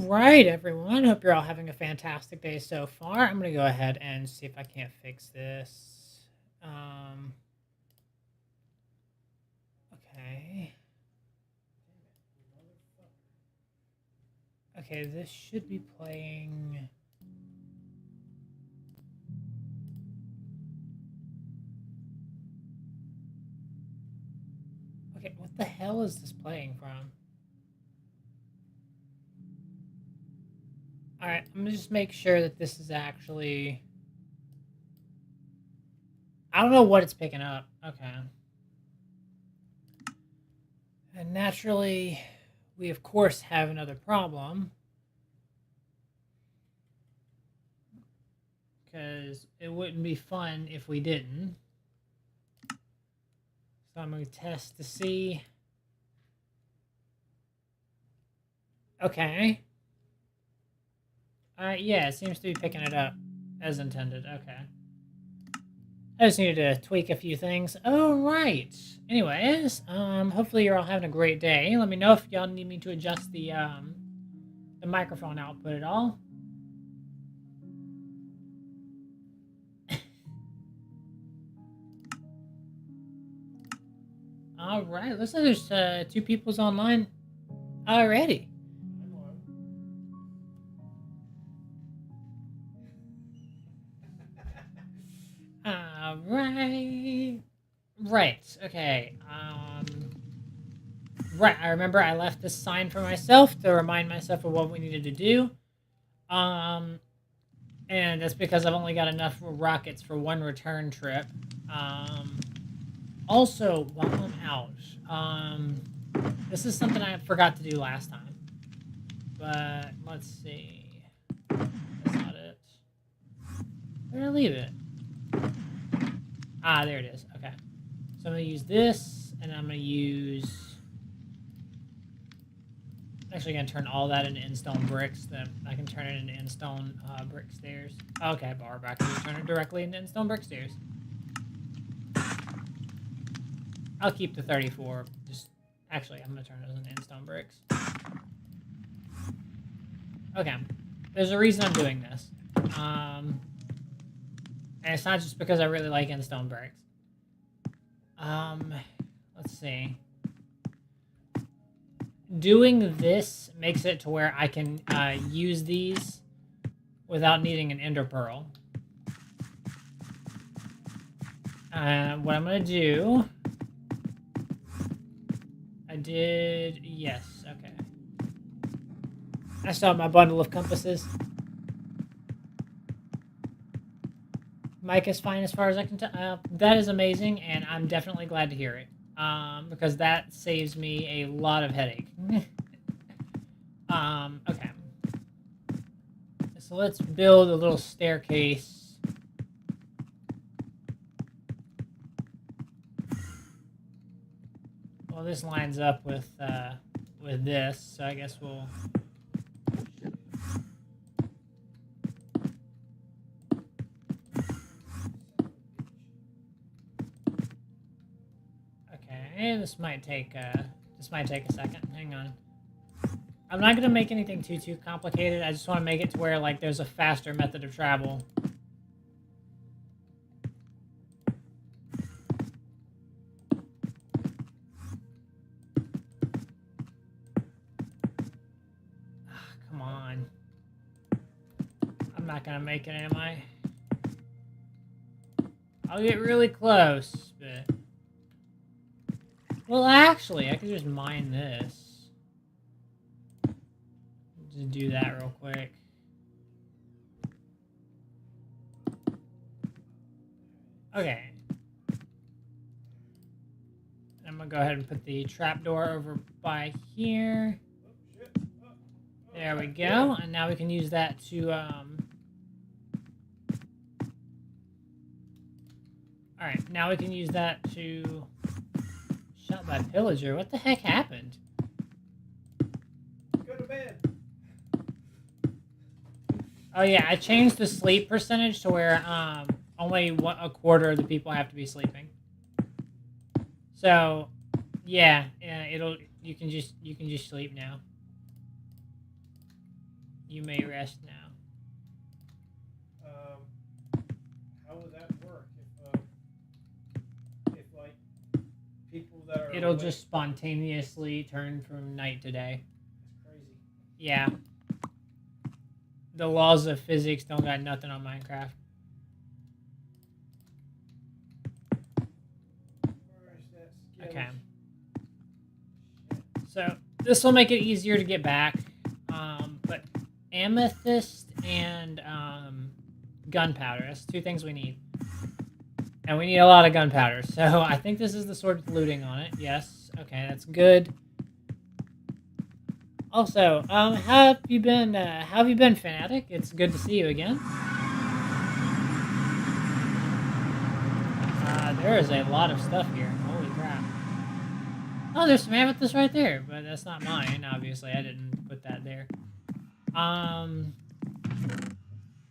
right, everyone. Hope you're all having a fantastic day so far. I'm gonna go ahead and see if I can't fix this. Um, okay. Okay, this should be playing. Okay, what the hell is this playing from? Alright, I'm gonna just make sure that this is actually. I don't know what it's picking up. Okay. And naturally, we of course have another problem. Because it wouldn't be fun if we didn't. So I'm going to test to see. Okay. Yeah, it seems to be picking it up as intended. Okay. I just needed to tweak a few things. Oh, right. Anyways, hopefully you're all having a great day. Let me know if y'all need me to adjust the microphone output at all. All right. Looks like there's two people's online already. All right. Right. Okay. Right. I remember I left this sign for myself to remind myself of what we needed to do. Um, and that's because I've only got enough rockets for one return trip. Also, while I'm out, this is something I forgot to do last time. But let's see. That's not it. Where did I leave it? Ah, there it is. Okay. So I'm going to use this, and I'm going to use... Actually, going to turn all that into in-stone bricks. Then I can turn it into in-stone brick stairs. Okay, bar back. Just turn it directly into in-stone brick stairs. I'll keep the 34. Actually, I'm going to turn those into in-stone bricks. Okay. There's a reason I'm doing this. And it's not just because I really like in-stone bricks. Let's see. Doing this makes it to where I can use these without needing an ender pearl. What I'm going to do... Yes, okay. I still have my bundle of compasses. Mic is fine as far as I can tell. That is amazing, and I'm definitely glad to hear it. Because that saves me a lot of headache. Okay. So let's build a little staircase. Well, this lines up with this, so I guess we'll... Okay, this might take a second. Hang on. I'm not gonna make anything too complicated. I just want to make it to where like there's a faster method of travel. Come on. I'm not gonna make it, am I? I'll get really close, but... Well, actually, I could just mine this. Just do that real quick. Okay. I'm gonna go ahead and put the trapdoor over by here. There we go. And now we can use that to, Alright, now we can use that to... Shot by pillager. What the heck happened? Go to bed. Oh yeah, I changed the sleep percentage to where only a quarter of the people have to be sleeping. So, yeah, you can just sleep now. You may rest now. How would that work if like people that are It'll awake, just spontaneously turn from night to day. That's crazy. Yeah. The laws of physics don't got nothing on Minecraft. Where is that skeleton? Okay. Shit. So this will make it easier to get back. But amethyst and gunpowder. That's two things we need. And we need a lot of gunpowder. So I think this is the sword with looting on it. Yes. Okay, that's good. Also, how have you been, Fanatic? It's good to see you again. There is a lot of stuff here. Holy crap. Oh, there's some amethyst right there, but that's not mine. Obviously, I didn't put that there. If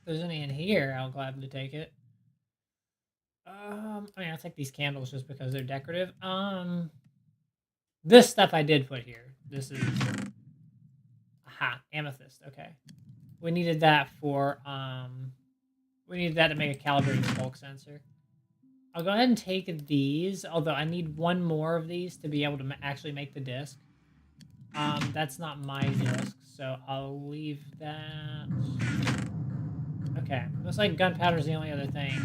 there's any in here, I'll gladly take it. I mean, I'll take these candles just because they're decorative. This stuff I did put here. This is... Aha, amethyst. Okay. We needed that for, we needed that to make a calibrated bulk sensor. I'll go ahead and take these, although I need one more of these to be able to actually make the disc. That's not my disc, so I'll leave that. Okay, looks like gunpowder's the only other thing.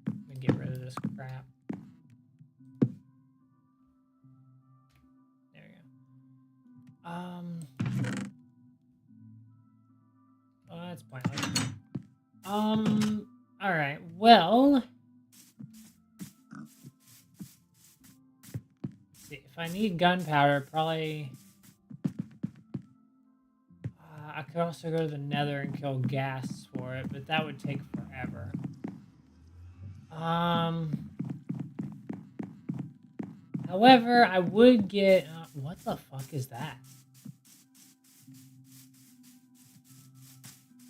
Let me get rid of this crap. There we go. Oh, that's pointless. Alright, well... Let's see, if I need gunpowder, probably... I could also go to the nether and kill gas for it, but that would take forever. However, I would get... what the fuck is that?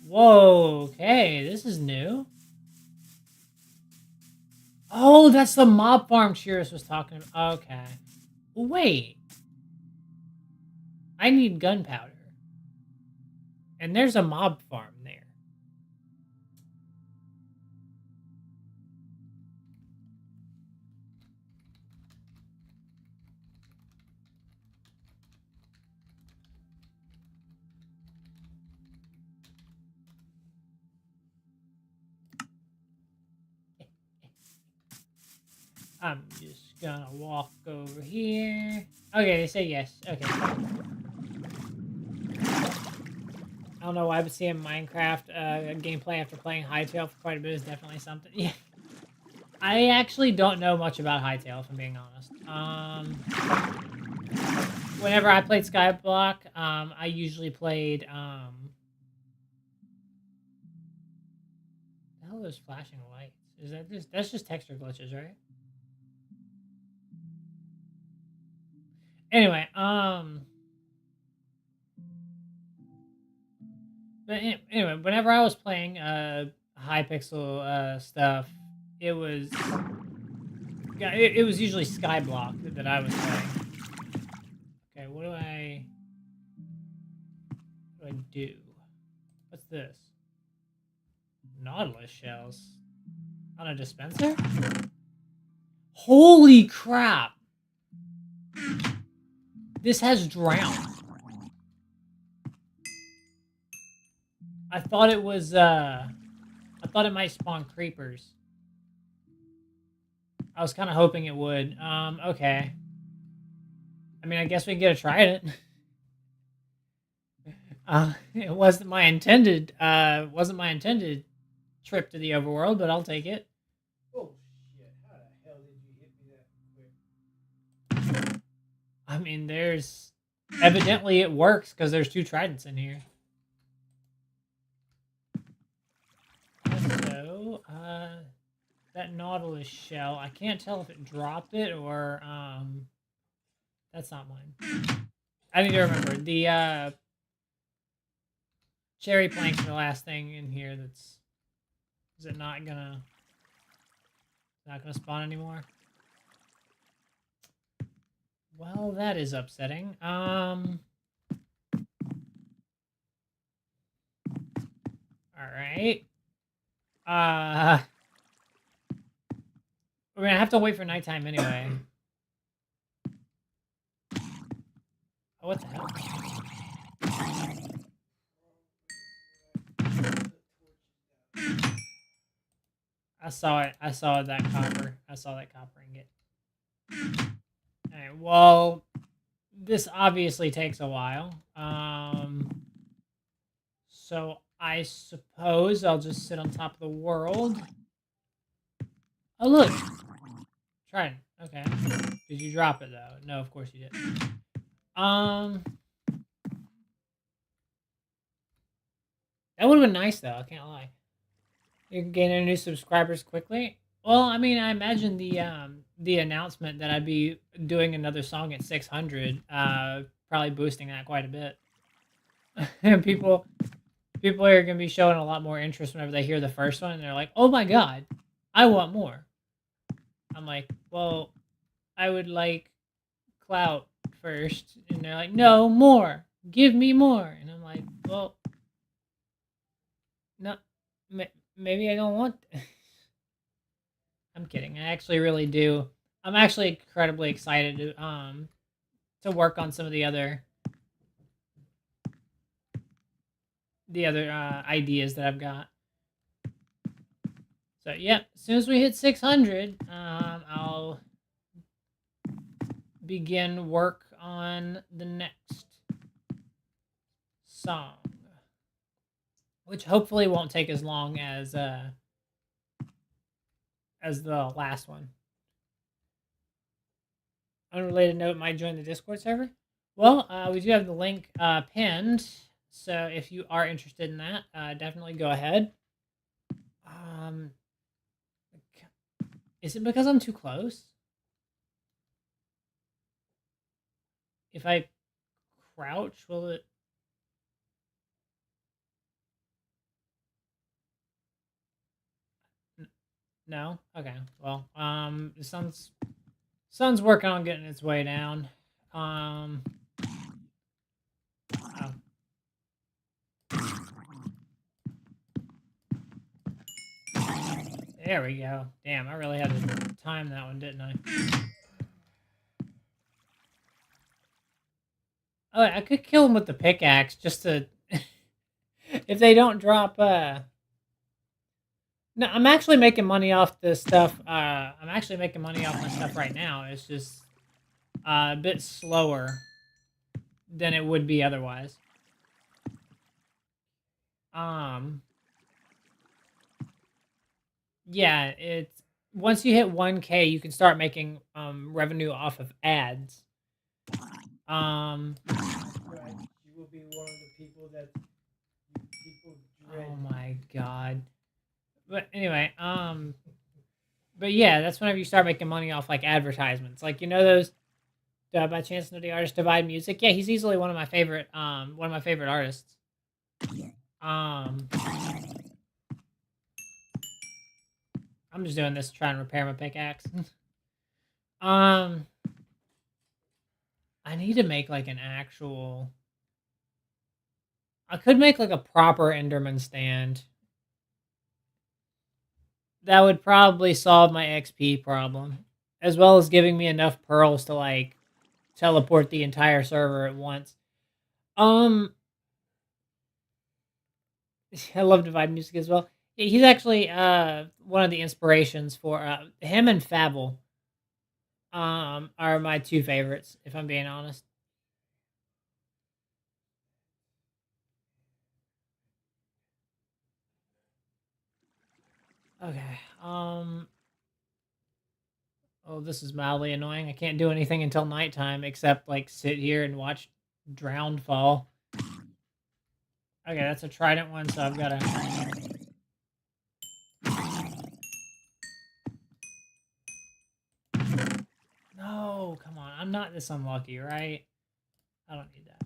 Whoa, okay, this is new. Oh, that's the mob farm Cheers was talking about. Okay. Wait. I need gunpowder. And there's a mob farm there. I'm just gonna walk over here. Okay, they say yes. Okay. I don't know why, but seeing Minecraft gameplay after playing Hytale for quite a bit is definitely something. Yeah. I actually don't know much about Hytale, if I'm being honest. Whenever I played Skyblock, I usually played, the hell are those flashing lights? Is that just, that's just texture glitches, right? Anyway, but anyway, whenever I was playing Hypixel stuff, it was it was usually Skyblock that I was playing. Okay, what do I do? What's this? Nautilus shells on a dispenser? Holy crap! This has drowned. I thought it was, I thought it might spawn creepers. I was kind of hoping it would. Okay. I mean, I guess we can get a try at it. It wasn't my intended, trip to the overworld, but I'll take it. Oh shit! How the hell did you hit me that quick? I mean, there's... Evidently it works, because there's 2 tridents in here. Also, that Nautilus shell, I can't tell if it dropped it or, that's not mine. I need to remember. The, cherry plank's the last thing in here that's... Is it not gonna spawn anymore? Well, that is upsetting. Alright. We're gonna have to wait for nighttime anyway. Oh, what the hell? I saw it. I saw that copper. I saw that copper ingot. Alright, well, this obviously takes a while. So I suppose I'll just sit on top of the world. Oh, look. Trident. Okay. Did you drop it, though? No, of course you didn't. That would have been nice, though. I can't lie. You can gain any new subscribers quickly. Well, I mean, I imagine the announcement that I'd be doing another song at 600, probably boosting that quite a bit. And people are gonna be showing a lot more interest whenever they hear the first one, and they're like, "Oh my god, I want more." I'm like, "Well, I would like clout first," and they're like, "No, more. Give me more." And I'm like, "Well, no, maybe I don't want." I'm kidding. I actually really do. I'm actually incredibly excited to work on some of the other ideas that I've got. So yeah, as soon as we hit 600, I'll begin work on the next song, which hopefully won't take as long as the last one. Unrelated note: might join the Discord server. Well, we do have the link pinned, so if you are interested in that, definitely go ahead. Is it because I'm too close? If I crouch, will it? No? Okay. Well, the sun's working on getting its way down. Oh. There we go. Damn, I really had to time that one, didn't I? Oh, I could kill him with the pickaxe just to... if they don't drop, No, I'm actually making money off this stuff. I'm actually making money off my stuff right now. It's just a bit slower than it would be otherwise. Yeah, it's once you hit 1K, you can start making revenue off of ads. Right. You will be one of the people that people dread. Oh my god. But anyway, but yeah, that's whenever you start making money off like advertisements. Like, you know those by chance know the artist Divide Music? Yeah, he's easily one of my favorite artists. I'm just doing this to try and repair my pickaxe. I need to make like an actual... I could make like a proper Enderman stand. That would probably solve my XP problem, as well as giving me enough pearls to like teleport the entire server at once. I love Divide Music as well. He's actually one of the inspirations for him and Fable. Are my two favorites, if I'm being honest. Okay. Oh, this is mildly annoying. I can't do anything until nighttime except like sit here and watch Drowned fall. Okay, that's a trident one, so I've got to... No, come on. I'm not this unlucky, right? I don't need that.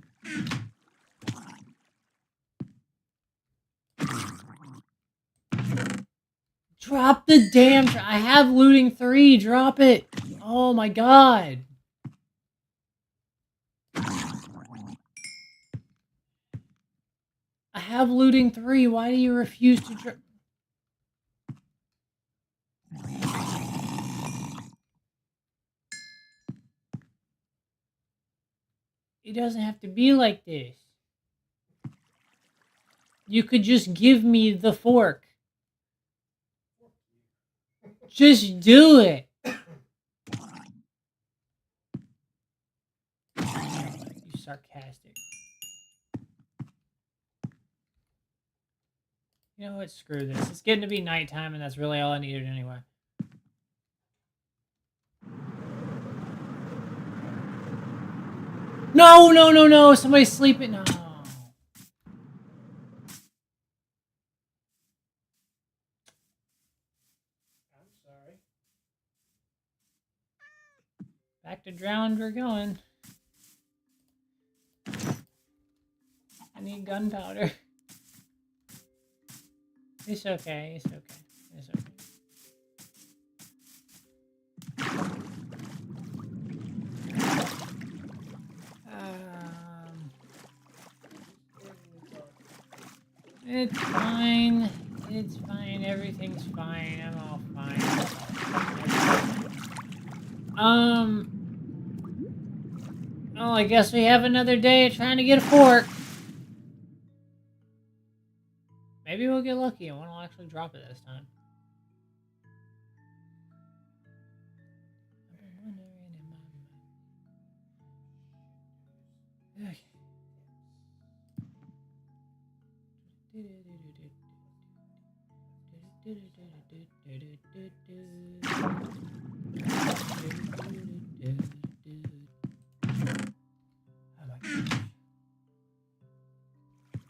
Drop the damn... I have looting 3. Drop it. Oh my god. I have looting 3. Why do you refuse to drop? It doesn't have to be like this. You could just give me the fork. Just do it. You sarcastic. You know what? Screw this. It's getting to be nighttime, and that's really all I needed anyway. No, no, no, no. Somebody's sleeping. No. I'm sorry. Back to drowned we're going. I need gunpowder. It's okay. It's okay. It's okay. It's fine. It's fine. Everything's fine. I'm all fine. Oh, I guess we have another day trying to get a fork. Maybe we'll get lucky and one will actually drop it this time.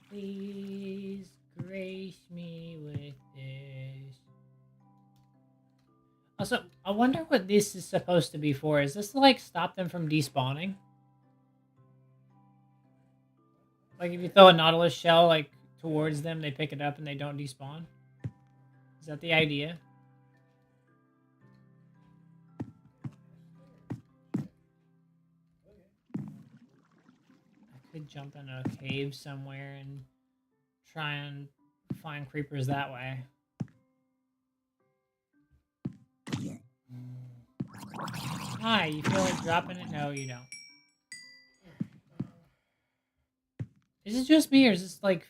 Please grace me with this. Also, I wonder what this is supposed to be for. Is this to, like, stop them from despawning? Like, if you throw a Nautilus shell, like, towards them, they pick it up and they don't despawn? Is that the idea? I could jump in a cave somewhere and try and find creepers that way. Hi, you feel like dropping it? No, you don't. Is it just me, or is this, like,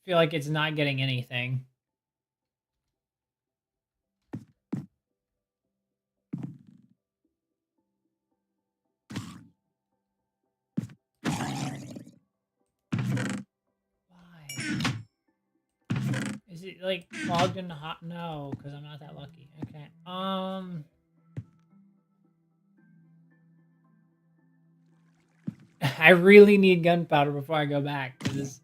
feel like it's not getting anything? Why? Is it, like, clogged in the hot? No, because I'm not that lucky. Okay. I really need gunpowder before I go back, because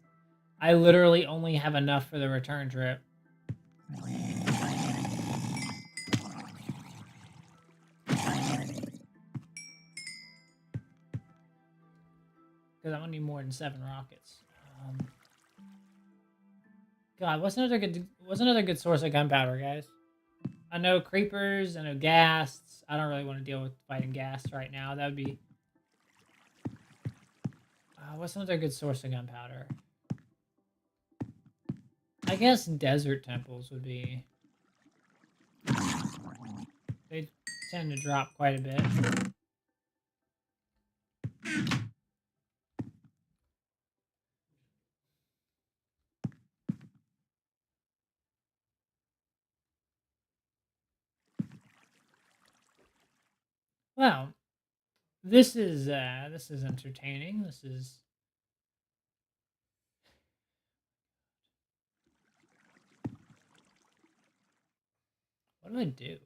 I literally only have enough for the return trip. Because I'm gonna need more than 7 rockets. God, what's another good source of gunpowder, guys? I know creepers, I know ghasts. I don't really want to deal with fighting ghasts right now. That would be... what's another good source of gunpowder? I guess desert temples would be... They tend to drop quite a bit. Well, this is entertaining. This is... What do I do?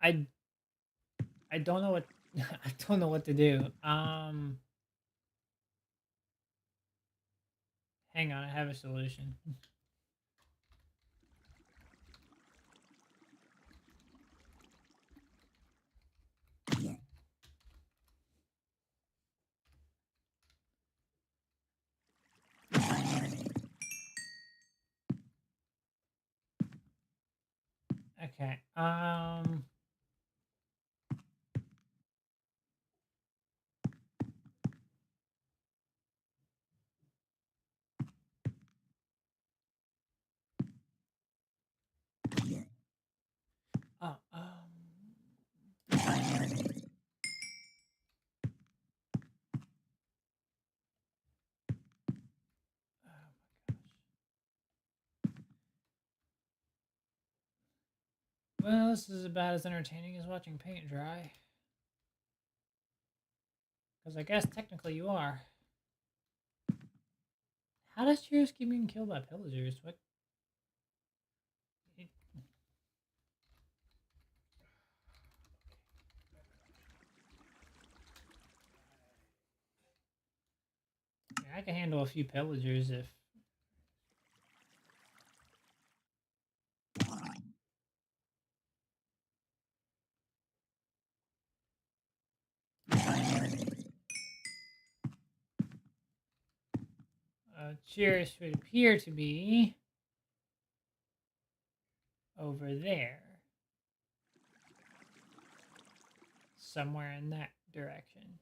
I don't know what I don't know what to do. Hang on, I have a solution. Okay. Well, this is about as entertaining as watching paint dry. Because I guess technically you are. How does Cheers keep being killed by pillagers? What? Yeah, I can handle a few pillagers if... Cheers would appear to be over there. Somewhere in that direction.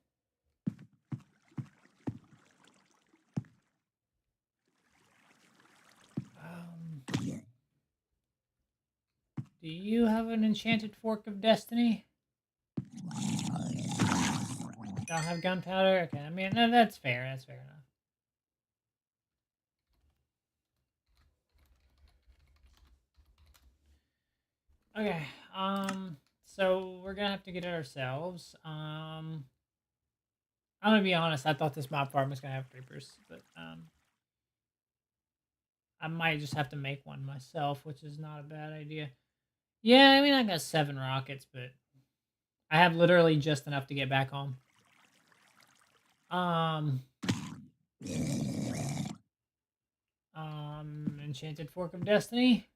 Do you have an enchanted fork of destiny? Don't have gunpowder? Okay, I mean, no, that's fair. That's fair enough. Okay, so we're gonna have to get it ourselves. I'm gonna be honest, I thought this mob farm was gonna have creepers, but, I might just have to make one myself, which is not a bad idea. Yeah, I mean, I got 7 rockets, but I have literally just enough to get back home. Enchanted Fork of Destiny.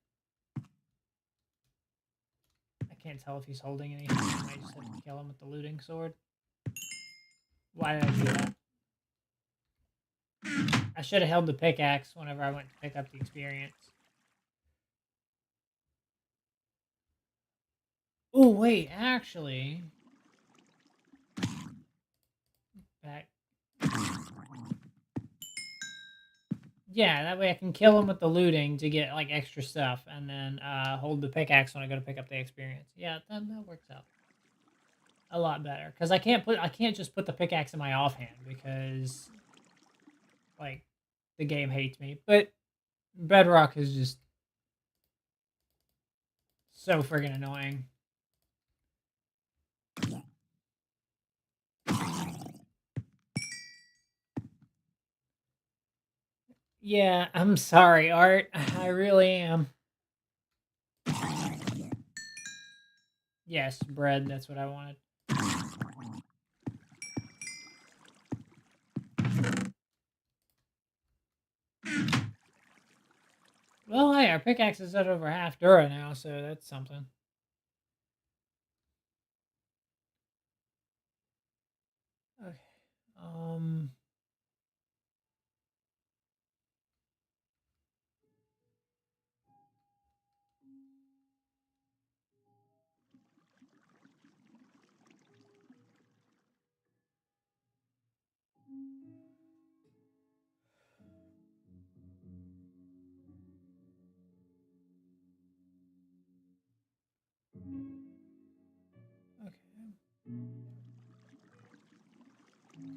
I can't tell if he's holding anything. I might just have to kill him with the looting sword. Why did I do that? I should have held the pickaxe whenever I went to pick up the experience. Oh, wait, actually... Back. Yeah, that way I can kill him with the looting to get, like, extra stuff, and then hold the pickaxe when I go to pick up the experience. Yeah, that works out a lot better. Because I can't just put the pickaxe in my offhand, because, like, the game hates me. But Bedrock is just so friggin' annoying. Yeah, I'm sorry, Art. I really am. Yes, bread, that's what I wanted. Well, hey, our pickaxe is at over half Dura now, so that's something. Okay. Okay.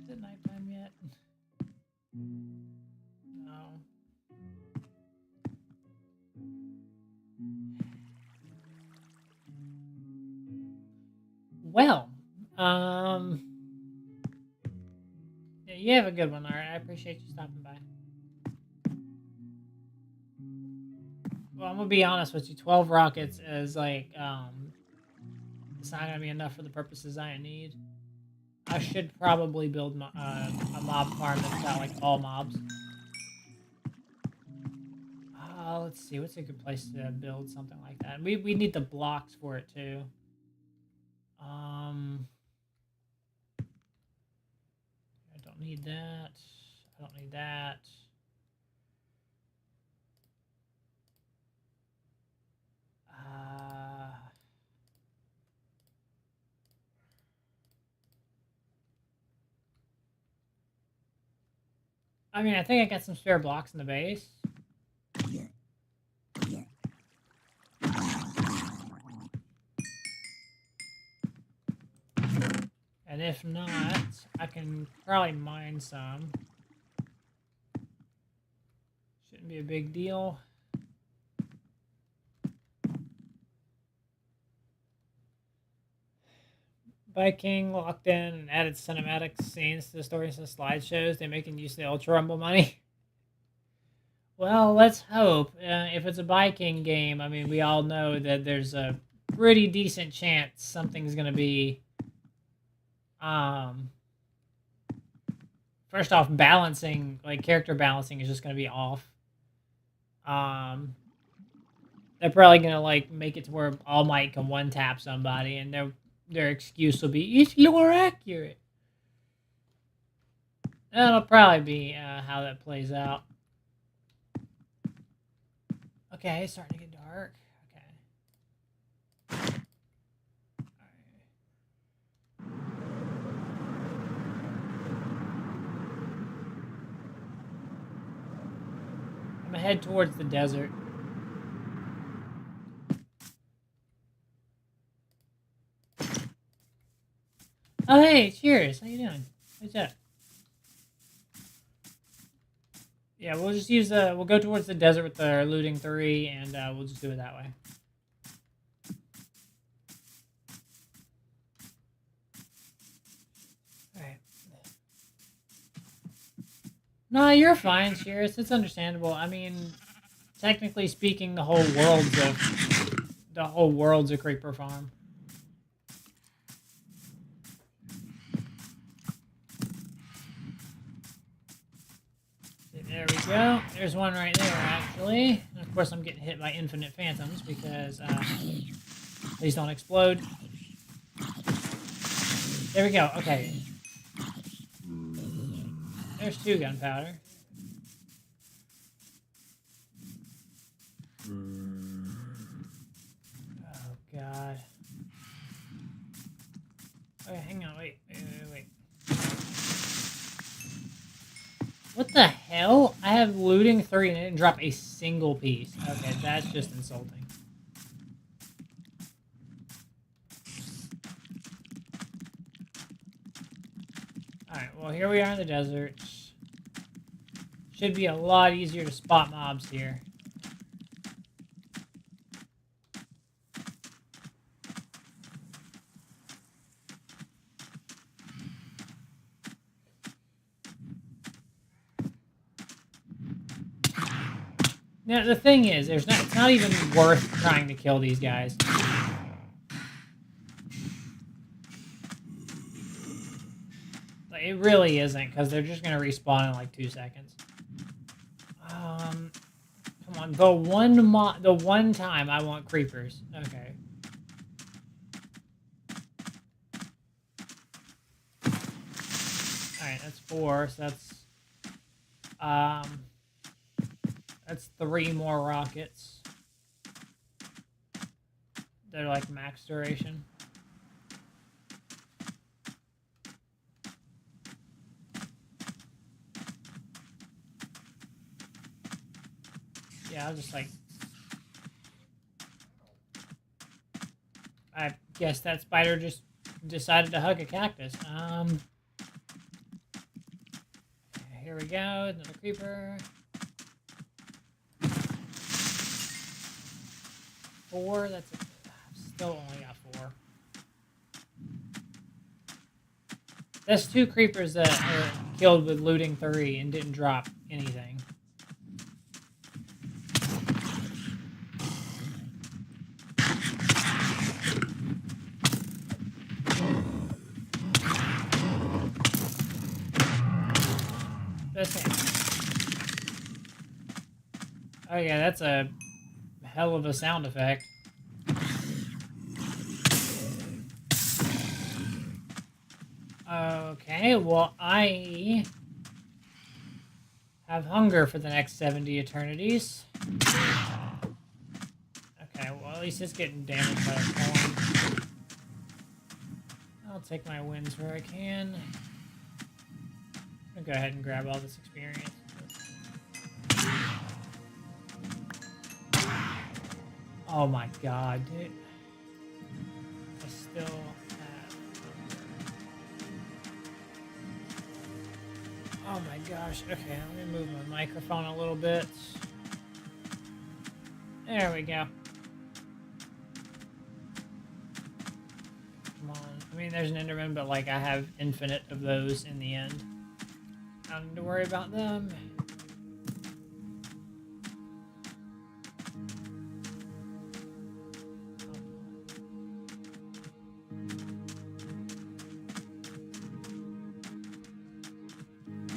Is it nighttime yet? No. Well, yeah, you have a good one, Art. I appreciate you stopping by. Well, I'm gonna be honest with you. 12 rockets is like, it's not gonna be enough for the purposes I need. I should probably build a mob farm that's got like all mobs. Let's see. What's a good place to build something like that? We need the blocks for it too. I don't need that. I don't need that. I mean, I think I got some spare blocks in the base. And if not, I can probably mine some. Shouldn't be a big deal. Viking locked in and added cinematic scenes to the stories and slideshows. They're making use of the Ultra Rumble money. Well, let's hope. If it's a Viking game, I mean, we all know that there's a pretty decent chance something's going to be... First off, balancing, like character balancing is just going to be off. They're probably going to like make it to where All Might can one-tap somebody and their excuse will be, it's more accurate. That'll probably be how that plays out. Okay, it's starting to get dark. Okay. I'm gonna head towards the desert. Oh, hey, cheers. How you doing? What's up? Yeah, we'll just use we'll go towards the desert with the looting 3, and we'll just do it that way. Alright. No, you're fine, cheers. It's understandable. I mean, technically speaking, the whole world's a creeper farm. There we go. There's one right there, actually. And of course, I'm getting hit by infinite phantoms because these don't explode. There we go. Okay. There's 2 gunpowder. Oh, God. Okay, hang on. Wait. What the hell? I have looting 3 and it didn't drop a single piece. Okay, that's just insulting. Alright, well here we are in the desert. Should be a lot easier to spot mobs here. Now, the thing is, it's not even worth trying to kill these guys. Like, it really isn't, because they're just going to respawn in like 2 seconds. Come on, the one time I want creepers. Okay. Alright, that's 4, so that's 3 more rockets. They're like max duration. Yeah, I'll just like... I guess that spider just decided to hug a cactus. Here we go, another creeper. 4, that's it. Still only got 4. That's 2 creepers that are killed with looting 3 and didn't drop anything. Oh yeah, that's a hell of a sound effect. Okay, well, I have hunger for the next 70 eternities. Okay, well, at least it's getting damaged by the storm. I'll take my wins where I can. I'm gonna go ahead and grab all this experience. Oh my god, dude. I still have... Oh my gosh. Okay, let me move my microphone a little bit. There we go. Come on. I mean, there's an Enderman, but like I have infinite of those in the end. I don't need to worry about them.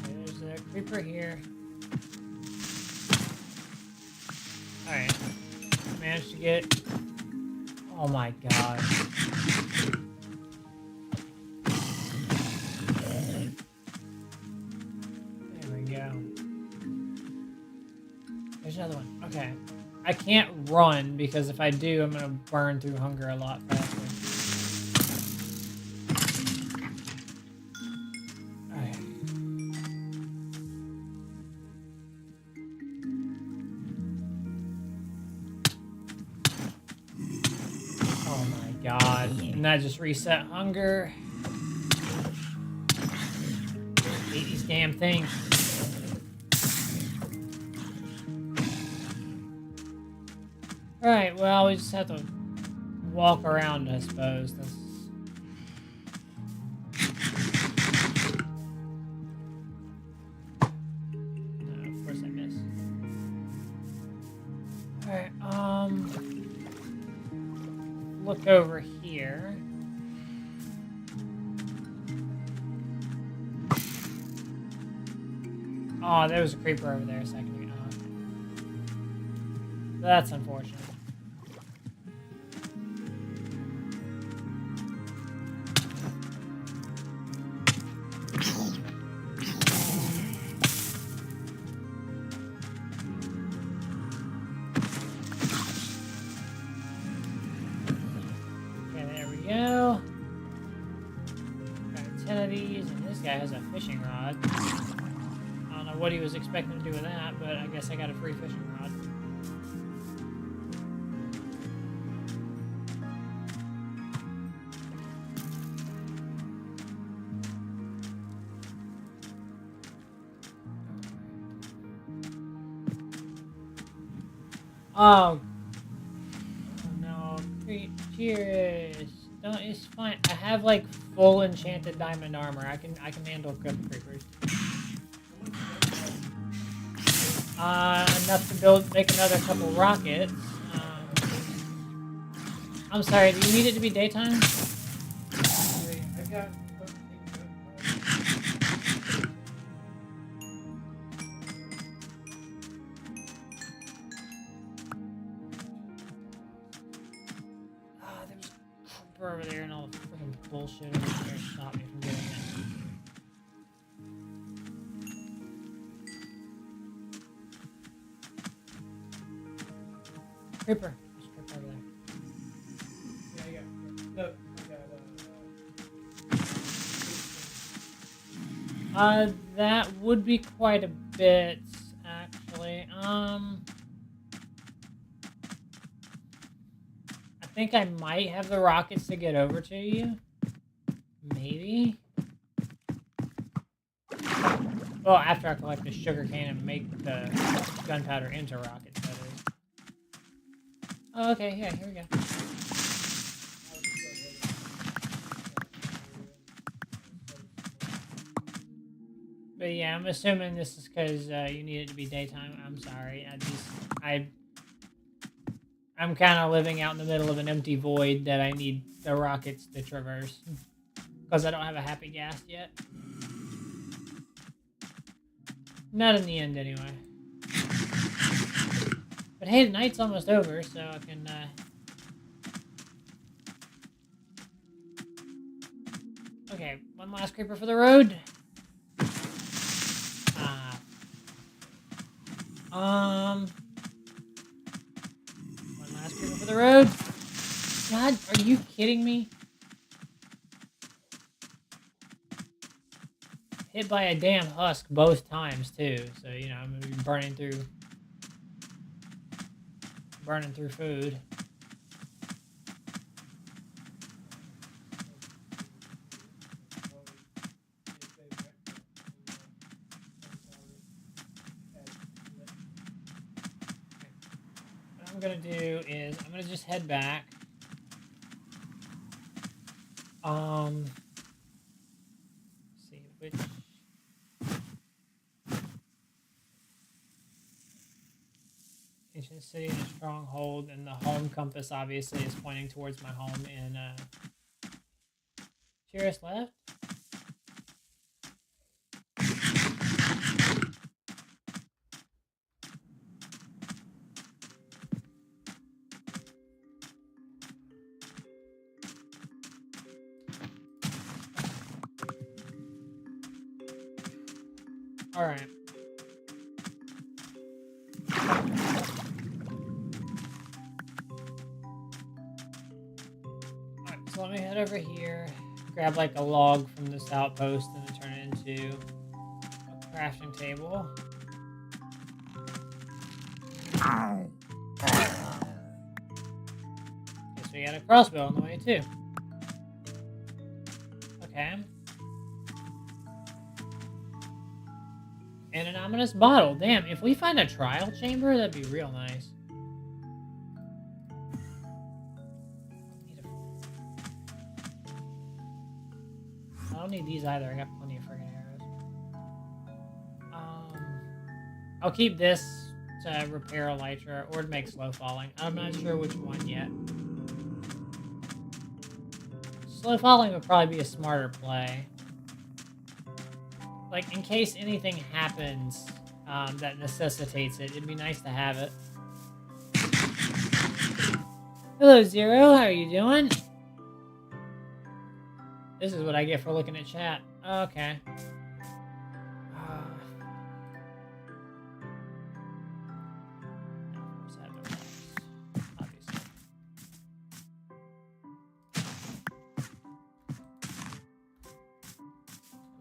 Okay, there's a creeper here. Alright. Managed to get... Oh my god. There we go. There's another one. Okay. I can't run because if I do, I'm gonna burn through hunger a lot faster. Alright. Oh my god. And that just reset hunger. Eat these damn things. Alright, well, we just have to walk around, I suppose. That's... No, of course I missed. Alright, look over here. Oh, there was a creeper over there a second ago. Oh, okay. That's unfortunate. Okay, there we go. Got 10 of these, and this guy has a fishing rod. I don't know what he was expecting to do with that, but I guess I got a free fishing rod. Oh no, cheers. No, it's fine. I have like full enchanted diamond armor. I can handle a couple creepers. Enough to make another couple rockets. I'm sorry, do you need it to be daytime? I got something good. There was a creeper over there and all the freaking bullshit over there stopped me from getting it. Creeper. There's a creeper over there. Yeah, I got. Look, I got. That would be quite a bit, actually. I think I might have the rockets to get over to you. Maybe. Well, after I collect the sugar cane and make the gunpowder into rockets, that is. Oh, okay, yeah, here we go. But yeah, I'm assuming this is because you need it to be daytime. I'm sorry. I'm kind of living out in the middle of an empty void that I need the rockets to traverse. Because I don't have a happy gas yet. Not in the end, anyway. But hey, the night's almost over, so I can... Okay, one last creeper for the road. One last creeper for the road. God, are you kidding me? Hit by a damn husk both times too, so you know I'm gonna be burning through food. What I'm gonna do is I'm gonna just head back. Let's see which. Ancient city and a stronghold, and the home compass obviously is pointing towards my home in Cheers left. All right. So let me head over here, grab like a log from this outpost, and then turn it into a crafting table. Okay, so we got a crossbow on the way too. Okay. And an ominous bottle. Damn, if we find a trial chamber, that'd be real nice. I don't need these either. I got plenty of friggin' arrows. I'll keep this to repair elytra or to make slow falling. I'm not sure which one yet. Slow falling would probably be a smarter play. Like, in case anything happens that necessitates it, it'd be nice to have it. Hello, Zero. How are you doing? This is what I get for looking at chat. Okay. Obviously.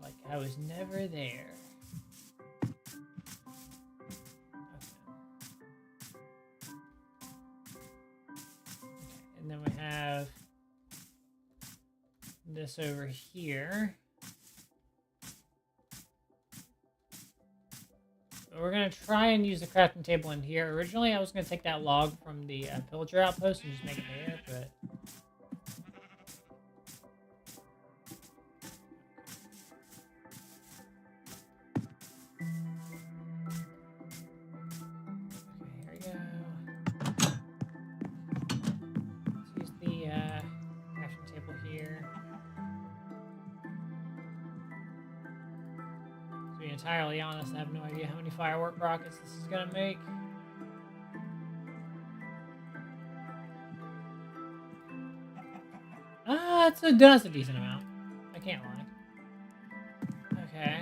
Like I was never there. And then we have this over here. We're going to try and use the crafting table in here. Originally, I was going to take that log from the pillager outpost and just make it there, but... Okay, here we go. Let's use the crafting table here. To be entirely honest, I have no idea how many firework rockets this is going to make. That's a decent amount. I can't lie. Okay.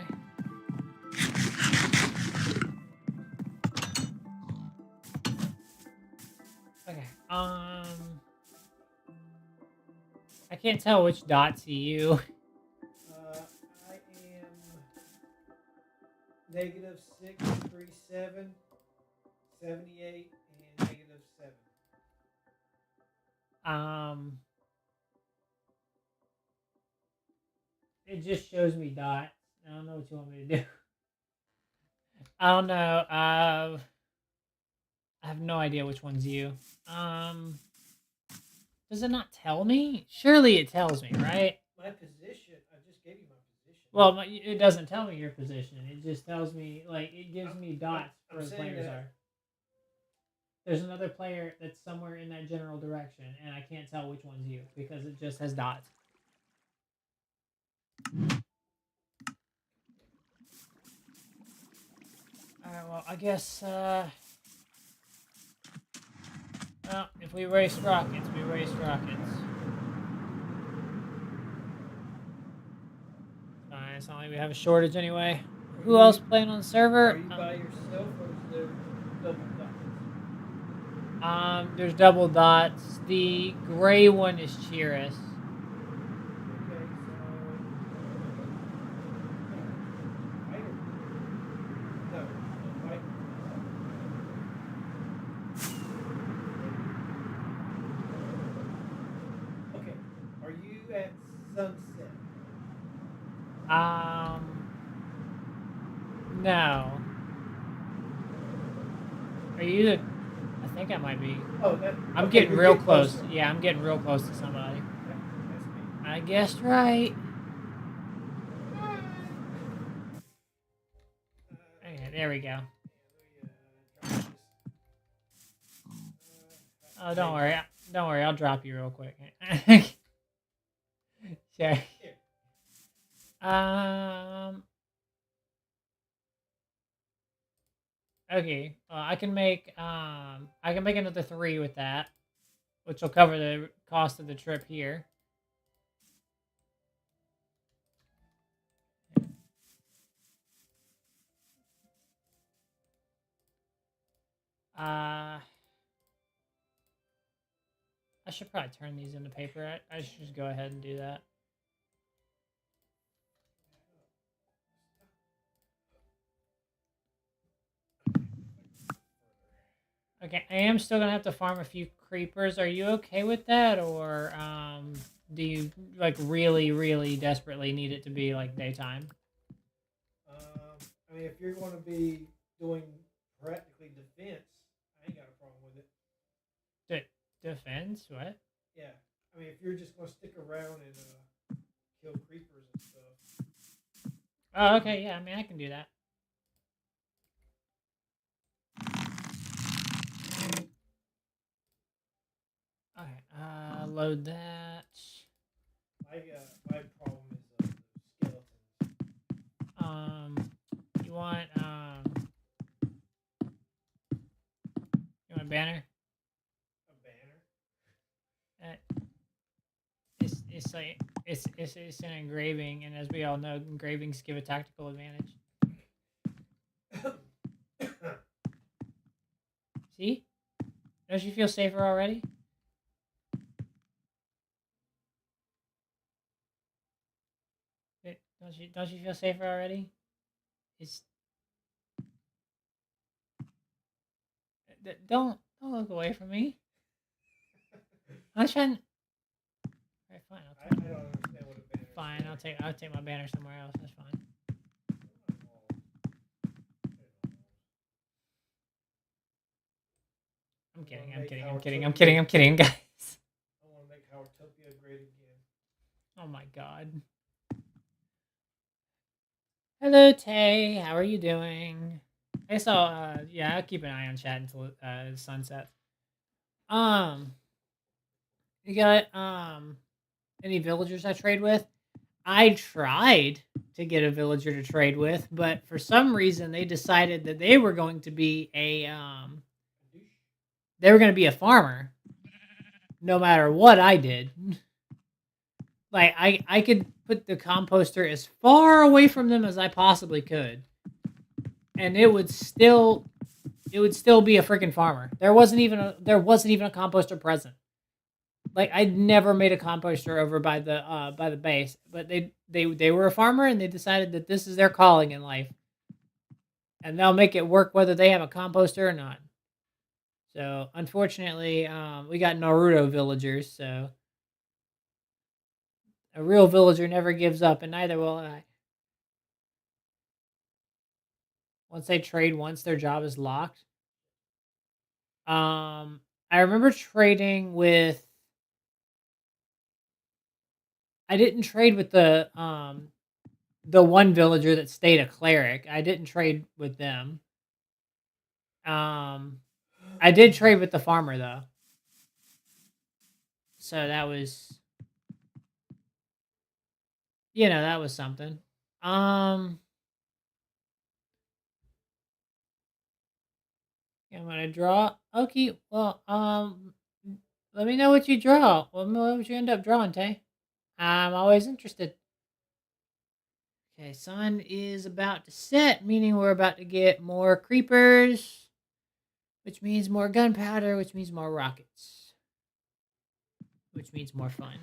Okay. I can't tell which dot's you. I am -637, 78, and -7. It just shows me dots. I don't know what you want me to do. I don't know. I have no idea which one's you. Does it not tell me? Surely it tells me, right? My position. I just gave you my position. Well, it doesn't tell me your position. It just tells me, like, it gives me dots where the players are. There's another player that's somewhere in that general direction, and I can't tell which one's you because it just has dots. Alright, well, I guess, well, if we race rockets, we race rockets. Fine, it's not like we have a shortage anyway. Who else playing on the server? Are you by yourself, or is there double dots? There's double dots. The gray one is Cheerus. Okay, so... No, white. Okay, are you at sunset? No. Are you the... I think I might be. Oh, that... I'm okay, getting you're real getting close. closer. Yeah, I'm getting real close to somebody. That's me. I guessed right. Okay, there we go. Oh, don't worry. Don't worry. I'll drop you real quick. Sure. Um. Okay. I can make another 3 with that, which will cover the cost of the trip here. Uh, I should probably turn these into paper. I should just go ahead and do that. Okay, I am still gonna have to farm a few creepers. Are you okay with that, or do you like really, really desperately need it to be like daytime? I mean, if you're going to be doing practically defense, I ain't got a problem with it. Defense? What? Yeah. I mean, if you're just going to stick around and kill creepers and stuff. Oh, okay. Yeah, I mean, I can do that. Okay. Load that. My problem is skeletons. You want you want a banner? A banner? It's like it's an engraving, and as we all know, engravings give a tactical advantage. See? Don't you feel safer already? Don't you feel safer already? It's don't look away from me. I'm trying. Alright, fine. I don't understand what a banner Fine. is. I'll take my banner somewhere else. That's fine. I'm kidding, guys. I want to make Howardtopia great again. Oh my god. Hello, Tay. How are you doing? I saw. Yeah, I'll keep an eye on chat until sunset. You got any villagers I trade with? I tried to get a villager to trade with, but for some reason they decided that they were going to be they were going to be a farmer no matter what I did. Like I could put the composter as far away from them as I possibly could, and it would still be a freaking farmer. There wasn't even a composter present. Like I'd never made a composter over by the base, but they were a farmer and they decided that this is their calling in life, and they'll make it work whether they have a composter or not. So unfortunately, we got Naruto villagers. So a real villager never gives up, and neither will I. Once they trade, once their job is locked. I remember trading with. I didn't trade with the one villager that stayed a cleric. I didn't trade with them. I did trade with the farmer though. So that was, that was something. I'm gonna draw. Okay, well, let me know what you draw. Let me know what you end up drawing, Tay. I'm always interested. Okay, sun is about to set, meaning we're about to get more creepers, which means more gunpowder, which means more rockets, which means more fun.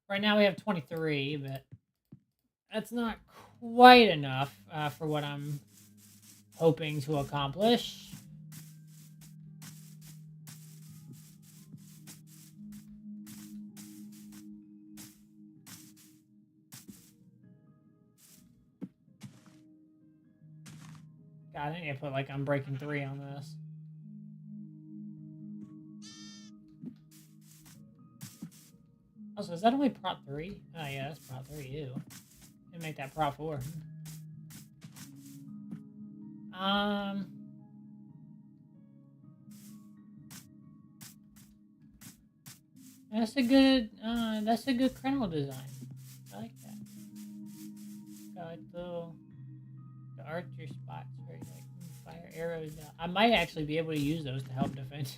Right now we have 23, but that's not quite enough for what I'm hoping to accomplish. God, I need to put like Unbreaking 3 on this. Also, is that only Prot 3? Oh yeah, that's Prot 3, ew. Didn't make that Prot 4. That's a good criminal design. I like that. Got like the archer spots where you like fire arrows down. I might actually be able to use those to help defend.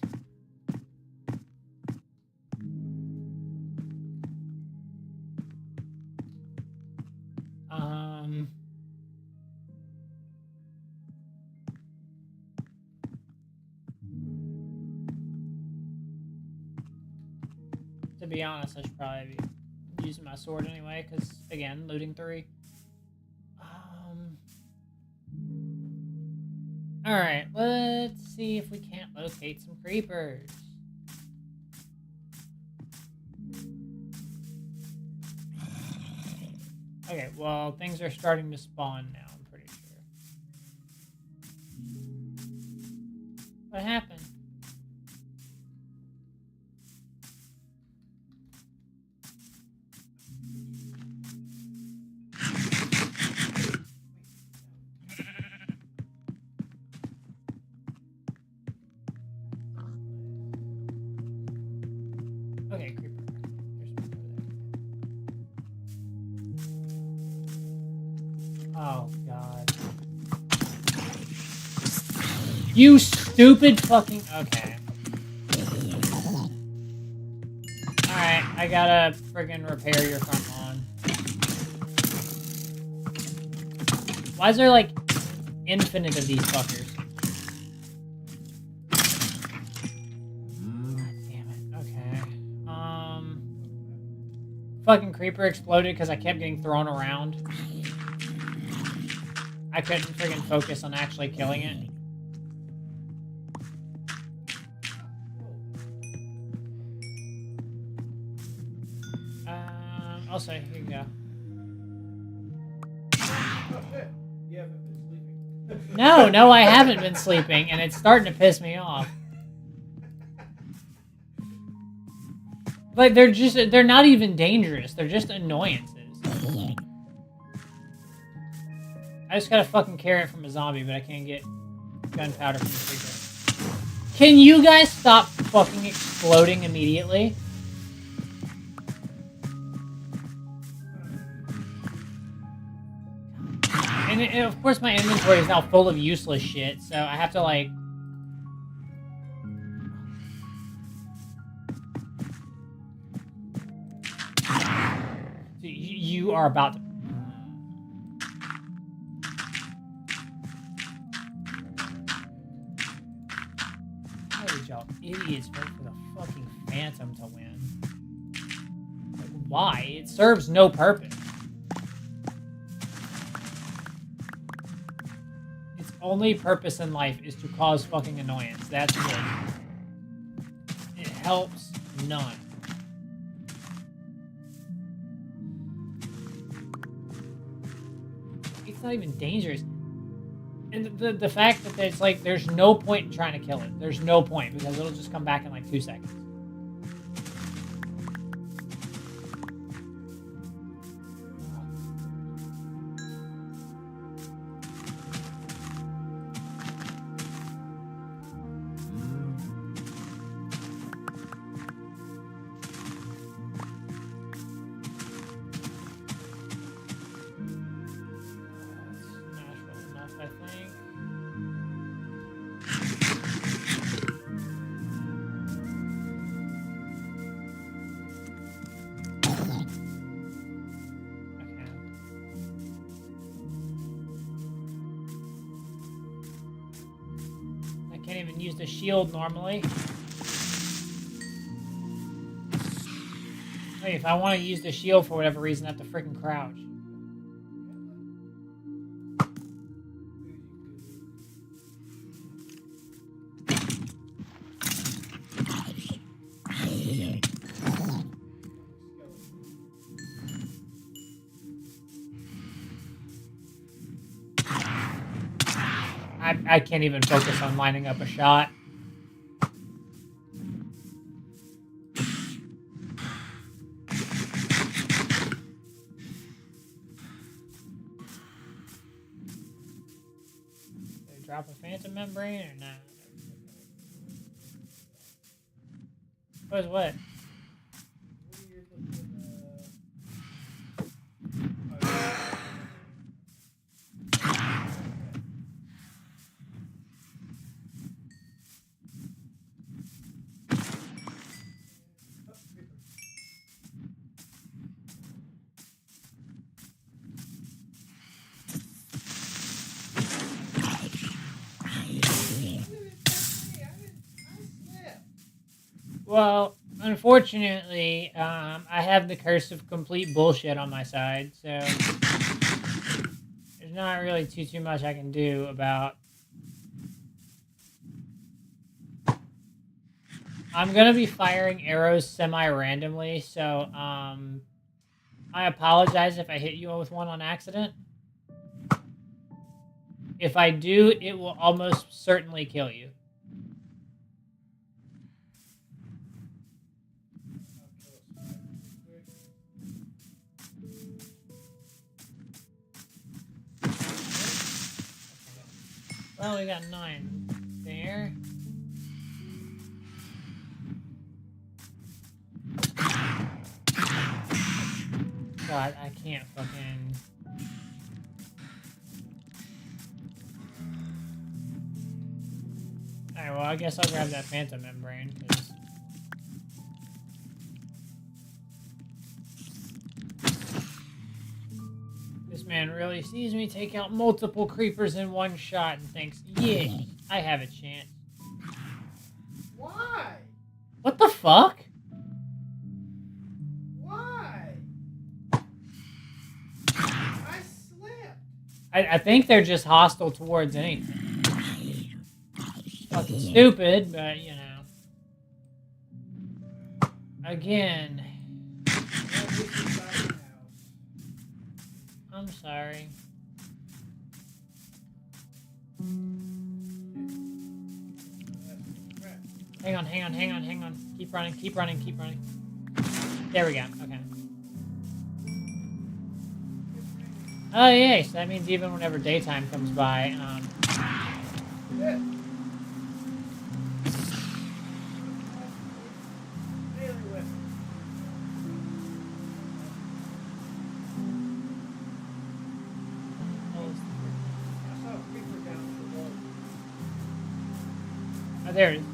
To be honest, I should probably be using my sword anyway, because, again, looting 3. Alright, let's see if we can't locate some creepers. Okay, well, things are starting to spawn now, I'm pretty sure. What happened? Okay, creeper. There's one over there. Oh, God. You stupid fucking... Okay. Alright, I gotta friggin' repair your front lawn. Why is there, like, infinite of these fuckers? Fucking creeper exploded because I kept getting thrown around. I couldn't friggin' focus on actually killing it. Also, here you go. You haven't been sleeping. No, I haven't been sleeping, and it's starting to piss me off. Like, they're not even dangerous. They're just annoyances. I just got a fucking carrot from a zombie, but I can't get gunpowder from the creeper. Can you guys stop fucking exploding immediately? And of course my inventory is now full of useless shit, so I have to, like... You are about to... How did y'all idiots vote for the fucking Phantom to win? Like, why? It serves no purpose. Its only purpose in life is to cause fucking annoyance. That's it. It helps none. It's not even dangerous. And the fact that it's like there's no point in trying to kill it. There's no point because it'll just come back in like 2 seconds. Can't even use the shield normally. Hey, if I want to use the shield for whatever reason, I have to freaking crouch. I can't even focus on lining up a shot. drop a phantom membrane or not? What? What are you looking? Well, unfortunately, I have the curse of complete bullshit on my side, so there's not really too much I can do about. I'm gonna be firing arrows semi-randomly, so I apologize if I hit you with one on accident. If I do, it will almost certainly kill you. Well, we got 9 there. God, I can't fucking... Alright, well, I guess I'll grab that phantom membrane, because... This man really sees me take out multiple creepers in one shot and thinks, yeah, I have a chance. Why? What the fuck? Why? I slipped. I think they're just hostile towards anything. Fucking stupid, but, you know. Again. I'm sorry. Hang on. Keep running. There we go. Okay. Oh, yay. So that means even whenever daytime comes by, Yeah. Oh, there it is.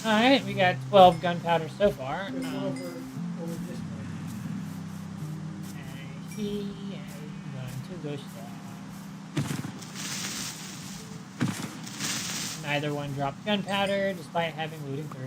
Alright, we got 12 gunpowder so far. There's one over this way. I see. I'm going to go stop. Neither one dropped gunpowder, despite having looting 3.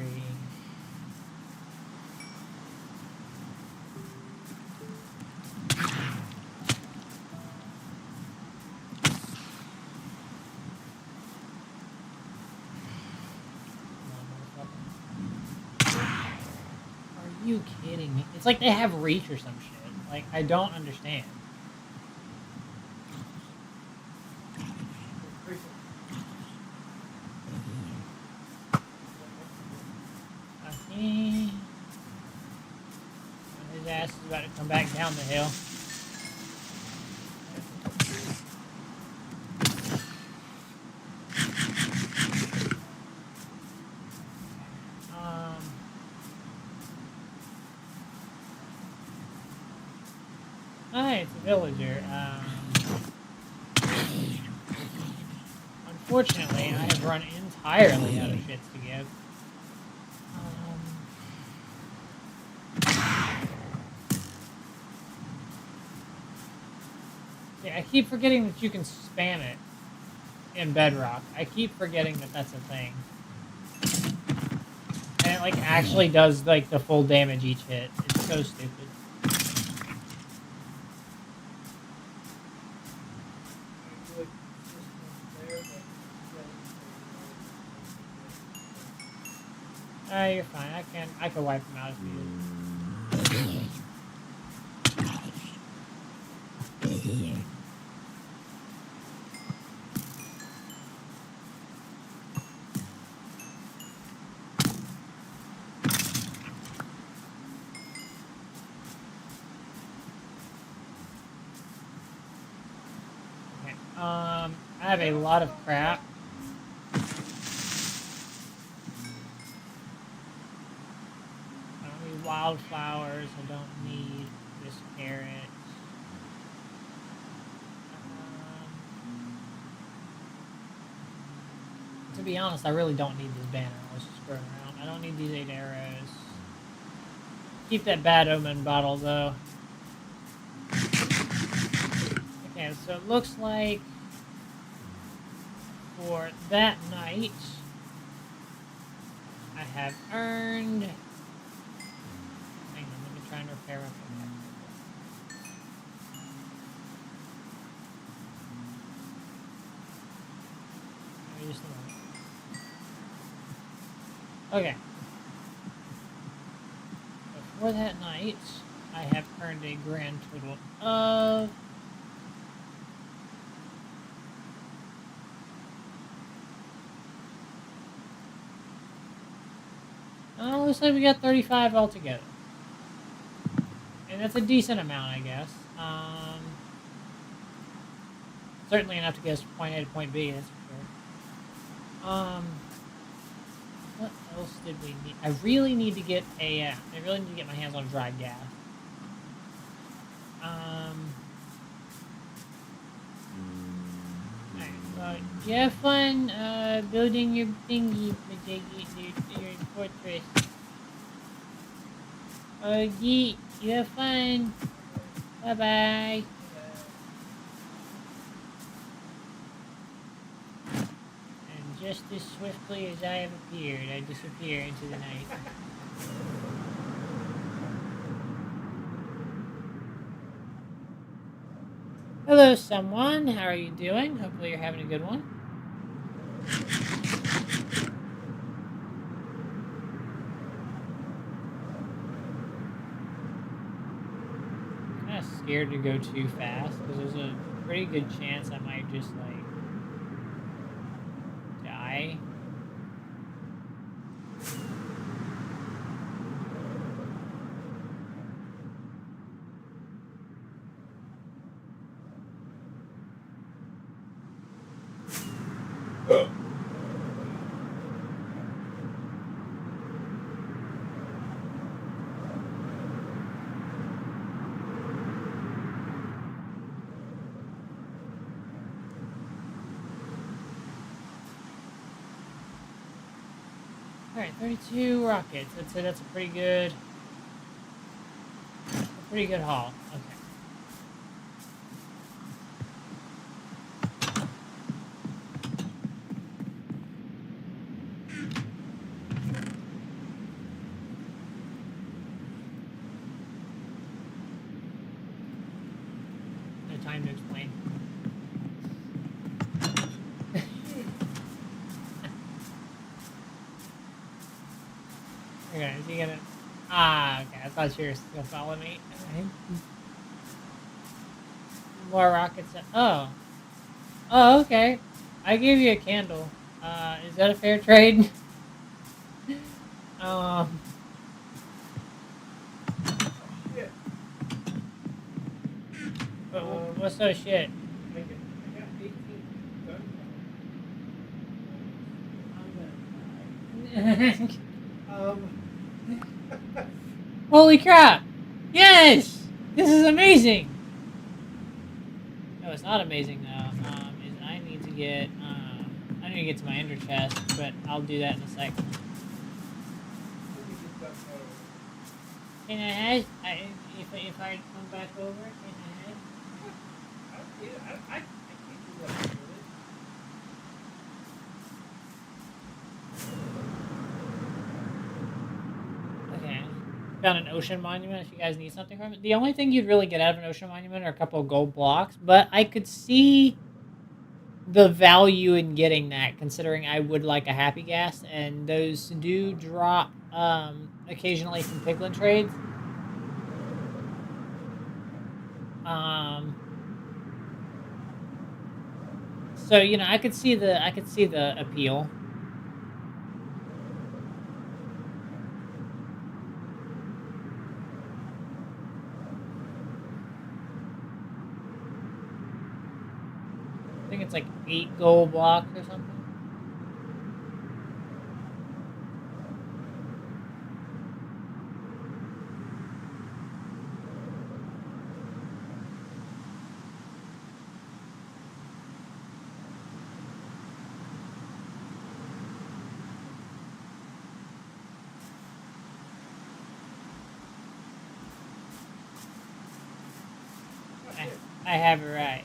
Are you kidding me? It's like they have reach or some shit. Like, I don't understand. Okay. His ass is about to come back down the hill. Hi, it's a villager. Unfortunately, I have run entirely out of shits to give. Yeah, I keep forgetting that you can spam it in Bedrock. I keep forgetting that that's a thing. And it, like, actually does, like, the full damage each hit. It's so stupid. You're fine. I can wipe them out if needed. I have a lot of crap. I don't need wildflowers. I don't need this carrot. To be honest, I really don't need this banner. Let's just throw it around. I don't need these 8 arrows. Keep that bad omen bottle, though. Okay, so it looks like for that night, I have earned... Hang on, let me try and repair my pickaxe. Just a moment. Okay. So for that night, I have earned a grand total of... Oh, looks like we got 35 altogether. And that's a decent amount, I guess. Certainly enough to get us from point A to point B, that's for sure. What else did we need? I really need to get I really need to get my hands on dry gas. Alright, well, you have fun, building your thingy, your fortress. Yeet, you have fun. Bye-bye. And just as swiftly as I have appeared, I disappear into the night. Hello, someone. How are you doing? Hopefully you're having a good one. I'm kind of scared to go too fast because there's a pretty good chance I might just, like, die. Alright, 32 rockets. That's a pretty good haul. Okay. No time to explain. Okay, is he gonna... Ah, okay, I thought you were gonna follow me. Alright. More rockets. Oh. Oh, okay. I gave you a candle. Is that a fair trade? Shit. What's so shit? I got 18 gunpowder. Holy crap! Yes! This is amazing! No, it's not amazing though. Is I need to get to my ender chest, but I'll do that in a second. Can I have? If I come back over, can I have? I can't do that with it. Okay. Found an ocean monument if you guys need something from it. The only thing you'd really get out of an ocean monument are a couple of gold blocks, but I could see the value in getting that, considering I would like a happy gas, and those do drop occasionally from piglin trades. So you know, I could see the appeal. I think it's like 8 gold blocks or something. I have it right.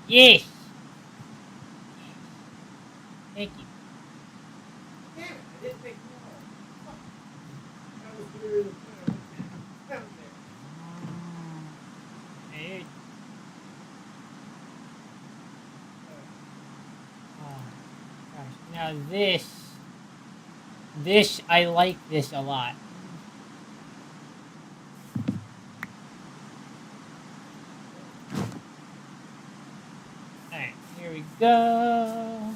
Yes. Thank you. Damn it, I didn't make them all. Fuck. That was literally the point I went down there. Hey. Oh, gosh. Now this, I like this a lot. Alright, here we go.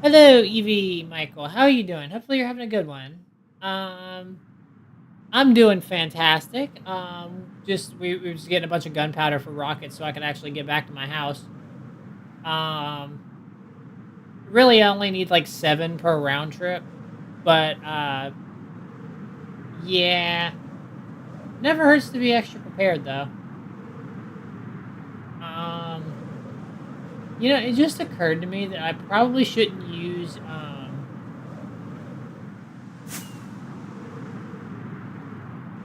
Hello, Evie, Michael. How are you doing? Hopefully you're having a good one. I'm doing fantastic. Just we were just getting a bunch of gunpowder for rockets so I could actually get back to my house. Really, I only need like 7 per round trip, but yeah, never hurts to be extra prepared though. You know, it just occurred to me that I probably shouldn't use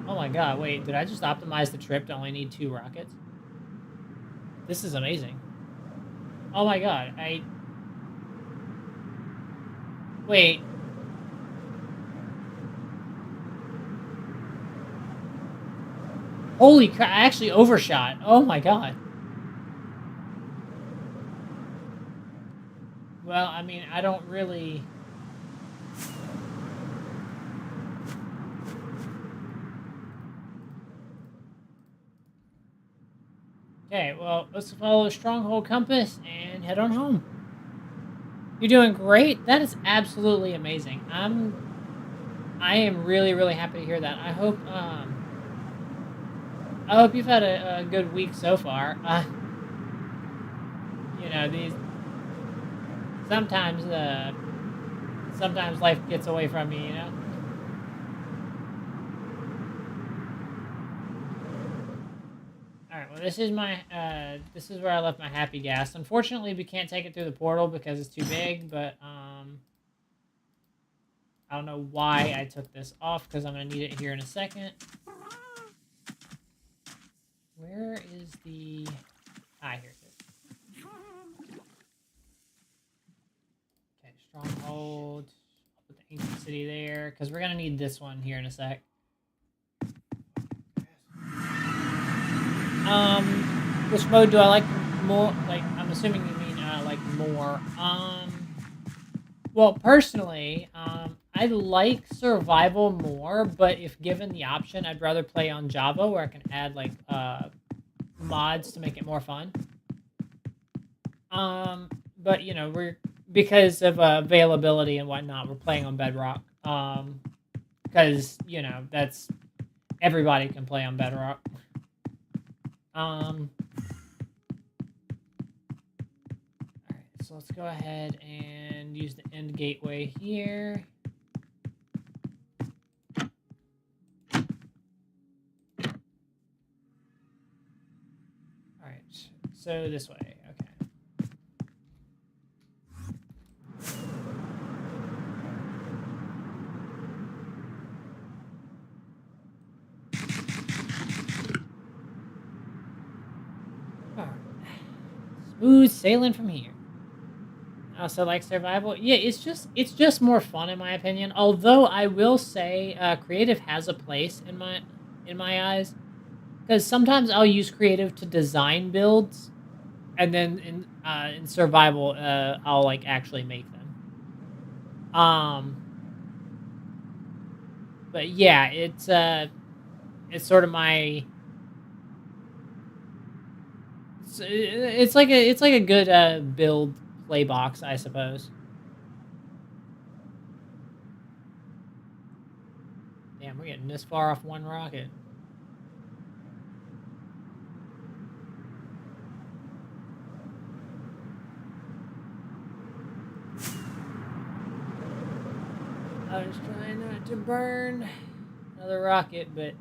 Oh my god, wait, did I just optimize the trip to only need 2 rockets? This is amazing. Oh my god, Wait. Holy crap, I actually overshot. Oh my god. Well, I mean, I don't really... Okay, well, let's follow the stronghold compass and head on home. You're doing great. That is absolutely amazing. I am really, really happy to hear that. I hope you've had a good week so far. You know, sometimes sometimes life gets away from you, you know? Alright, well this is where I left my happy gas. Unfortunately we can't take it through the portal because it's too big, but I don't know why I took this off because I'm gonna need it here in a second. Where is the here it is. Okay, stronghold. I'll put the ancient city there, because we're gonna need this one here in a sec. Which mode do I like more? Like, I'm assuming you mean like more. Well, personally, I like survival more, but if given the option, I'd rather play on Java, where I can add like mods to make it more fun. But you know, because of availability and whatnot, we're playing on Bedrock. Because you know that's everybody can play on Bedrock. All right, so let's go ahead and use the end gateway here. All right, so this way. Okay. All right. Smooth sailing from here. Also like survival. Yeah, it's just more fun in my opinion. Although I will say, creative has a place in my eyes, because sometimes I'll use creative to design builds, and then in survival, I'll like actually make them. But yeah, it's sort of my It's like a good build play box, I suppose. Damn, we're getting this far off one rocket. I was trying not to burn another rocket, but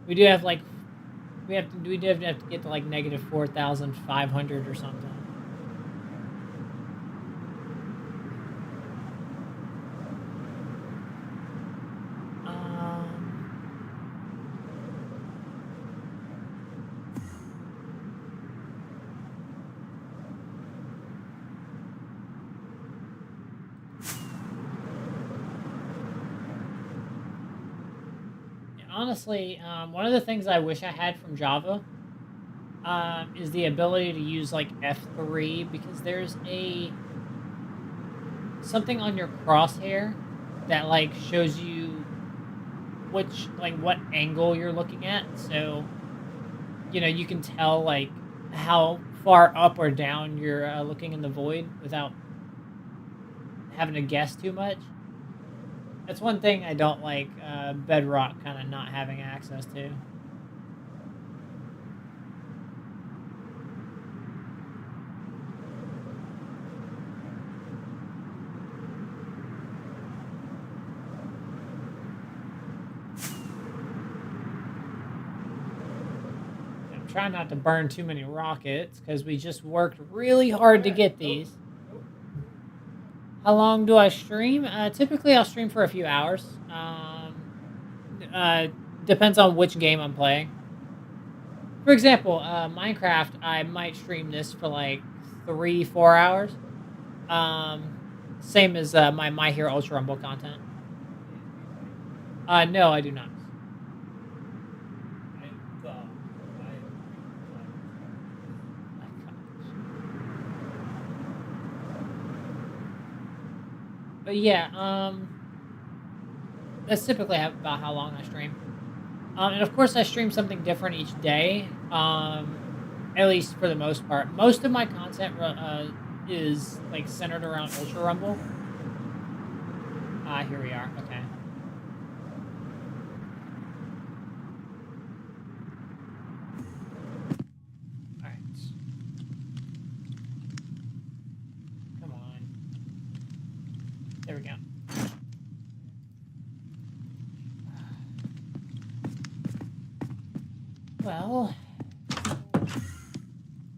we do have like we do have to get to like negative 4,500 or something. Honestly, one of the things I wish I had from Java is the ability to use like F3 because there's a something on your crosshair that like shows you which like what angle you're looking at. So you know you can tell like how far up or down you're looking in the void without having to guess too much. That's one thing I don't like Bedrock kind of not having access to. I'm trying not to burn too many rockets because we just worked really hard to get these. How long do I stream? Typically, I'll stream for a few hours. Depends on which game I'm playing. For example, Minecraft, I might stream this for like 3-4 hours. Same as my Hero Ultra Rumble content. No, I do not. But yeah, that's typically about how long I stream. And of course, I stream something different each day. At least for the most part. Most of my content is like centered around Ultra Rumble. Here we are. Okay. All right. Come on. There we go. Well,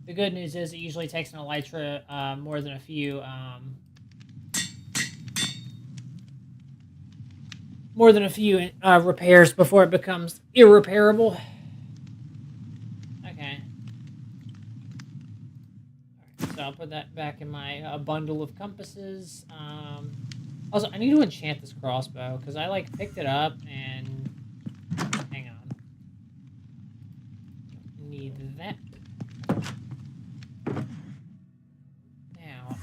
the good news is it usually takes an Elytra more than a few repairs before it becomes irreparable. Okay. Alright, so I'll put that back in my bundle of compasses. Also, I need to enchant this crossbow because I like picked it up and hang on. Need that. Now,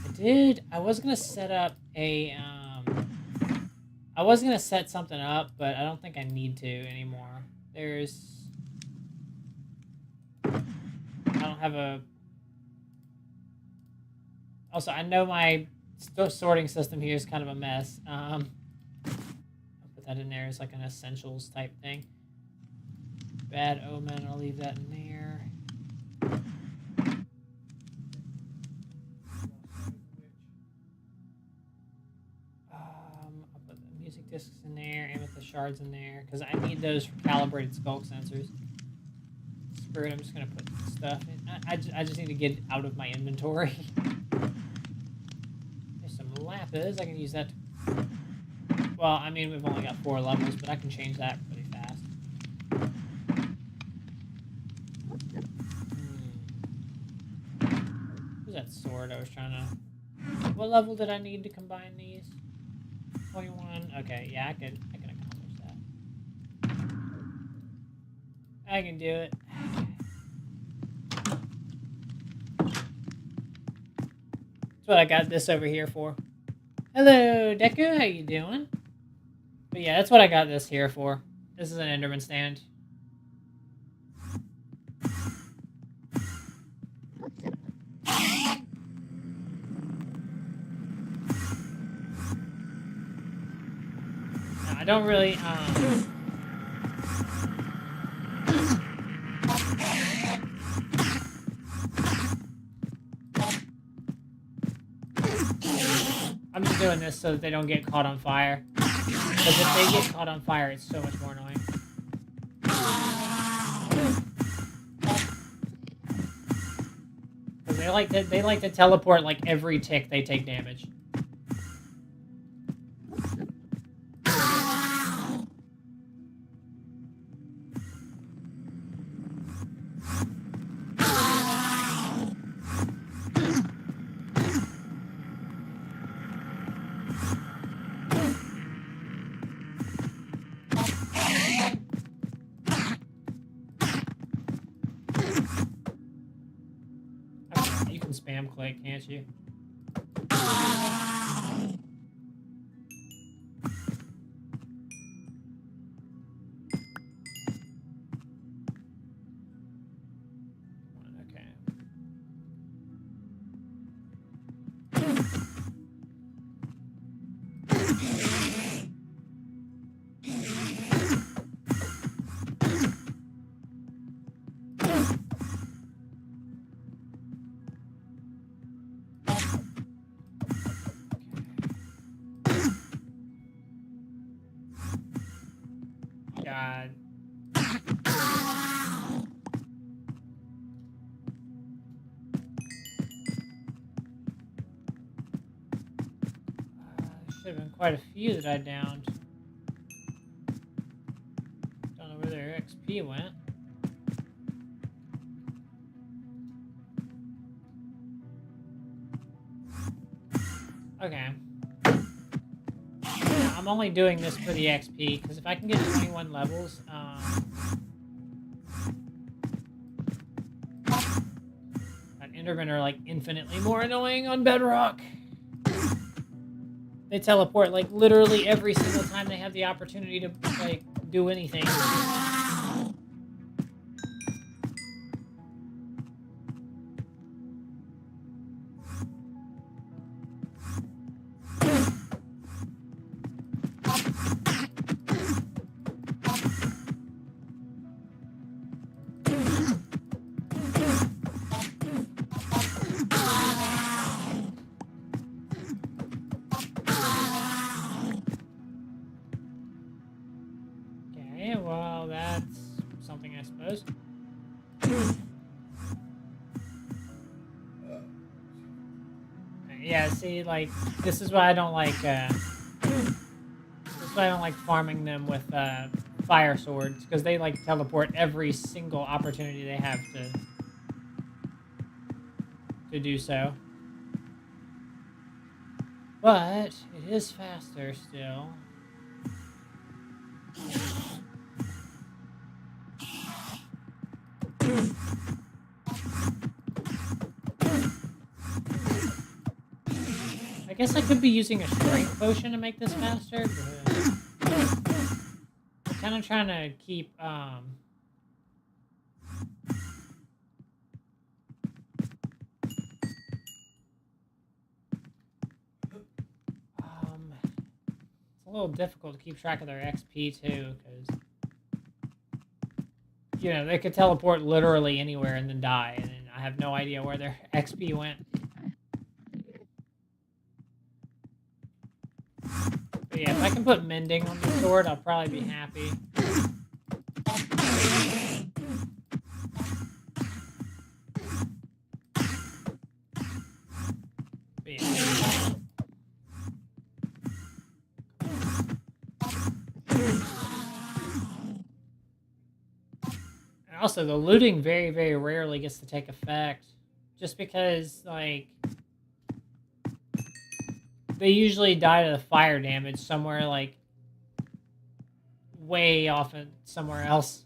I was gonna set up a I was gonna set something up, but I don't think I need to anymore. I don't have a. Also, I know my sorting system here is kind of a mess. I'll put that in there as like an essentials type thing. Bad omen, I'll leave that in there. I'll put the music discs in there and with the shards in there because I need those for calibrated skulk sensors. Screw it, I'm just gonna put stuff in. I just need to get it out of my inventory. There's some lapis. I can use that. Well, I mean we've only got 4 levels, but I can change that pretty fast. Where's that sword I was trying to... What level did I need to combine these? 21. Okay, yeah, I can accomplish that. I can do it. That's what I got this over here for. Hello, Deku. How you doing? But yeah, that's what I got this here for. This is an Enderman stand. I don't really, I'm just doing this so that they don't get caught on fire. Because if they get caught on fire, it's so much more annoying. Because they like to teleport like every tick they take damage. You can spam click, can't you? Okay. God. Should have been quite a few that I downed. Don't know where their XP went. Okay. Yeah, I'm only doing this for the XP, because if I can get 21 levels, Endermen are like infinitely more annoying on Bedrock. They teleport like literally every single time they have the opportunity to like do anything. Okay, well, that's something, I suppose. Yeah, see, like, this is why I don't like, this is why I don't like farming them with, fire swords, because they, like, teleport every single opportunity they have to do so. But it is faster still. I guess I could be using a strength potion to make this faster, but I'm kind of trying to keep, it's a little difficult to keep track of their XP too, because, you know, they could teleport literally anywhere and then die, and then I have no idea where their XP went. But yeah, if I can put mending on the sword, I'll probably be happy. But yeah. And also, the looting very, very rarely gets to take effect. Just because, like, they usually die to the fire damage somewhere, like, way off in somewhere else.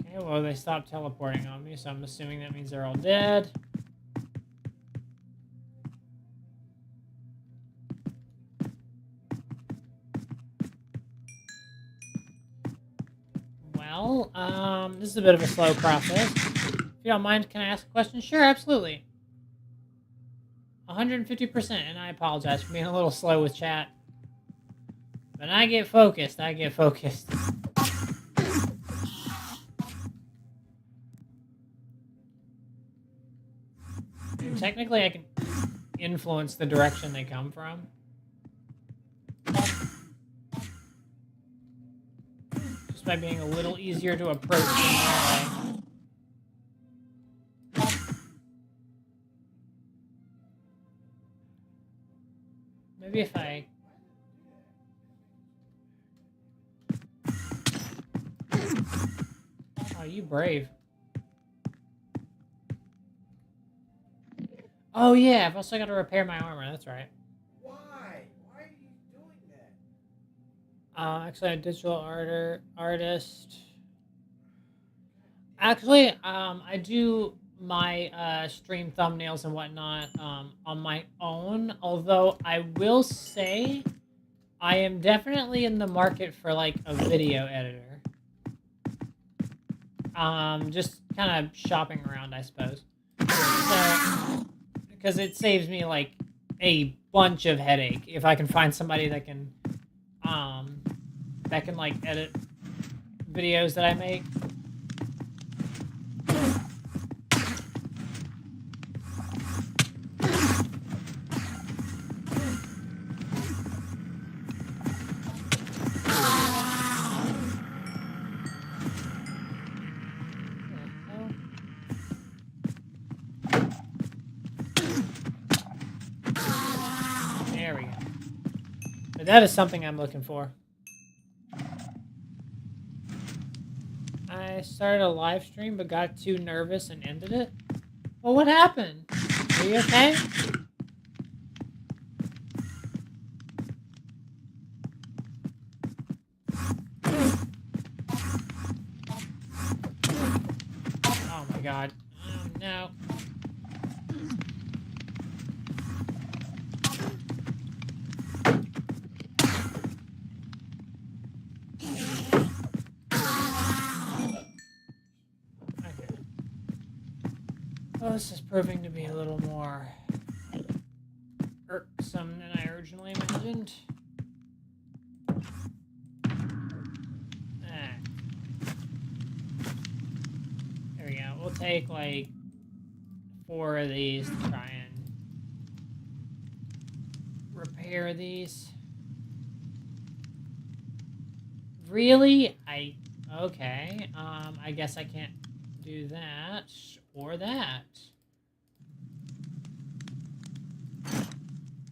Okay, well, they stopped teleporting on me, so I'm assuming that means they're all dead. Well, this is a bit of a slow process. If you don't mind, can I ask a question? Sure, absolutely. 150%, and I apologize for being a little slow with chat. When I get focused, I get focused. And technically, I can influence the direction they come from. Just by being a little easier to approach in that way. Maybe if I... Oh, you brave. Oh, yeah, I've also got to repair my armor. That's right. Why? Why are you doing that? Actually, a digital artist. Actually, I do my stream thumbnails and whatnot on my own. Although I will say, I am definitely in the market for like a video editor. Just kind of shopping around, I suppose. So, because it saves me like a bunch of headache if I can find somebody that can like edit videos that I make. There we go. But that is something I'm looking for. I started a live stream but got too nervous and ended it. Well, what happened? Are you okay? Oh my god. Oh no. Well, this is proving to be a little more irksome than I originally imagined. There we go. We'll take like 4 of these to try and repair these. Really? Okay. I guess I can't do that or that.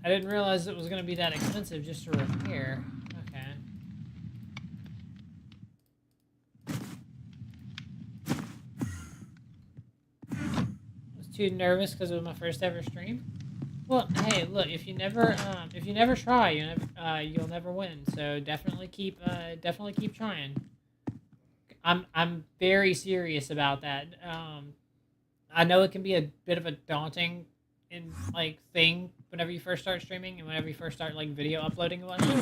I didn't realize it was going to be that expensive just to repair. Okay. I was too nervous because it was my first ever stream. Well, hey, look, if you never try, you'll never win. So definitely keep trying. I'm very serious about that. I know it can be a bit of a daunting thing whenever you first start streaming and whenever you first start like video uploading and whatnot.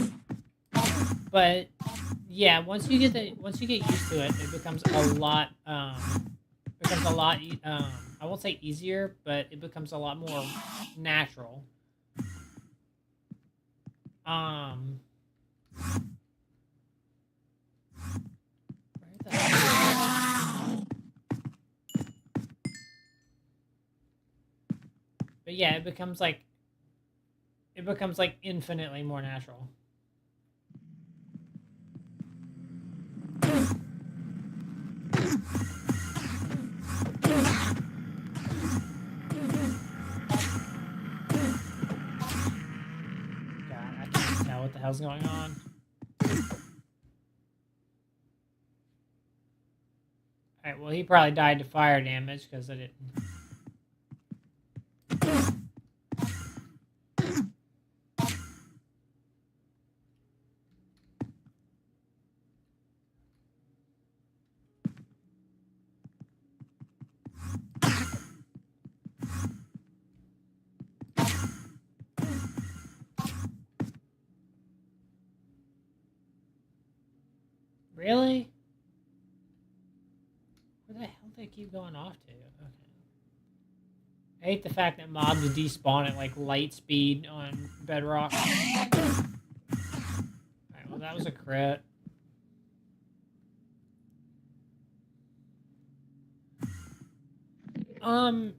But yeah, once you get used to it, it becomes a lot I won't say easier, but it becomes a lot more natural. Where the hell? But yeah, it becomes like infinitely more natural. What the hell's going on? Alright, well, he probably died to fire damage because I didn't. Really? they keep going off to? Okay. I hate the fact that mobs despawn at like light speed on Bedrock. Alright, well that was a crit.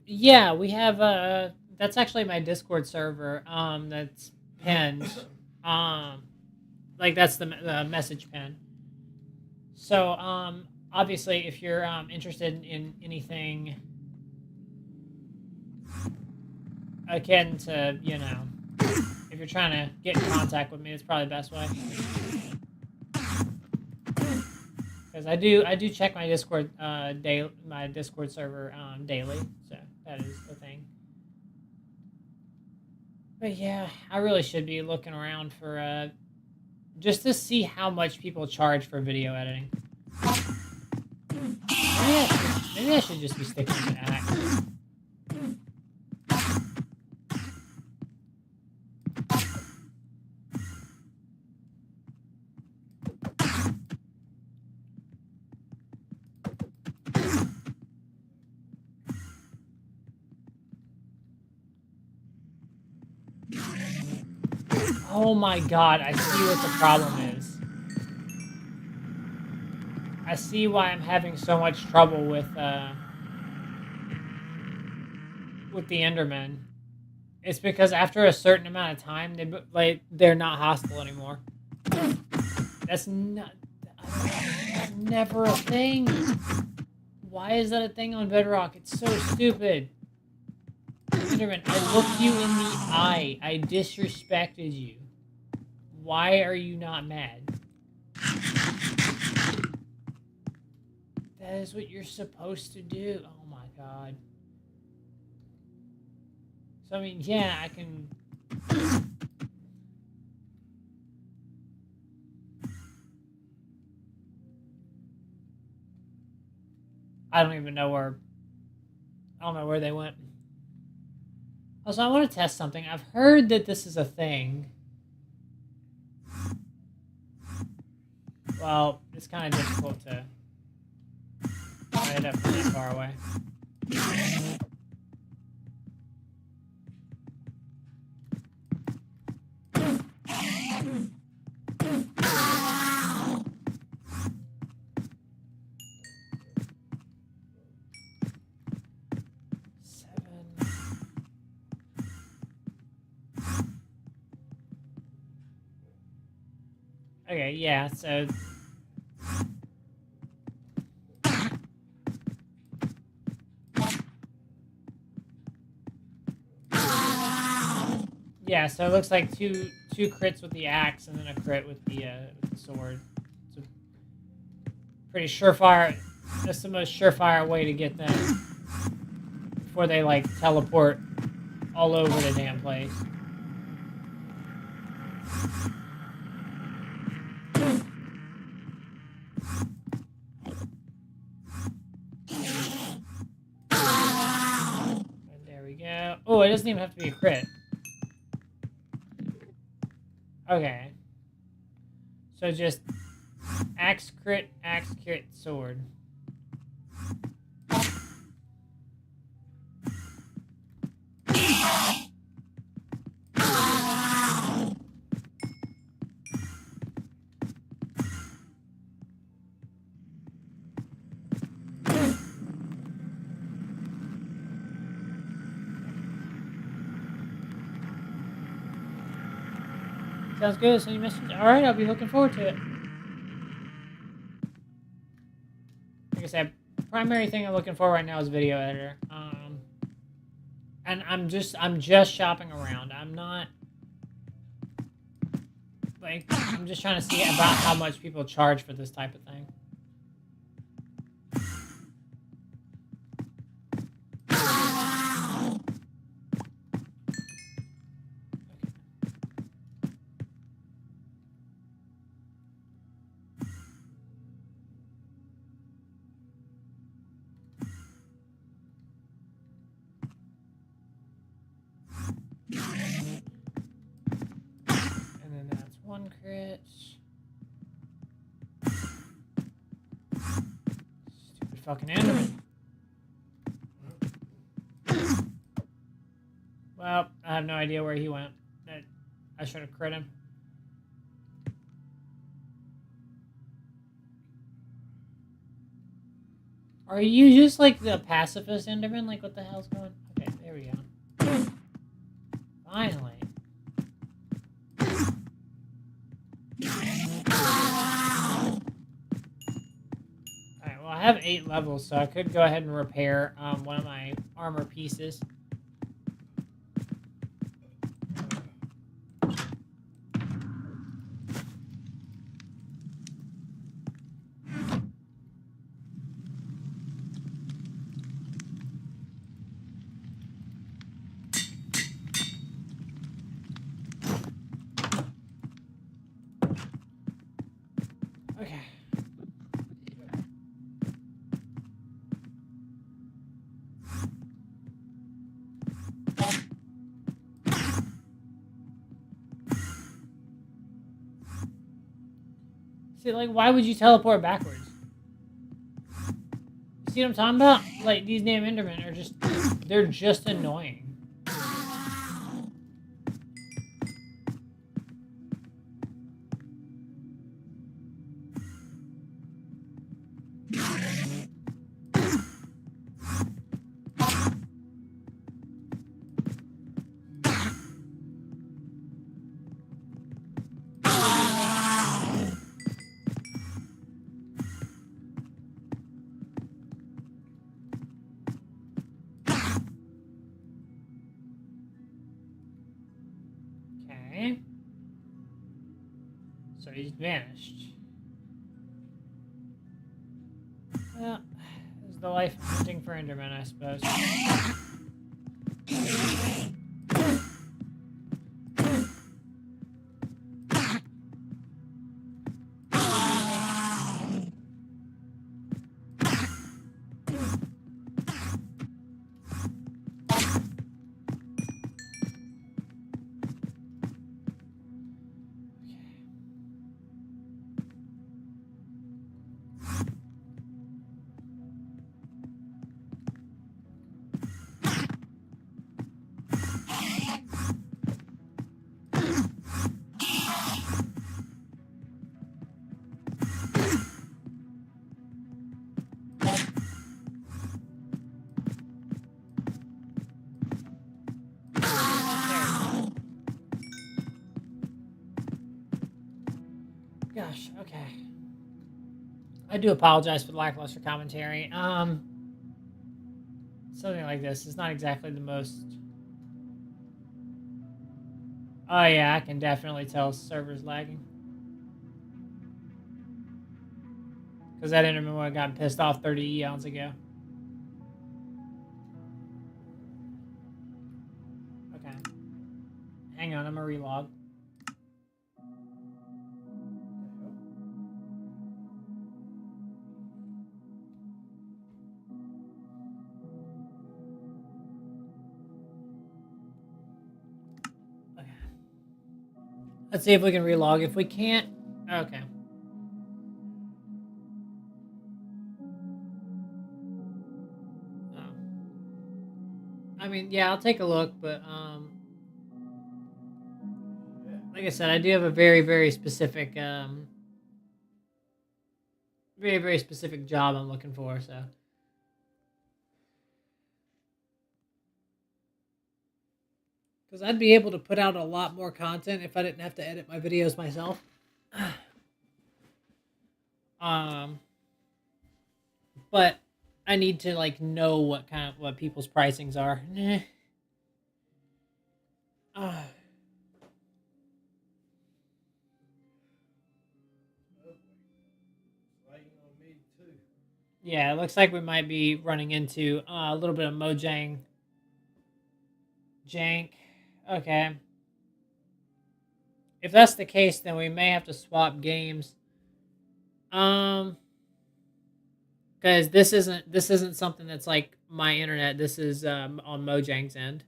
Yeah, we have that's actually my Discord server. That's pinned. Like that's the message pin. So, obviously, if you're interested in anything akin to, you know, if you're trying to get in contact with me, it's probably the best way. Because I do check my Discord my Discord server daily, so that is the thing. But yeah, I really should be looking around for just to see how much people charge for video editing. Maybe I should just be sticking to axe. Oh my god, I see what the problem is. I see why I'm having so much trouble with the Endermen. It's because after a certain amount of time, they're not hostile anymore. That's never a thing. Why is that a thing on Bedrock? It's so stupid. Enderman, I looked you in the eye. I disrespected you. Why are you not mad? That is what you're supposed to do. Oh my god. So, I mean, yeah, I can... I don't even know where... I don't know where they went. Also, I want to test something. I've heard that this is a thing. Well, it's kind of difficult to light it up from that far away. Okay, yeah, so... Yeah, so it looks like two crits with the axe and then a crit with the sword. It's a pretty surefire... That's the most surefire way to get them before they, like, teleport all over the damn place. Go. Oh, it doesn't even have to be a crit. Okay. So just axe crit, sword. Sounds good. So you message. All right, I'll be looking forward to it. Like I said, primary thing I'm looking for right now is video editor. And I'm just shopping around. I'm not like I'm just trying to see about how much people charge for this type of thing. One crit. Stupid fucking Enderman. have no idea where he went. I should have crit him. Are you just like the pacifist Enderman? Like, what the hell's going on? Okay, there we go. Finally. Alright, well, I have 8 levels, so I could go ahead and repair one of my armor pieces. Okay. See, like, why would you teleport backwards? See what I'm talking about? Like, these damn Endermen are just... They're just annoying. Okay. So he's vanished. Well, this is the life of hunting for Endermen, I suppose. Gosh, okay. I do apologize for the lackluster commentary. Something like this is not exactly the most... Oh yeah, I can definitely tell server's lagging. Because that Enderman would have gotten pissed off 30 eons ago. Okay. Hang on, I'm gonna relog. Okay. Let's see if we can relog. If we can't... Okay. Oh. I mean, yeah, I'll take a look, but, like I said, I do have a very, very specific, very, very specific job I'm looking for, so... Because I'd be able to put out a lot more content if I didn't have to edit my videos myself. But I need to like know what people's pricings are. Yeah, it looks like we might be running into a little bit of Mojang jank. Okay. If that's the case, then we may have to swap games. Because this isn't something that's like my internet. This is on Mojang's end.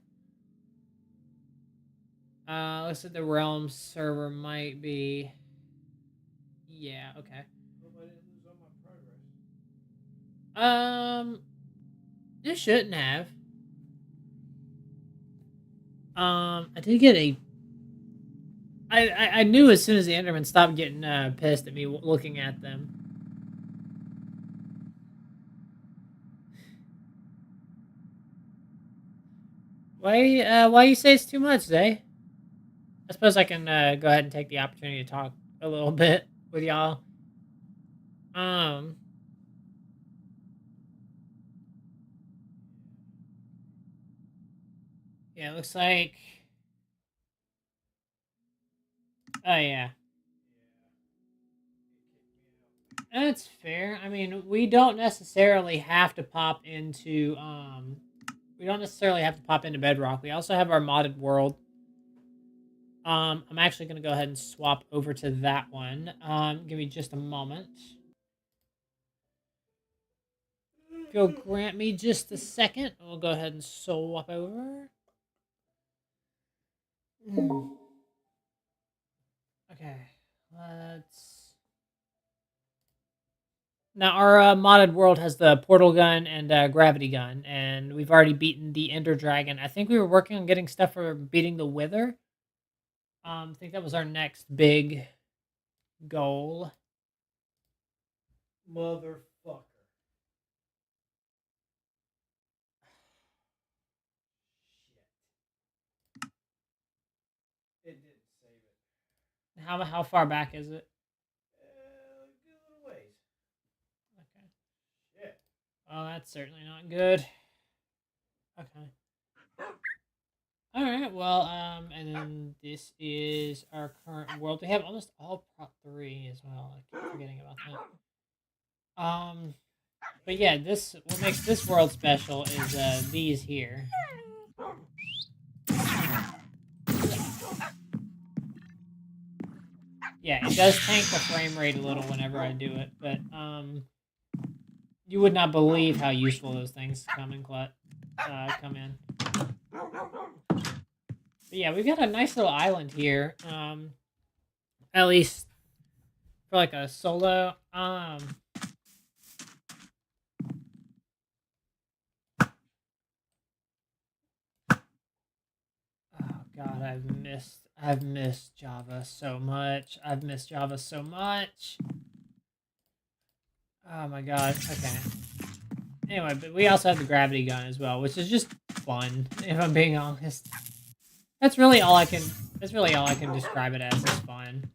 Looks like the Realm server might be. Yeah. Okay. It shouldn't have. I did get a. I knew as soon as the Enderman stopped getting pissed at me looking at them. Why you say it's too much, Zay? I suppose I can go ahead and take the opportunity to talk a little bit with y'all. Um, yeah, it looks like. Oh yeah, that's fair. I mean, we don't necessarily have to pop into we don't necessarily have to pop into Bedrock. We also have our modded world. I'm actually gonna go ahead and swap over to that one. Give me just a moment. If you'll grant me just a second, we'll go ahead and swap over. Okay, let's. Now our modded world has the portal gun and gravity gun, and we've already beaten the Ender Dragon. I think we were working on getting stuff for beating the Wither. I think that was our next big goal. Motherfucker. Shit. It didn't save it. How far back is it? Good little ways. Okay. Shit. Oh, that's certainly not good. Okay. All right. Well, and then this is our current world. We have almost all Prop 3 as well. I keep forgetting about that. But yeah, what makes this world special is these here. Yeah, it does tank the frame rate a little whenever I do it, but you would not believe how useful those things come in. But yeah, we've got a nice little island here. At least for like a solo. Oh god, I've missed Java so much. I've missed Java so much. Oh my god. Okay. Anyway, but we also have the gravity gun as well, which is just fun, if I'm being honest. That's really all I can describe it as, is fun.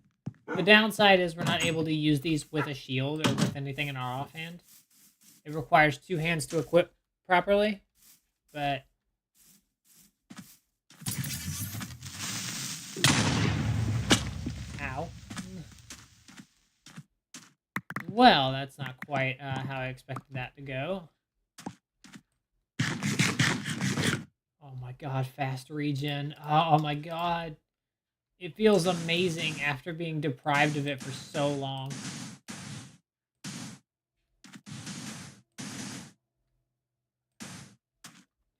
The downside is we're not able to use these with a shield or with anything in our offhand. It requires 2 hands to equip properly, but ow. Well, that's not quite how I expected that to go. Oh my god, fast regen. Oh my god. It feels amazing after being deprived of it for so long.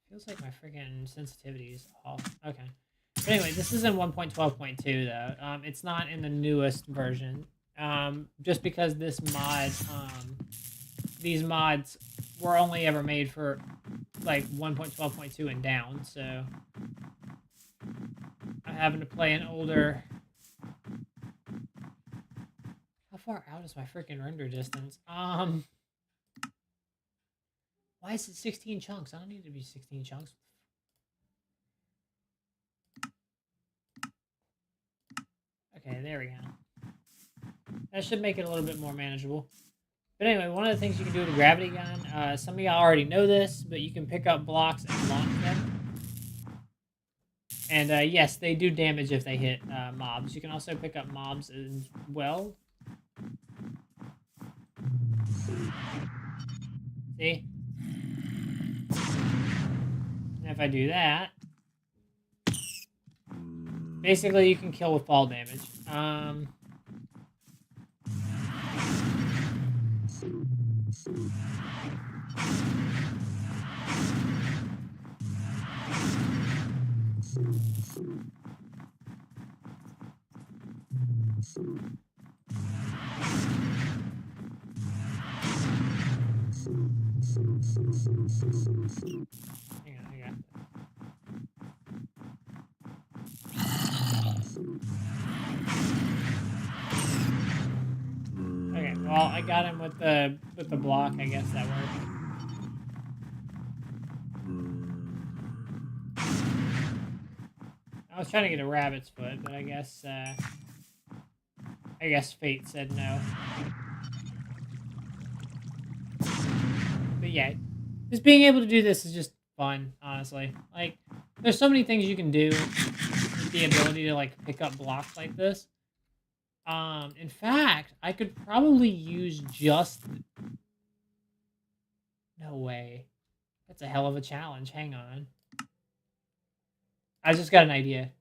Feels like my freaking sensitivity is off. Okay. But anyway, this is in 1.12.2 though. It's not in the newest version. Just because these mods were only ever made for like 1.12.2 and down, so I'm having to play an older. How far out is my freaking render distance? Why is it 16 chunks? I don't need to be 16 chunks. Okay, there we go. That should make it a little bit more manageable. But anyway, one of the things you can do with a gravity gun, some of y'all already know this, but you can pick up blocks and launch them. And yes, they do damage if they hit mobs. You can also pick up mobs as well. See? And if I do that, basically you can kill with fall damage. Hang on, I got this. Well, I got him with the block. I guess that worked. I was trying to get a rabbit's foot, but I guess fate said no. But yeah, just being able to do this is just fun, honestly. Like, there's so many things you can do with the ability to like pick up blocks like this. In fact, I could probably use just... No way. That's a hell of a challenge. Hang on. I just got an idea.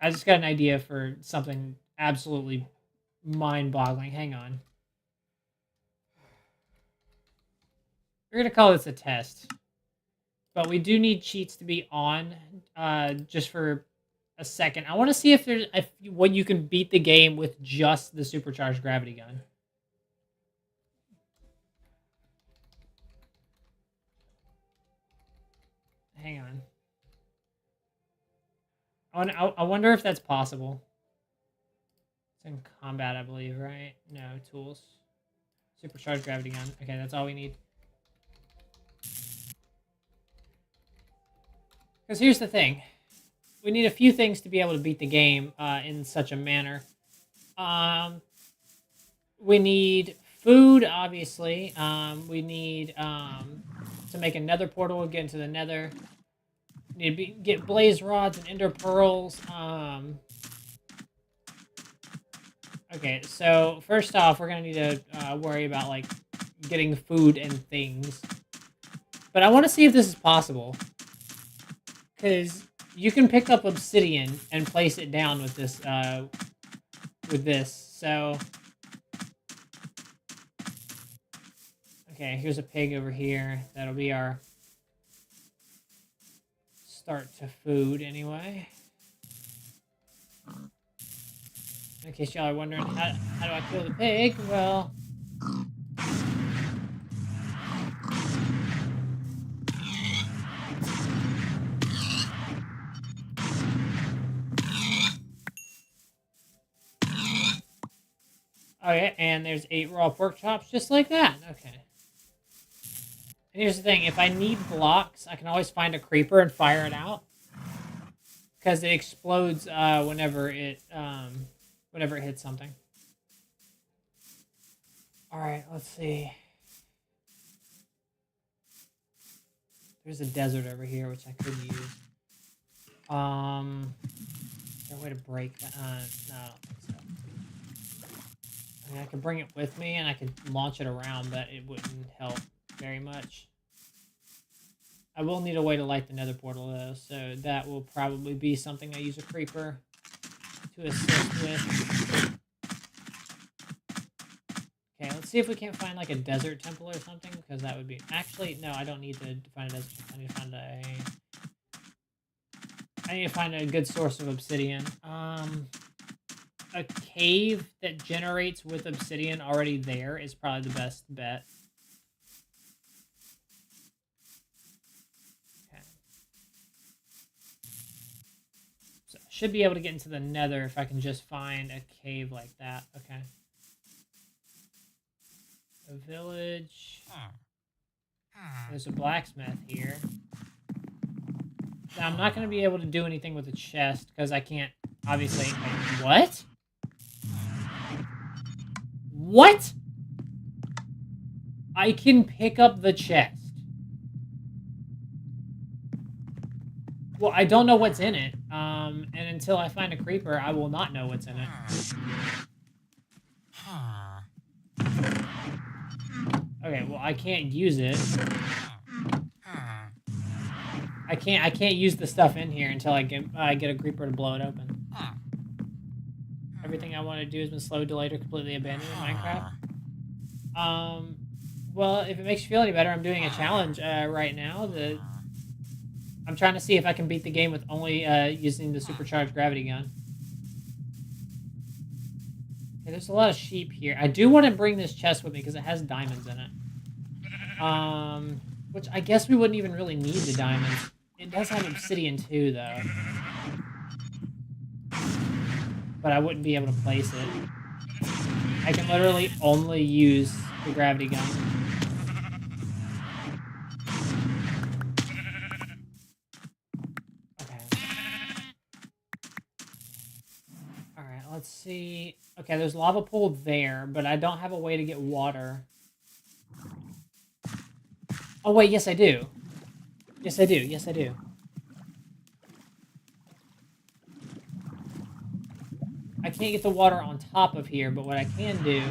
I just got an idea for something absolutely mind-boggling. Hang on. We're going to call this a test. But we do need cheats to be on just for a second. I want to see if there's when you can beat the game with just the supercharged gravity gun. Hang on. I wonder if that's possible. It's in combat, I believe, right? No, tools. Supercharged gravity gun. Okay, that's all we need. Because here's the thing. We need a few things to be able to beat the game in such a manner. We need food, obviously. We need to make a nether portal and get into the nether. Need to get blaze rods and ender pearls. Okay, so first off, we're going to need to worry about like getting food and things. But I want to see if this is possible. Because you can pick up obsidian and place it down with this, so... Okay, here's a pig over here. That'll be our start to food, anyway. In case y'all are wondering, how do I kill the pig? Well... Oh yeah, and there's 8 raw pork chops, just like that. Okay. And here's the thing, if I need blocks, I can always find a creeper and fire it out. Because it explodes whenever it hits something. Alright, let's see. There's a desert over here, which I could use. Is there a way to break that? No, I don't think so. I mean, I could bring it with me and I could launch it around, but it wouldn't help very much. I will need a way to light the nether portal, though, so that will probably be something I use a creeper to assist with. Okay, let's see if we can't find, like, a desert temple or something, because that would be... Actually, no, I don't need to find a desert temple. I need to find a good source of obsidian. A cave that generates with obsidian already there is probably the best bet. Okay. So I should be able to get into the nether if I can just find a cave like that. Okay. A village. There's a blacksmith here. Now, I'm not going to be able to do anything with the chest because I can't, obviously... What? What? I can pick up the chest. Well, I don't know what's in it. And until I find a creeper, I will not know what's in it. Okay, well, I can't use it. I can't use the stuff in here until I get a creeper to blow it open. Everything I want to do has been slowed, delayed, or completely abandoned in Minecraft. Well, if it makes you feel any better, I'm doing a challenge right now. I'm trying to see if I can beat the game with only using the supercharged gravity gun. Okay, there's a lot of sheep here. I do want to bring this chest with me because it has diamonds in it. Which I guess we wouldn't even really need the diamonds. It does have obsidian too, though. But I wouldn't be able to place it. I can literally only use the gravity gun. Okay. Alright, let's see. Okay, there's lava pool there, but I don't have a way to get water. Oh, wait, yes, I do. Yes, I do. Yes, I do. I can't get the water on top of here, but what I can do...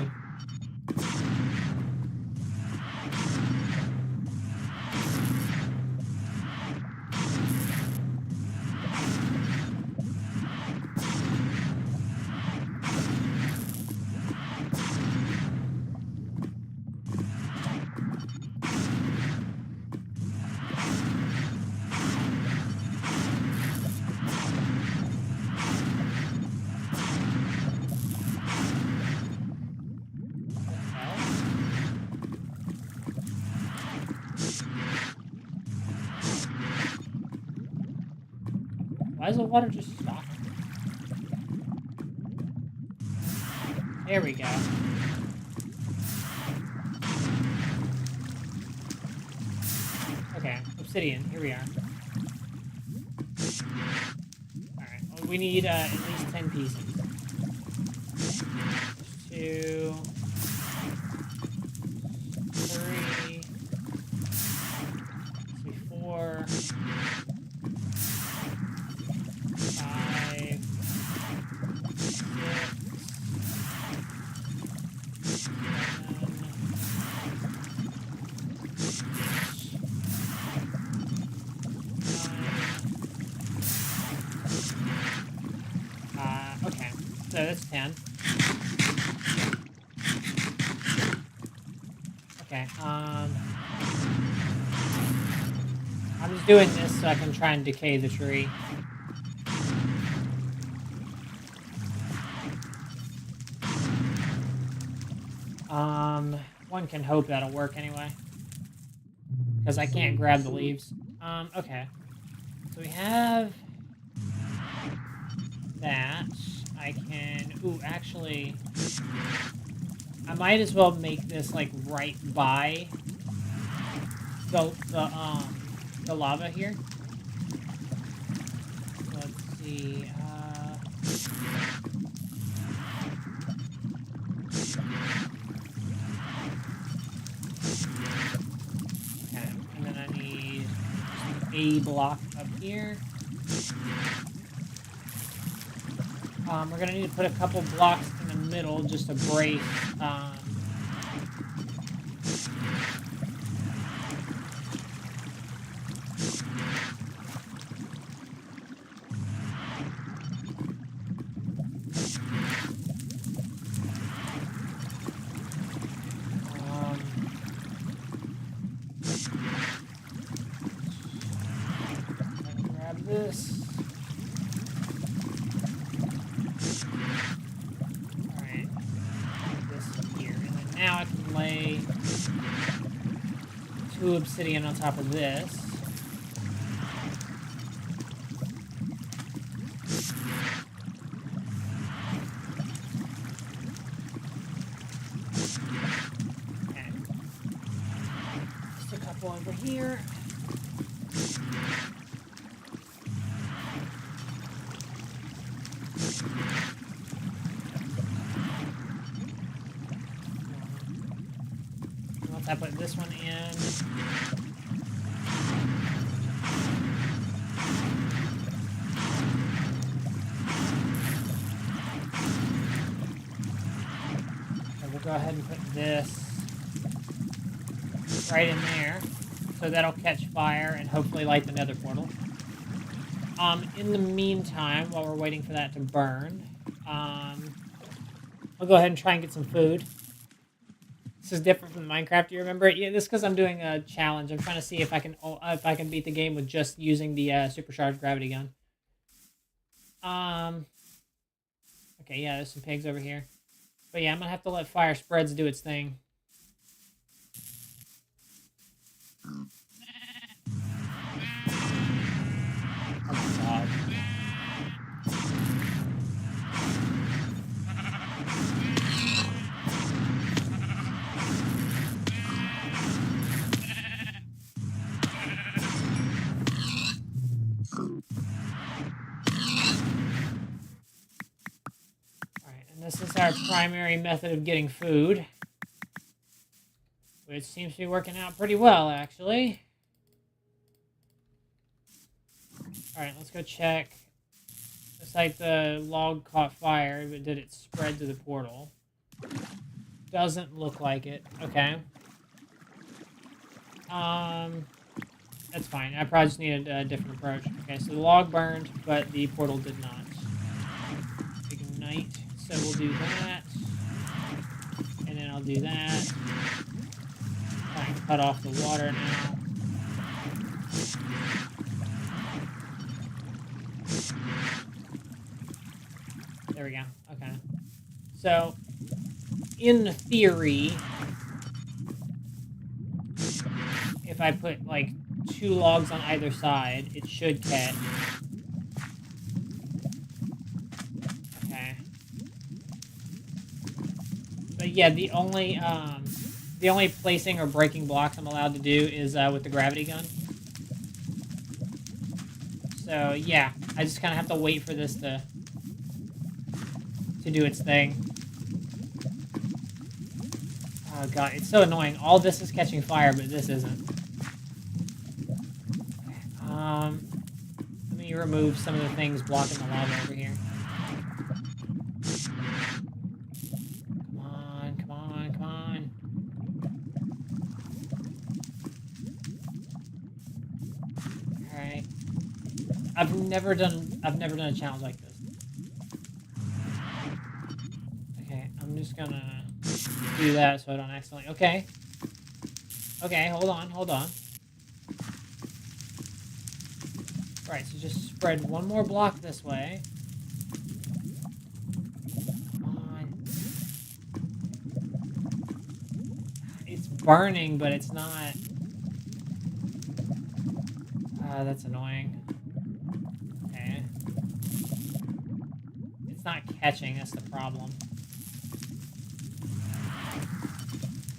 Why is the water just stopping? There we go. Okay, obsidian. Here we are. Alright, well, we need at least 10 pieces. 2, 3, 4, 5, 6, 7, okay, so that's 10. Okay, I'm just doing this so I can try and decay the tree. One can hope that'll work anyway. Because I can't grab the leaves. Okay. So we have... that. I can... Ooh, actually... I might as well make this, like, right by the lava here. Let's see, okay, and then I need a block up here. We're gonna need to put a couple blocks in the middle just to brace, grab this. Alright. This here. And then now I can lay 2 obsidian on top of this. Okay. Just a couple over here. Once I put this one in, so we'll go ahead and put this right in there, so that'll catch fire and hopefully light the nether portal. In the meantime, while we're waiting for that to burn, I'll go ahead and try and get some food. This is different from Minecraft. Do you remember it? Yeah, this is because I'm doing a challenge. I'm trying to see if I can beat the game with just using the supercharged gravity gun. Okay, yeah, there's some pigs over here. But yeah, I'm gonna have to let fire spreads do its thing. Oh my god. This is our primary method of getting food, which seems to be working out pretty well, actually. Alright, let's go check. Looks like the log caught fire, but did it spread to the portal? Doesn't look like it. Okay. That's fine. I probably just needed a different approach. Okay, so the log burned, but the portal did not ignite. So we'll do that. And then I'll do that. Try and cut off the water now. There we go. Okay. So, in theory, if I put, like, 2 logs on either side, it should catch. Okay. But yeah, the only placing or breaking blocks I'm allowed to do is with the gravity gun. So yeah, I just kind of have to wait for this to do its thing. Oh god, it's so annoying. All this is catching fire, but this isn't. Let me remove some of the things blocking the lava over here. Come on, come on, come on. Alright. I've never done a challenge like this. Okay, I'm just gonna do that so I don't accidentally... Okay. Okay, hold on, hold on. Right, so just spread one more block this way. Come on. It's burning, but it's not... that's annoying. Okay. It's not catching, that's the problem.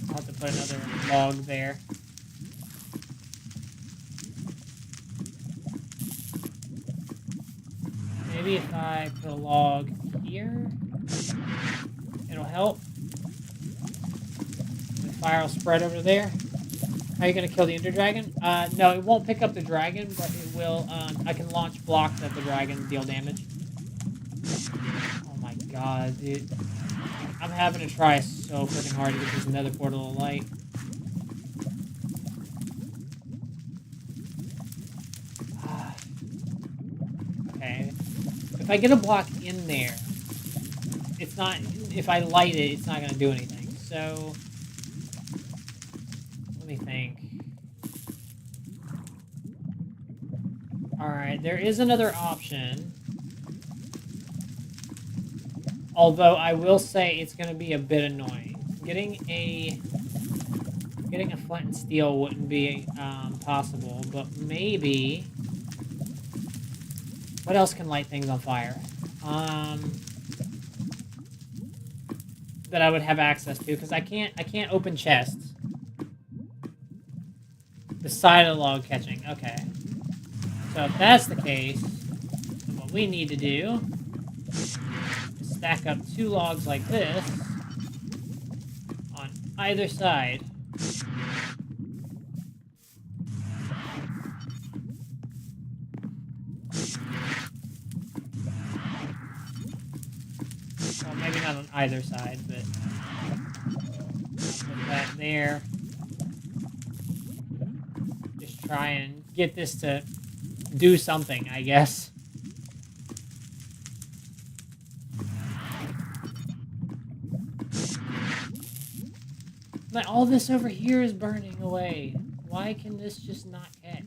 I'll have to put another log there. Maybe if I put a log here, it'll help. The fire will spread over there. How are you going to kill the Ender Dragon? No, it won't pick up the dragon, but it will, I can launch blocks at the dragon, deal damage. Oh my god, dude. I'm having to try so freaking hard to get this nether portal to light. Okay. If I get a block in there, it's not... If I light it, it's not going to do anything. So... Let me think. Alright, there is another option. Although I will say it's going to be a bit annoying. Getting a flint and steel wouldn't be possible, but maybe... What else can light things on fire? That I would have access to, because I can't open chests. The side of the log catching. Okay. So if that's the case, then what we need to do is stack up 2 logs like this on either side. Well, maybe not on either side, but put that there. Just try and get this to do something, I guess. But all this over here is burning away. Why can this just not catch?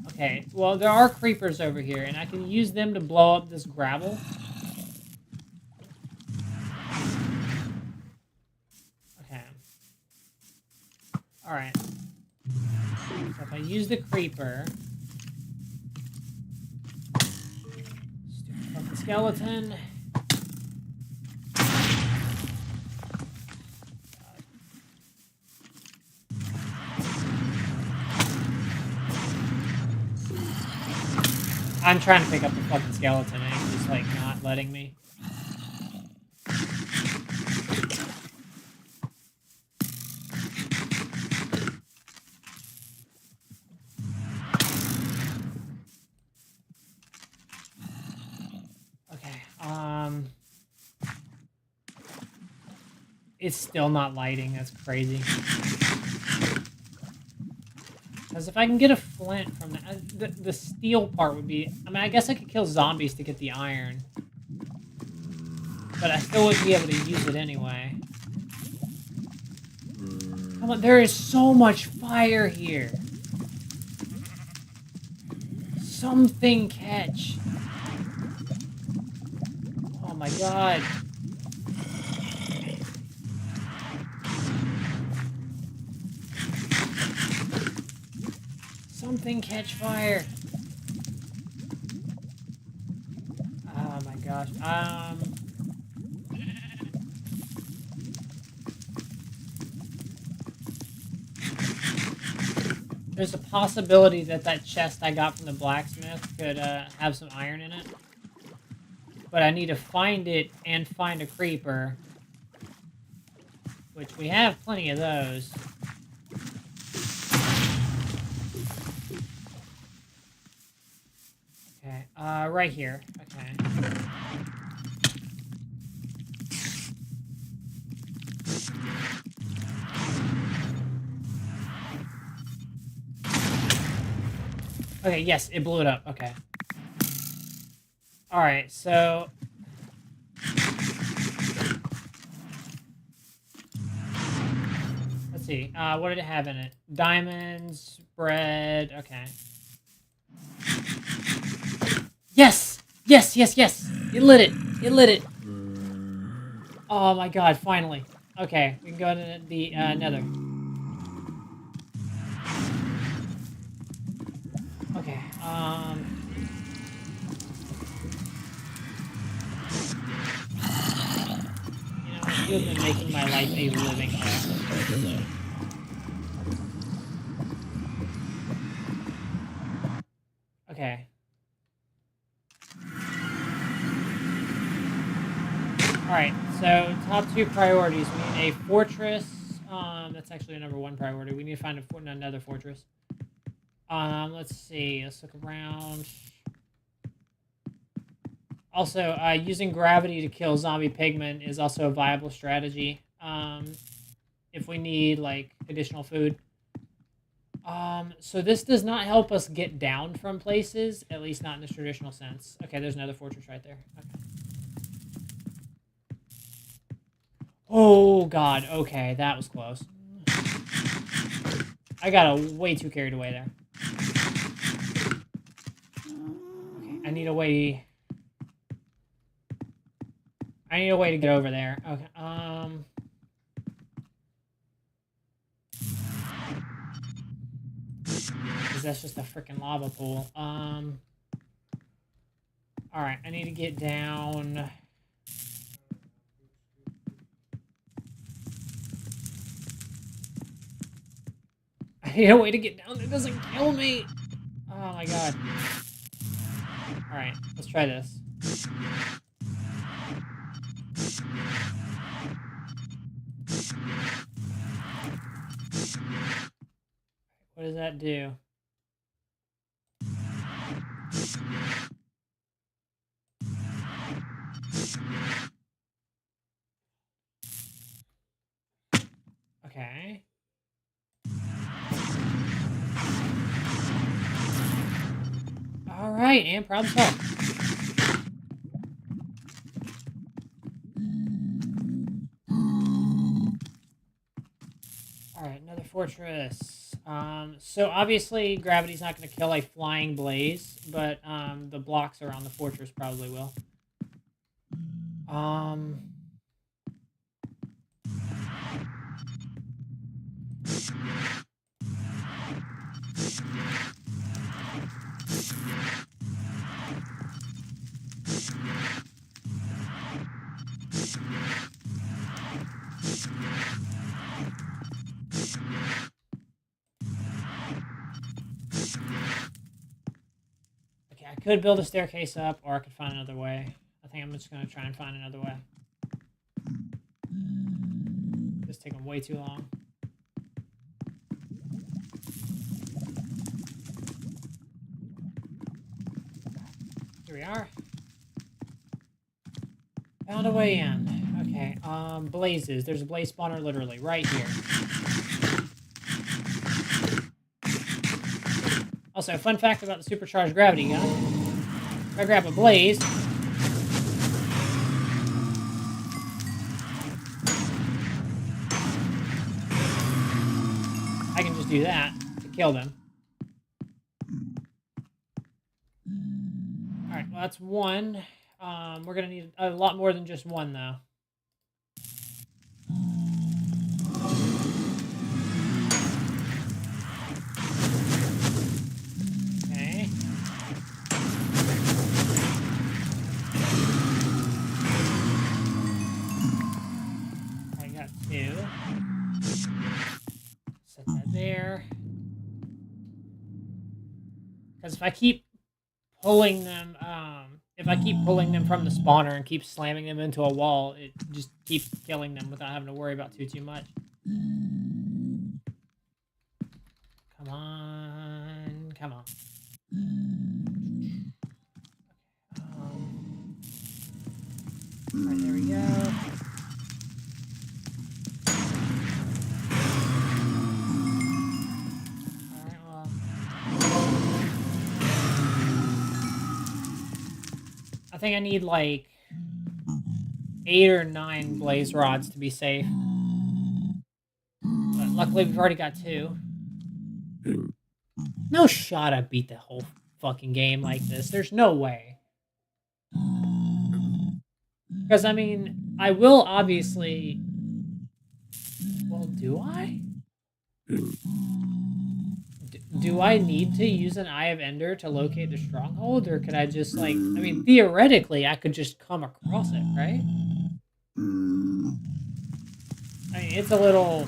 Okay, well, there are creepers over here, and I can use them to blow up this gravel. Okay. Alright. So if I use the creeper... Stupid fucking skeleton. I'm trying to pick up the fucking skeleton, and he's just like not letting me. Okay, it's still not lighting, that's crazy. Because if I can get a flint from the steel part would be... I mean, I guess I could kill zombies to get the iron. But I still wouldn't be able to use it anyway. Come on, there is so much fire here. Something catch. Oh my god. Something catch fire. Oh my gosh. There's a possibility that that chest I got from the blacksmith could have some iron in it. But I need to find it and find a creeper. Which we have plenty of those. Okay, right here. Okay. Okay, yes, it blew it up. Okay. Alright, so... Let's see. What did it have in it? Diamonds, bread... Okay. Yes! Yes, yes, yes! It lit it! It lit it! Oh my god, finally. Okay, we can go to the nether. Okay, you know what? You've been making my life a living hell. Okay. Alright, so top two priorities. We need a fortress. That's actually a number one priority. We need to find another fortress. Let's see. Let's look around. Also, using gravity to kill zombie pigmen is also a viable strategy. If we need, like, additional food. So this does not help us get down from places, at least not in the traditional sense. Okay, there's another fortress right there. Okay. Oh, God. Okay, that was close. I got way too carried away there. Okay, I need a way... I need a way to get over there. Okay, because that's just a freaking lava pool. Alright, I need to get down... I need a way to get down that doesn't kill me! Oh my god. Alright, let's try this. What does that do? Okay. Alright, and problem solved. Alright, another fortress. So obviously gravity's not going to kill a flying blaze, but the blocks around the fortress probably will. Okay, I could build a staircase up, or I could find another way. I think I'm just going to try and find another way. It's taking way too long. Here we are. Found a way in. Okay, blazes. There's a blaze spawner literally right here. Also, fun fact about the supercharged gravity gun. If I grab a blaze, I can just do that to kill them. Alright, well that's one. We're gonna need a lot more than just one, though. Okay. I got two. Set that there. Because if I keep pulling them, from the spawner and keep slamming them into a wall, it just keeps killing them without having to worry about too much. Come on, come on. Alright, there we go. Alright, well. I think I need like 8 or 9 blaze rods to be safe. But luckily we've already got 2. No shot I beat the whole fucking game like this. There's no way. Because, I mean, I will obviously... Well, do I? Do I need to use an Eye of Ender to locate the stronghold? Or could I just, like... I mean, theoretically, I could just come across it, right? I mean, it's a little...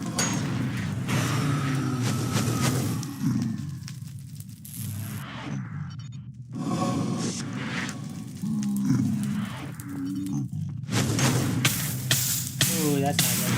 Ooh, that's not good.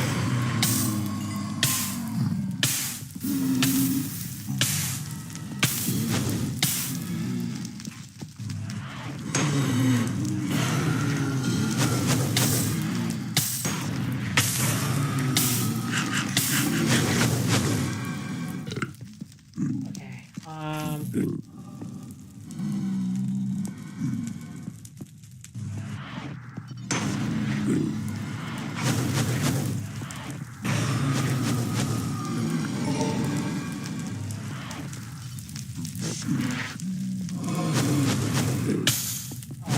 Okay, oh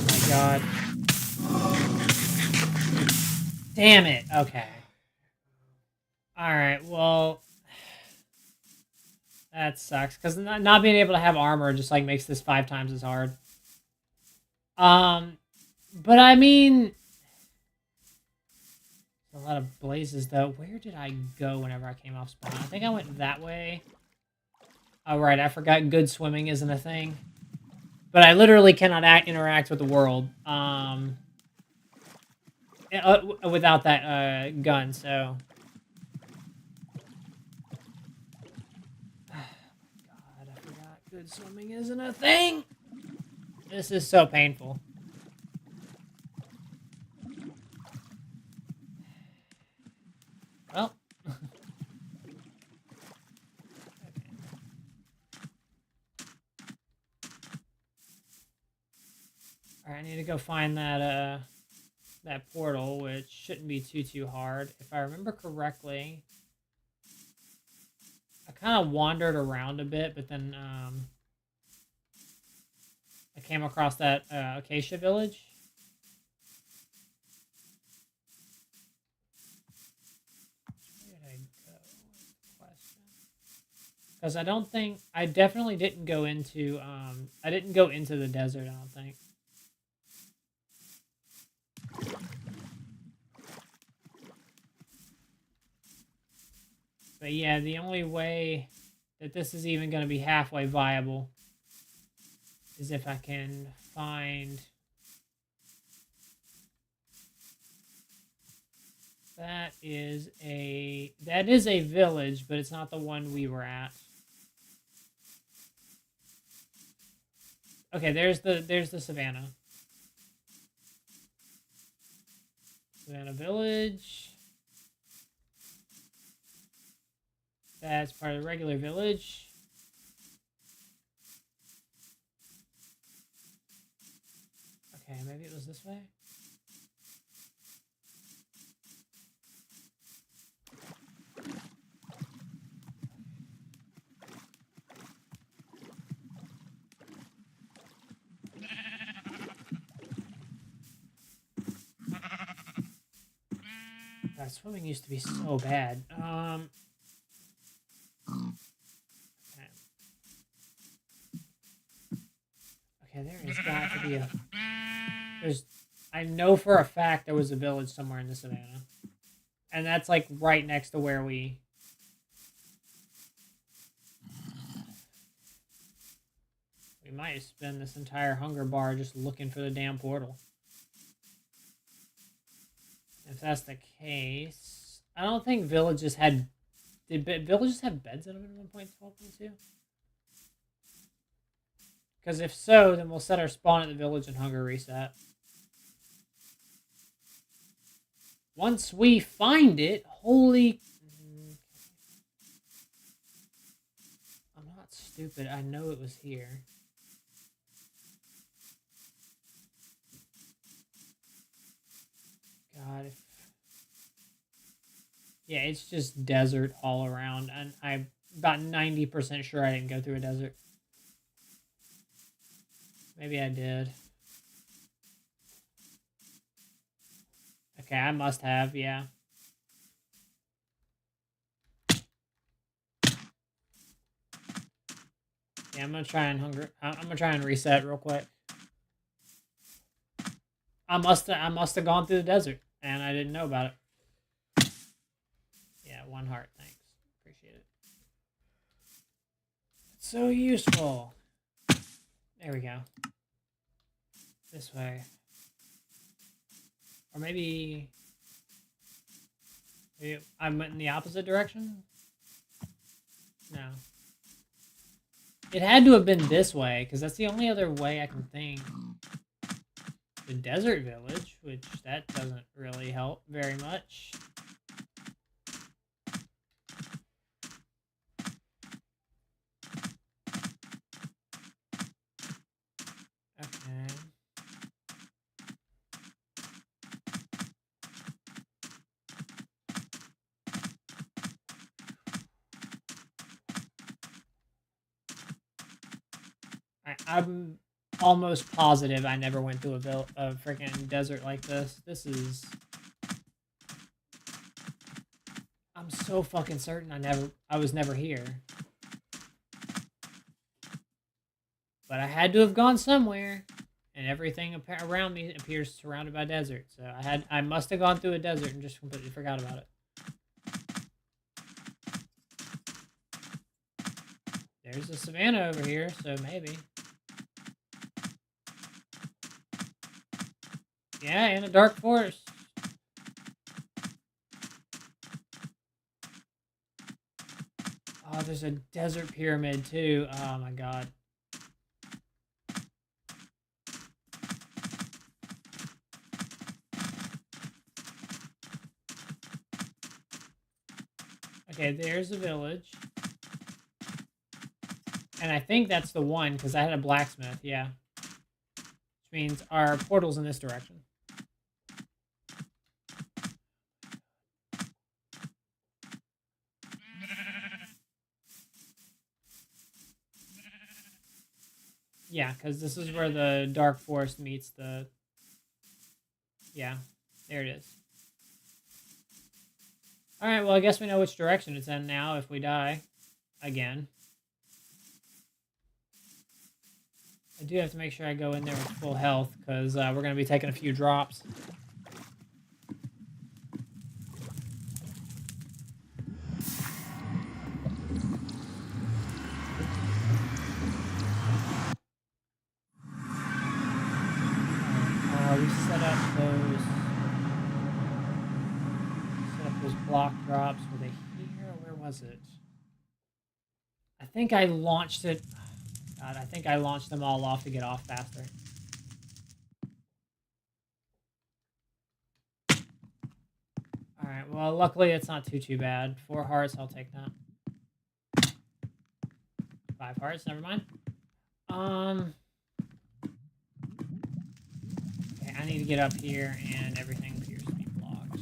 my god. Damn it, okay. Alright, well... That sucks, because not being able to have armor just, like, makes this 5 times as hard. But I mean... A lot of blazes, though. Where did I go whenever I came off spawn? I think I went that way. Oh, right, I forgot good swimming isn't a thing. But I literally cannot interact with the world. Without that, gun, so... Good swimming isn't a thing. This is so painful. Well. Okay. Alright, I need to go find that that portal, which shouldn't be too hard. If I remember correctly, I kind of wandered around a bit, but then I came across that Acacia village. Where did I go? Question. Because I definitely didn't go into I didn't go into the desert, I don't think. But yeah, the only way that this is even going to be halfway viable is if I can find... That is a village, but it's not the one we were at. Okay, there's the savannah. Savannah village. That's part of the regular village. Okay, maybe it was this way. God, swimming used to be so bad. Okay. Okay, there has got to be a... I know for a fact there was a village somewhere in the savannah. And that's like right next to where we... We might spend this entire hunger bar just looking for the damn portal. If that's the case... I don't think villages had... Did villages have beds in them at 1.12.2? Because if so, then we'll set our spawn at the village and hunger reset. Once we find it, holy... I'm not stupid. I know it was here. God, if... Yeah, it's just desert all around, and I'm about 90% sure I didn't go through a desert. Maybe I did. Okay, I must have, yeah. Yeah, I'm gonna try and reset real quick. I must have gone through the desert, and I didn't know about it. Yeah, 1 heart, thanks. Appreciate it. It's so useful. There we go. This way. Or maybe I went in the opposite direction? No. It had to have been this way, because that's the only other way I can think. The desert village, which that doesn't really help very much. Okay. I'm almost positive I never went to a freaking desert like this. This is... I'm so fucking certain I was never here. But I had to have gone somewhere, and everything around me appears surrounded by desert. So I must have gone through a desert and just completely forgot about it. There's a savannah over here, so maybe. Yeah, and a dark forest. Oh, there's a desert pyramid too. Oh my god. Okay, there's a village. And I think that's the one, because I had a blacksmith, yeah. Which means our portal's in this direction. Yeah, because this is where the dark forest meets the... Yeah, there it is. Alright, well, I guess we know which direction it's in now if we die. Again. I do have to make sure I go in there with full health, because we're going to be taking a few drops. block drops. Were they here? Where was it? I think I launched it. God, I think I launched them all off to get off faster. Alright, well, luckily it's not too bad. 4 hearts, I'll take that. 5 hearts, never mind. Okay, I need to get up here and everything appears to be blocked.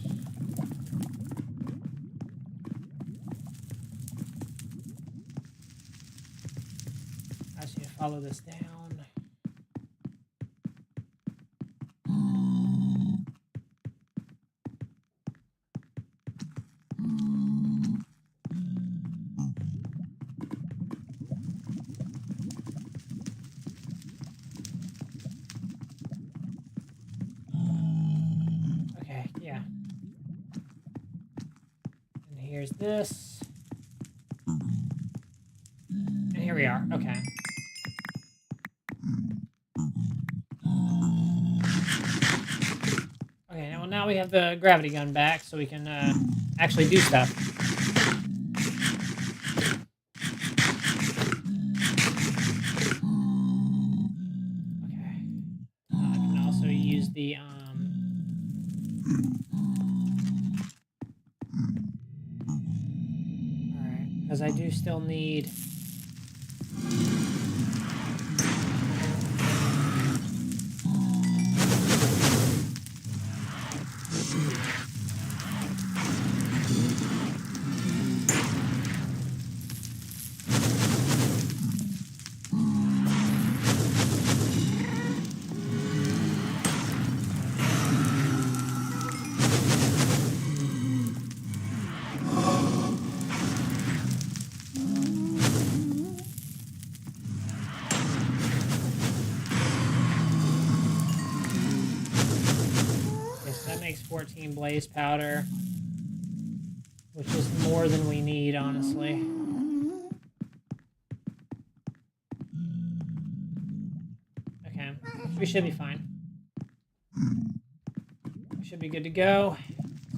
I just need to follow this down. Okay, yeah. And here's this. And here we are. Okay. Okay, well now we have the gravity gun back, so we can actually do stuff. Okay. I can also use the Alright, because I do still need... Makes 14 blaze powder, which is more than we need, honestly. Okay, we should be fine. We should be good to go.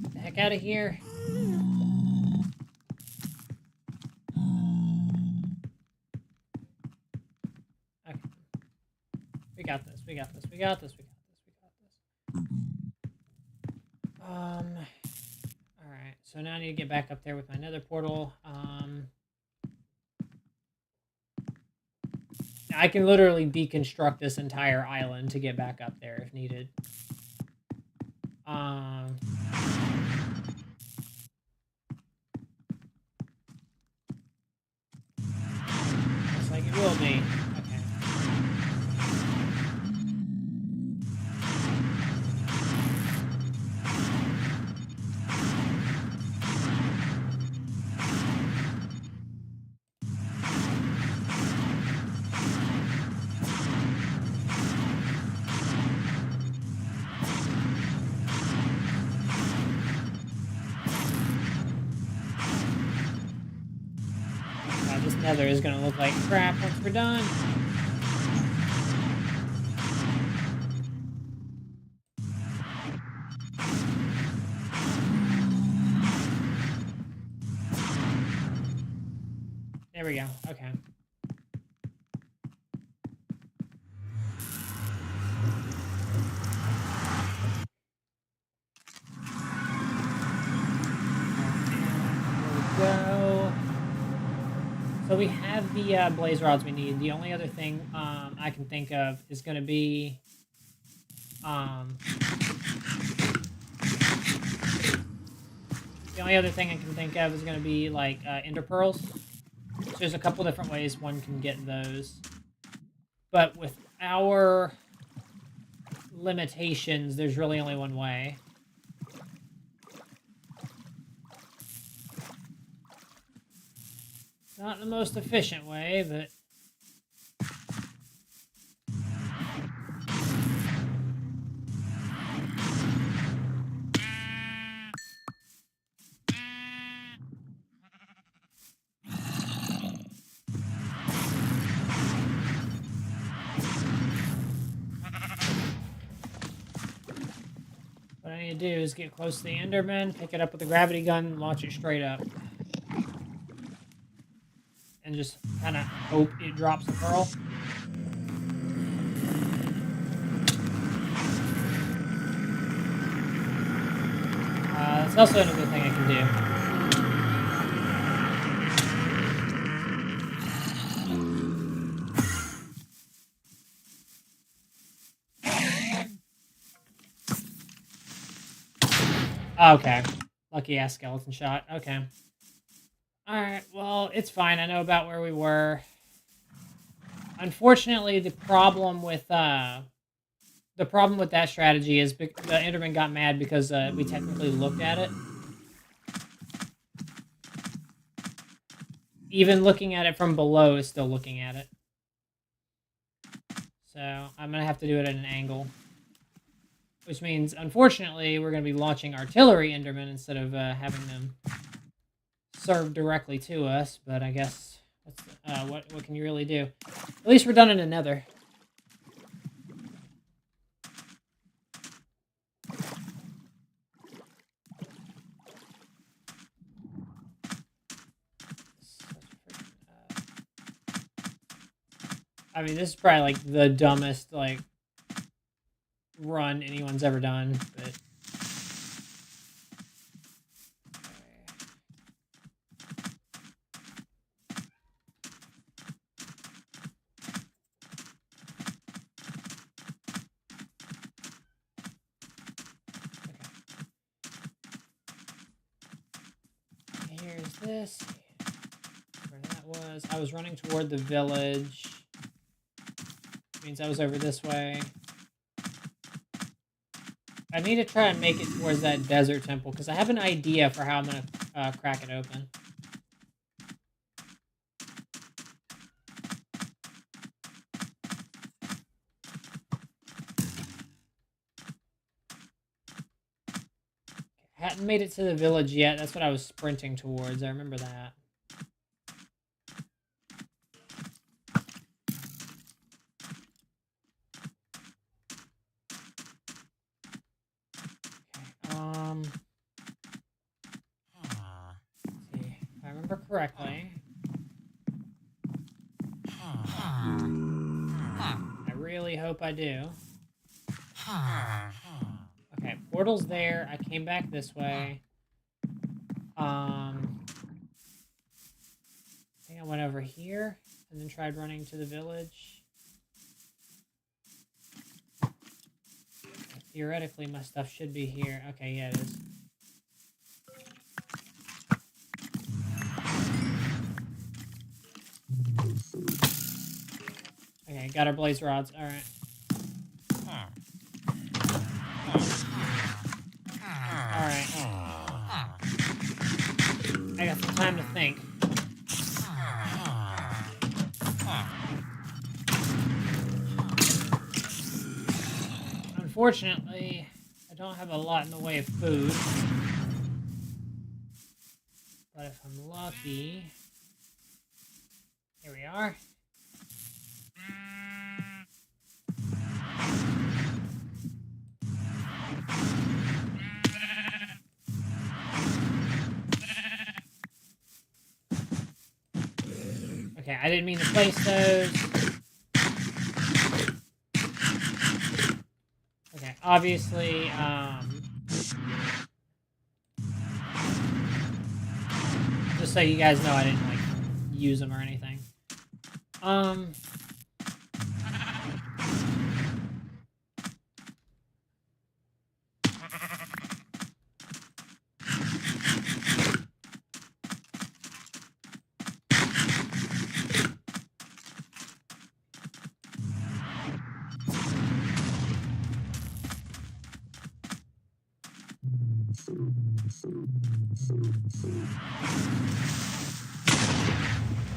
Get the heck out of here. Okay. We got this, we got this, we got this, we got this, we got this. Alright, so now I need to get back up there with my nether portal. I can literally deconstruct this entire island to get back up there if needed. Looks like it will be. Okay. This nether is going to look like crap once we're done. There we go. Okay. So we have the blaze rods we need. The only other thing I can think of is going to be... the only other thing I can think of is going to be, like, ender pearls. So there's a couple different ways one can get those. But with our limitations, there's really only one way. Not the most efficient way, but... But I need need to do is get close to the Enderman, pick it up with a gravity gun, and launch it straight up. And just kind of hope it drops a pearl. That's also another thing I can do. Okay. Lucky ass skeleton shot. Okay. Alright, well, it's fine. I know about where we were. Unfortunately, the problem with that strategy is the Enderman got mad because we technically looked at it. Even looking at it from below is still looking at it. So, I'm going to have to do it at an angle. Which means, unfortunately, we're going to be launching artillery Endermen instead of having them serve directly to us. But I guess, what can you really do? At least we're done in a nether. I mean, this is probably, like, the dumbest, like, run anyone's ever done, but... Okay. Here's this. Where that was. I was running toward the village. Means I was over this way. I need to try and make it towards that desert temple, because I have an idea for how I'm going to crack it open. I hadn't made it to the village yet. That's what I was sprinting towards. I remember that. Let's see. If I remember correctly. I really hope I do. Okay, portal's there. I came back this way. I think I went over here and then tried running to the village. Theoretically, my stuff should be here. Okay, yeah, it is. Okay, got our blaze rods. All right. All right. I got some time to think. Unfortunately, I don't have a lot in the way of food. But if I'm lucky... Here we are. Okay, I didn't mean to place those. Okay, obviously, just so you guys know, I didn't, like, use them or anything.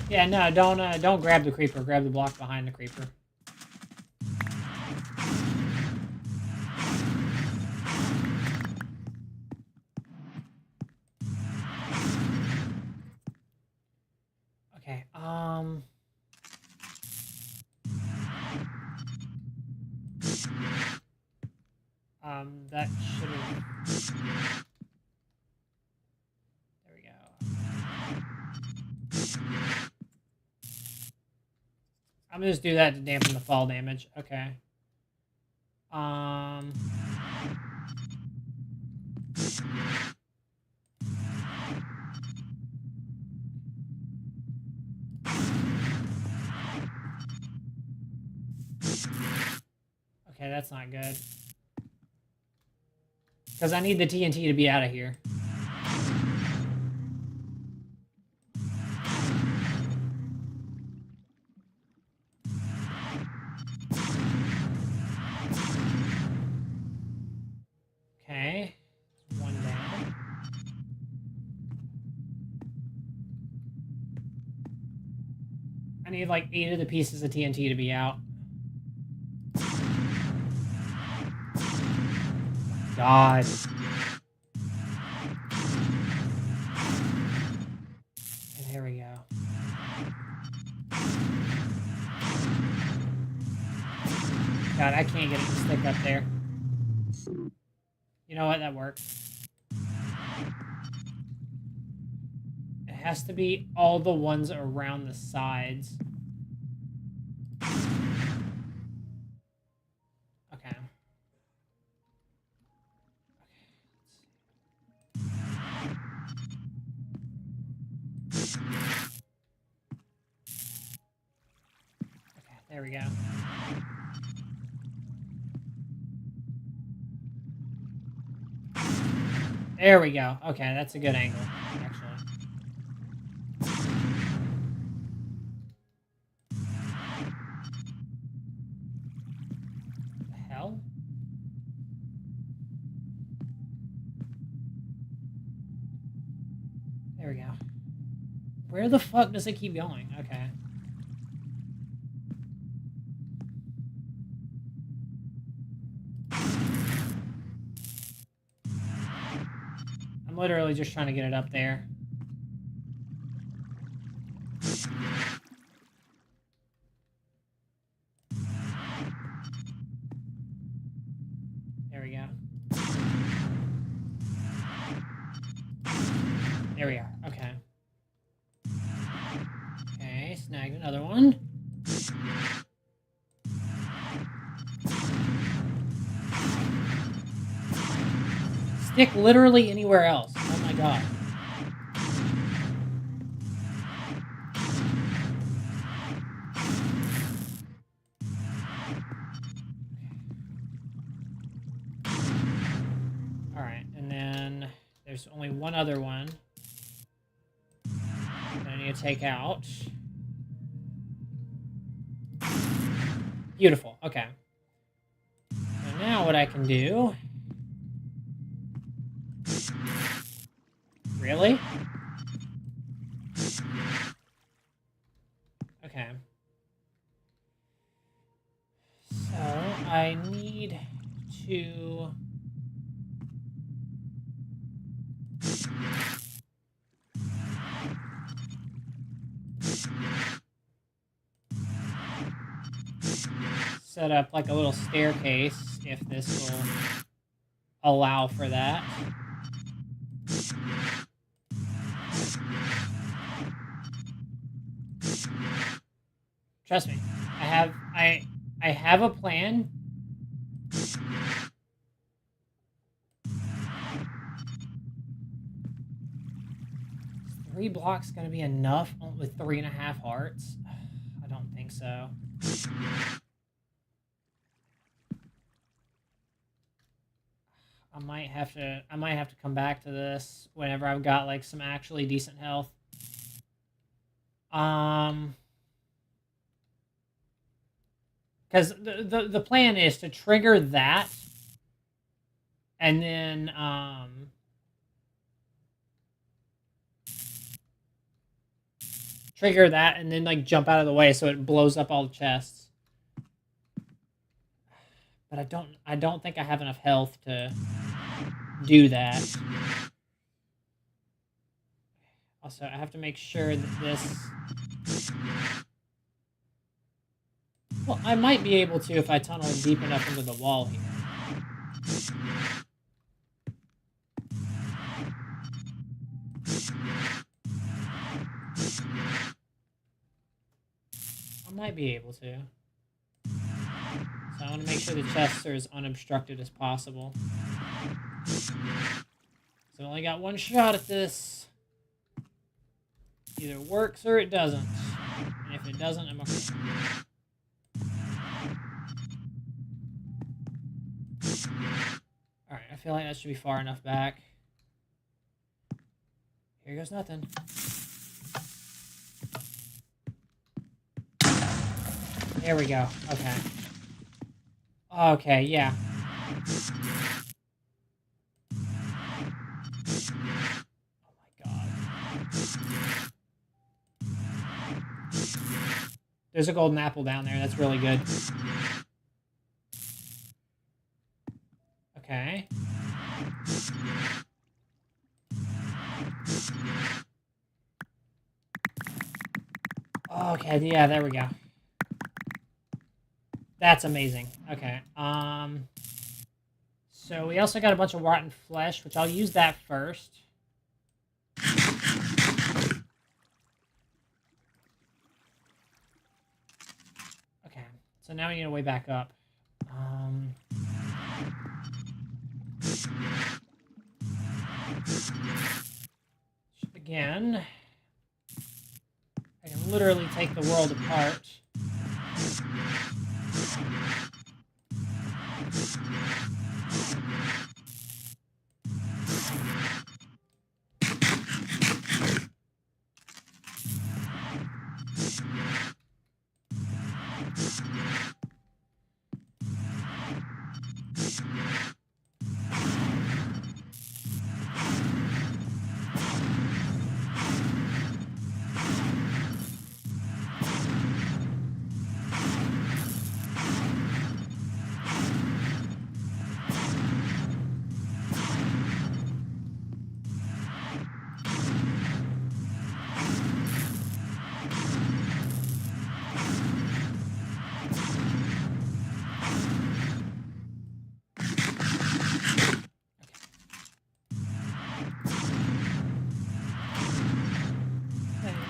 Yeah, no, don't grab the creeper. Grab the block behind the creeper. Okay, That should have... There we go. I'm gonna just do that to dampen the fall damage. Okay. Okay, that's not good. Because I need the TNT to be out of here. Okay. One down. I need like 8 of the pieces of TNT to be out. God. And there we go. God, I can't get it to stick up there. You know what? That worked. It has to be all the ones around the sides. Okay. Okay, there we go. There we go. Okay, that's a good angle, actually. The hell? There we go. Where the fuck does it keep going? Okay. I'm literally just trying to get it up there. There we go. There we are. Okay. Okay, snagged another one. Stick literally anywhere else. Oh my god. Alright, and then there's only one other one that I need to take out. Beautiful. Okay. So now what I can do... Really? Okay. So I need to... set up like a little staircase if this will allow for that. Trust me, I have a plan. Is 3 blocks gonna be enough with 3.5 hearts? I don't think so. I might have to come back to this whenever I've got like some actually decent health. Because the plan is to trigger that, and then trigger that, and then like jump out of the way so it blows up all the chests. But I don't think I have enough health to do that. Also, I have to make sure that this... Well, I might be able to if I tunnel deep enough into the wall here. I might be able to. So I want to make sure the chests are as unobstructed as possible. So I only got one shot at this. Either works or it doesn't. And if it doesn't, I'm okay. Alright, I feel like that should be far enough back. Here goes nothing. There we go. Okay. Okay, yeah. Oh my god. There's a golden apple down there. That's really good. Okay. Okay, yeah, there we go. That's amazing. Okay. So we also got a bunch of rotten flesh, which I'll use that first. Okay. So now we need a way back up. Again, I can literally take the world apart.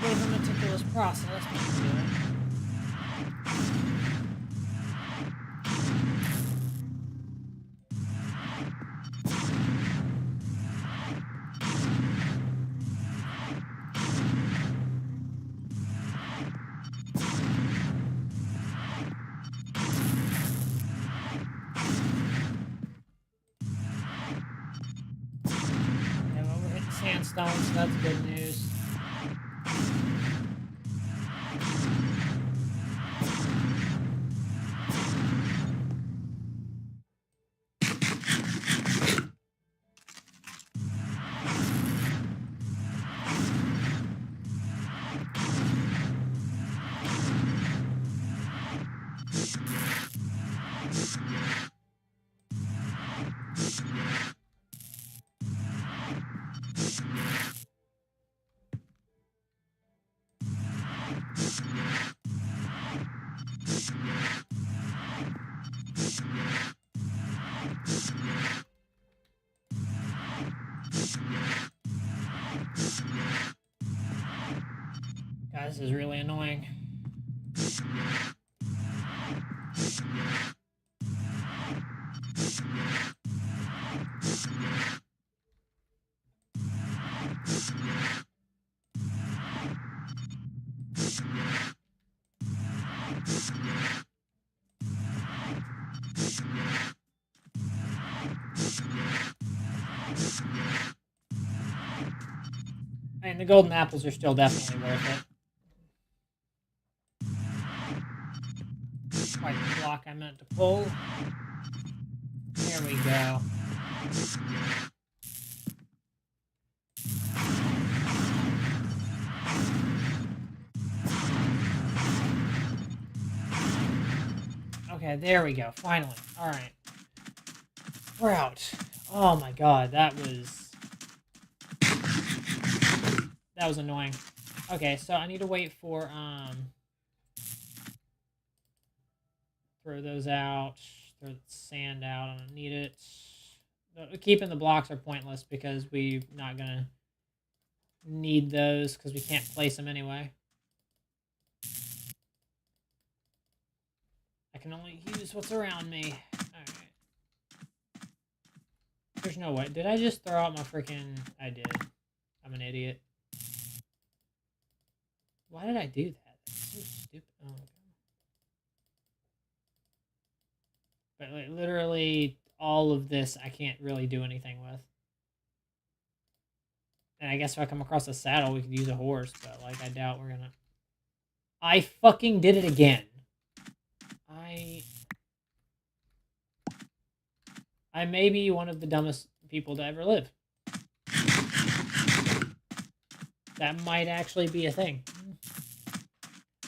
It was a meticulous process, but we'll do it. Yeah, well, we're hitting sandstone, so that's good news. Guys, this is really annoying. I mean, the golden apples are still definitely worth it. Quite the block I meant to pull. There we go. Okay, there we go. Finally. Alright. We're out. Oh my god, that was annoying. Okay, so I need to wait for, throw those out. Throw the sand out. I don't need it. Keeping the blocks are pointless because we're not gonna need those because we can't place them anyway. I can only use what's around me. Alright. There's no way. Did I just throw out my freaking... I did. I'm an idiot. Why did I do that? That's so stupid. Oh my god. But like, literally all of this I can't really do anything with. And I guess if I come across a saddle, we could use a horse, but like I doubt we're gonna... I fucking did it again. I may be one of the dumbest people to ever live. That might actually be a thing.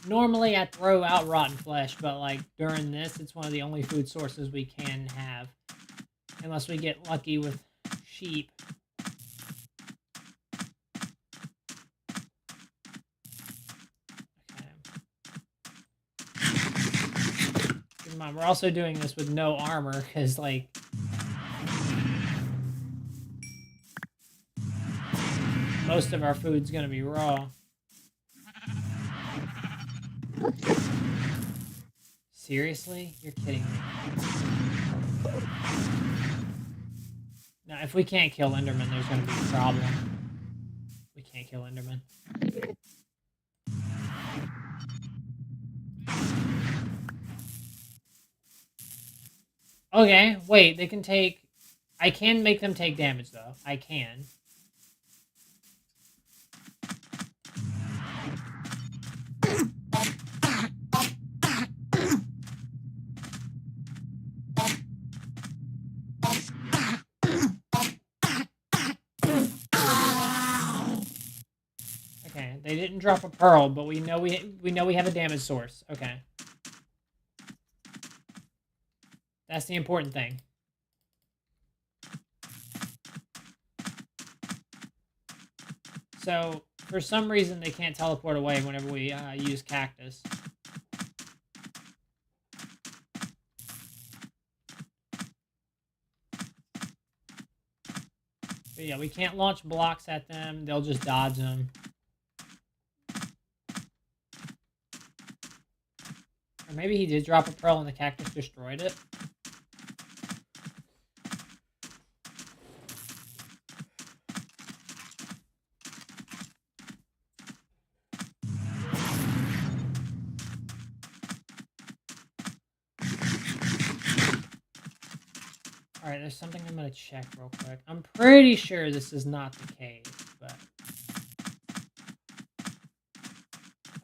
Normally I throw out rotten flesh, but like during this, it's one of the only food sources we can have. Unless we get lucky with sheep. Okay. Keep in mind, we're also doing this with no armor, because like... most of our food's gonna be raw. Seriously? You're kidding me. Now, if we can't kill Enderman, there's gonna be a problem. We can't kill Enderman. Okay, wait, they can take... I can make them take damage, though. I can. Okay, they didn't drop a pearl, but we know we have a damage source. Okay. That's the important thing. So, for some reason, they can't teleport away whenever we use cactus. But yeah, we can't launch blocks at them. They'll just dodge them. Or maybe he did drop a pearl and the cactus destroyed it. Alright, there's something I'm gonna check real quick. I'm pretty sure this is not the cave, but...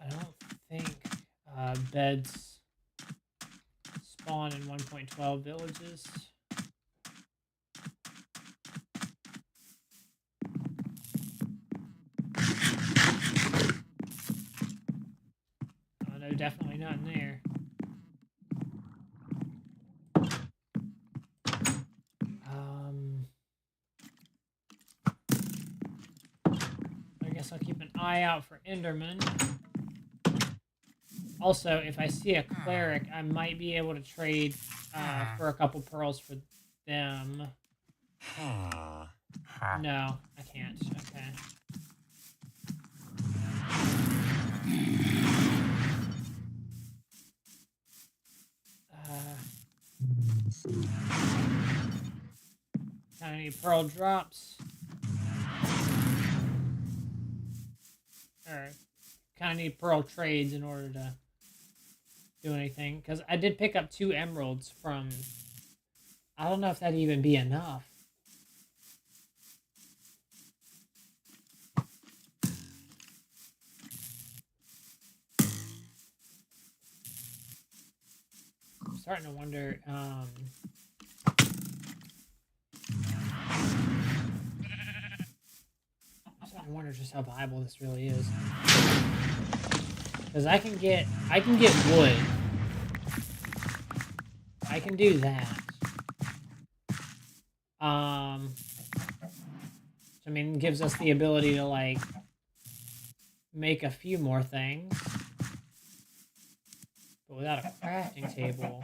I don't think beds spawn in 1.12 villages. Oh no, definitely not in there. I guess I'll keep an eye out for Enderman. Also, if I see a cleric, I might be able to trade for a couple pearls for them. No, I can't. Okay. Kind of need pearl drops. Or kind of need pearl trades in order to do anything. Because I did pick up 2 emeralds from... I don't know if that'd even be enough. I'm starting to wonder... I wonder just how viable this really is. Because I can get wood. I can do that. I mean, it gives us the ability to, like, make a few more things. But without a crafting table...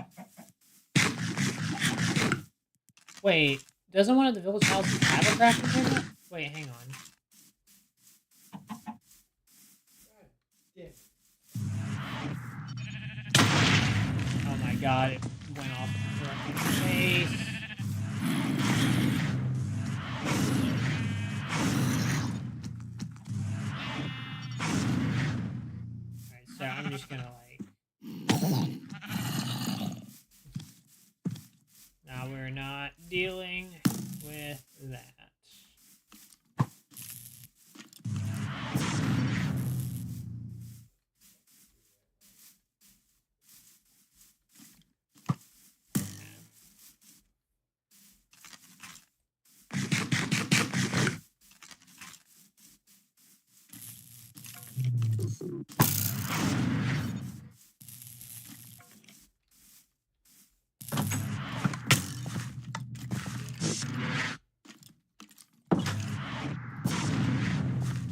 Wait, Doesn't one of the village houses have a crafting table? Wait, hang on. Yeah. Oh my god, it went off directly in the face. Alright, so I'm just gonna like... Now we're not dealing with that.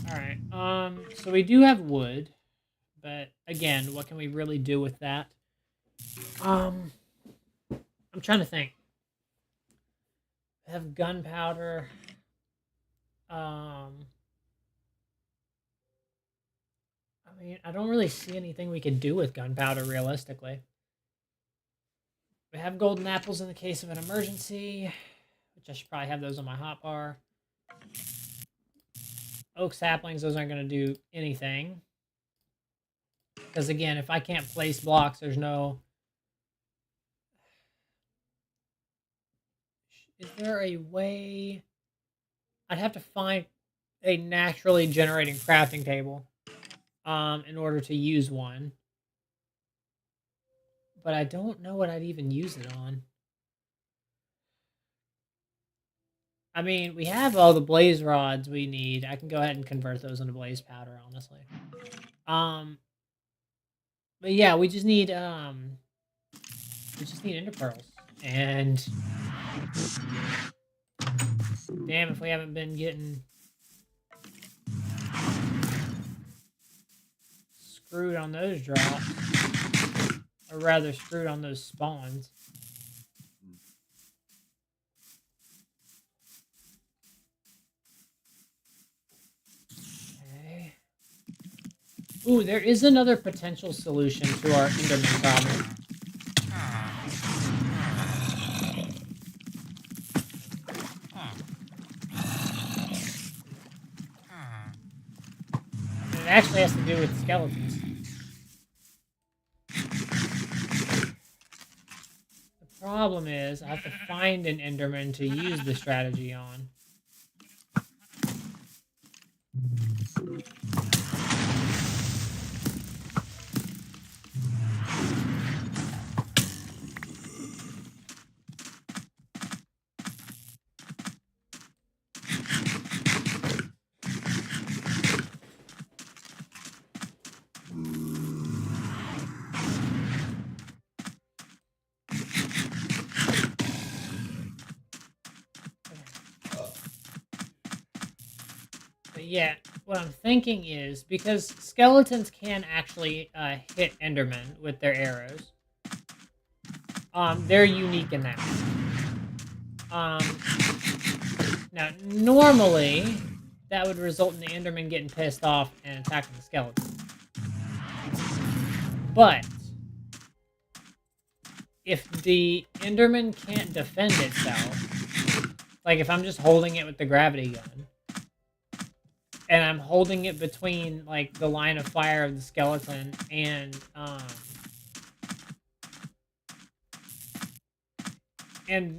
Alright, so we do have wood, but again, what can we really do with that? I'm trying to think. I have gunpowder. I mean, I don't really see anything we could do with gunpowder realistically. We have golden apples in the case of an emergency, which I should probably have those on my hotbar. Oak saplings, those aren't going to do anything. Because again, if I can't place blocks, there's no... Is there a way... I'd have to find a naturally generating crafting table in order to use one. But I don't know what I'd even use it on. I mean, we have all the blaze rods we need. I can go ahead and convert those into blaze powder, honestly. But yeah, we just need ender pearls. And damn if we haven't been getting screwed on those drops. Or rather screwed on those spawns. Okay. Ooh, there is another potential solution to our Enderman problem. And it actually has to do with skeletons. The problem is, I have to find an Enderman to use the strategy on. Yeah, what I'm thinking is, because skeletons can actually hit Endermen with their arrows, they're unique in that way. Now, normally, that would result in the Enderman getting pissed off and attacking the skeleton. But, if the Enderman can't defend itself, like if I'm just holding it with the gravity gun, and I'm holding it between, like, the line of fire of the skeleton and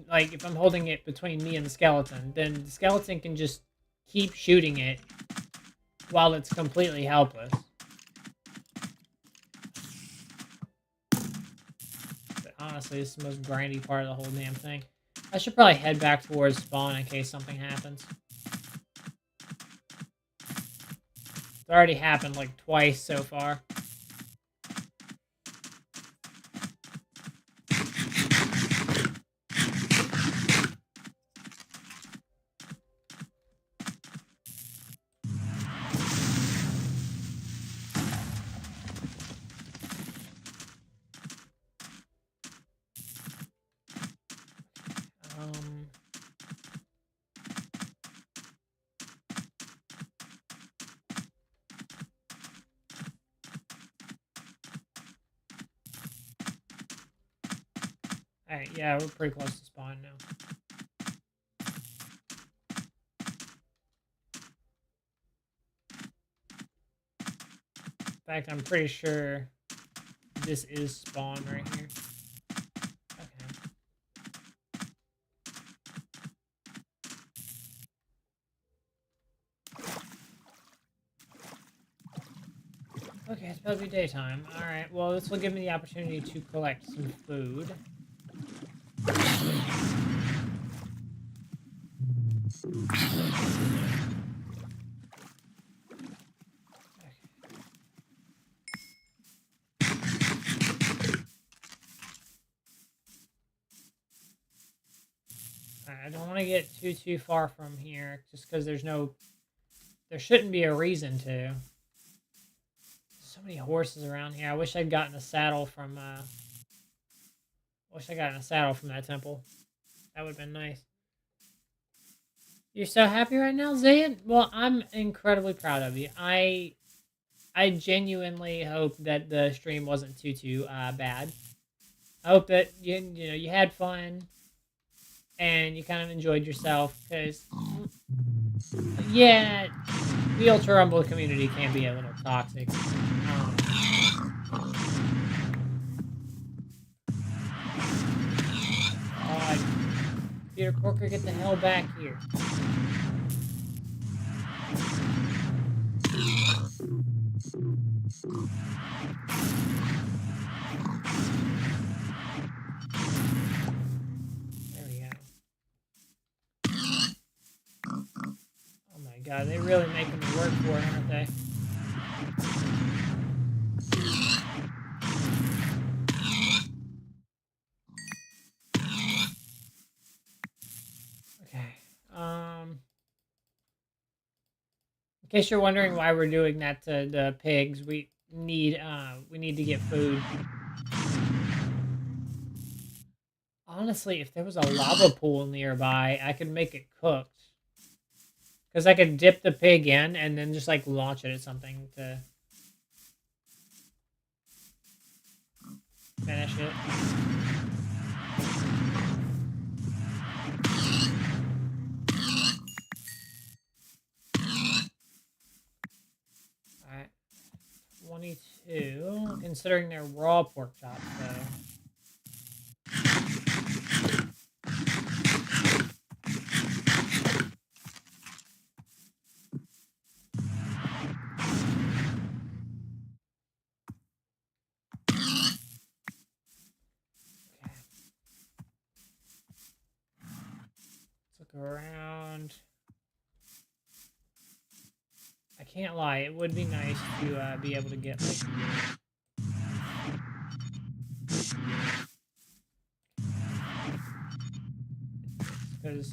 like, if I'm holding it between me and the skeleton, then the skeleton can just keep shooting it while it's completely helpless. But honestly, this is the most grindy part of the whole damn thing. I should probably head back towards spawn in case something happens. It's already happened like twice so far. Alright, yeah, we're pretty close to spawn now. In fact, I'm pretty sure this is spawn right here. Okay. Okay, it's about to be daytime. Alright, well, this will give me the opportunity to collect some food. I don't want to get too far from here, just because there shouldn't be a reason to. So many horses around here. I wish I'd gotten a saddle from, that temple. That would have been nice. You're so happy right now, Zayn? Well, I'm incredibly proud of you. I genuinely hope that the stream wasn't too bad. I hope that you had fun and you kind of enjoyed yourself, because yeah, the Ultra Rumble community can be a little toxic. Peter Corker, get the hell back here. There we go. Oh my god, they're really making me work for it, aren't they? Okay. In case you're wondering why we're doing that to the pigs, we need to get food. Honestly, if there was a lava pool nearby, I could make it cooked. Because I could dip the pig in and then just like launch it at something to finish it. Alright. 22. Considering they're raw pork chops, though. Around. I can't lie, it would be nice to be able to get like because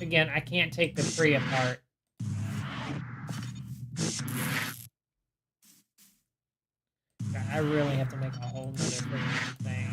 again, I can't take the tree apart. God, I really have to make a whole nother freaking thing.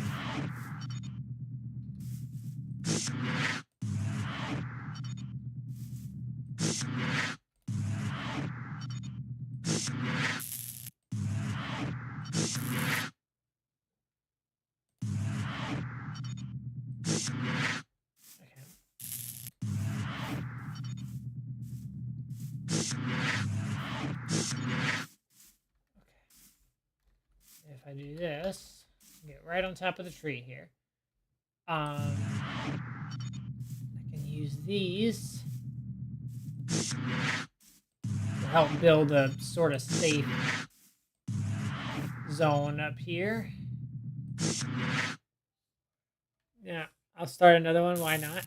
If I do this, get right on top of the tree here. I can use these to help build a sort of safe zone up here. Yeah, I'll start another one. Why not?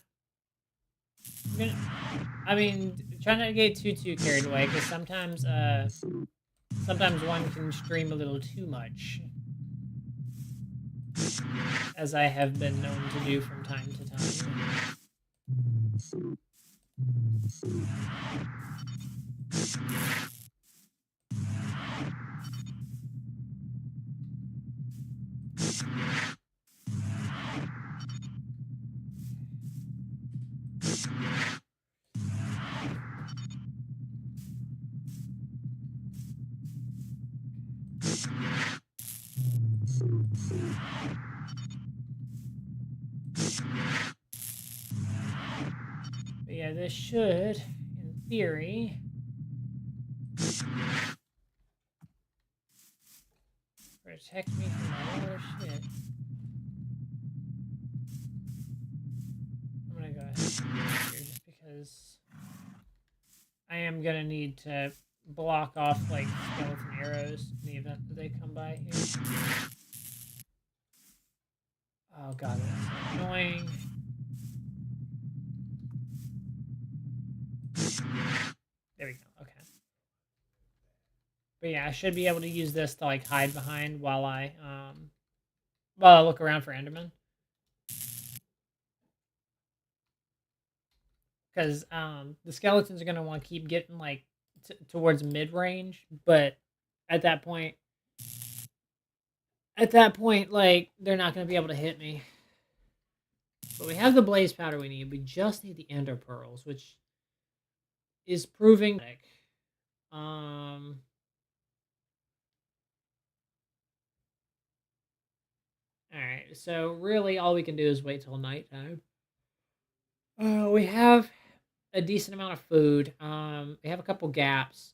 I mean, try not to get too carried away, because sometimes one can stream a little too much, as I have been known to do from time to time. But yeah, this should, in theory, protect me from a lot of shit. I'm gonna go ahead here just because I am gonna need to block off like skeleton arrows in the event that they come by here. Oh god, that's so annoying. There we go. Okay. But yeah, I should be able to use this to like hide behind while I look around for Enderman. Because the skeletons are gonna want to keep getting like towards mid range, but at that point, like they're not gonna be able to hit me. But we have the blaze powder we need. We just need the ender pearls, which is proving. All right. So really, all we can do is wait till nighttime. We have a decent amount of food. We have a couple gaps.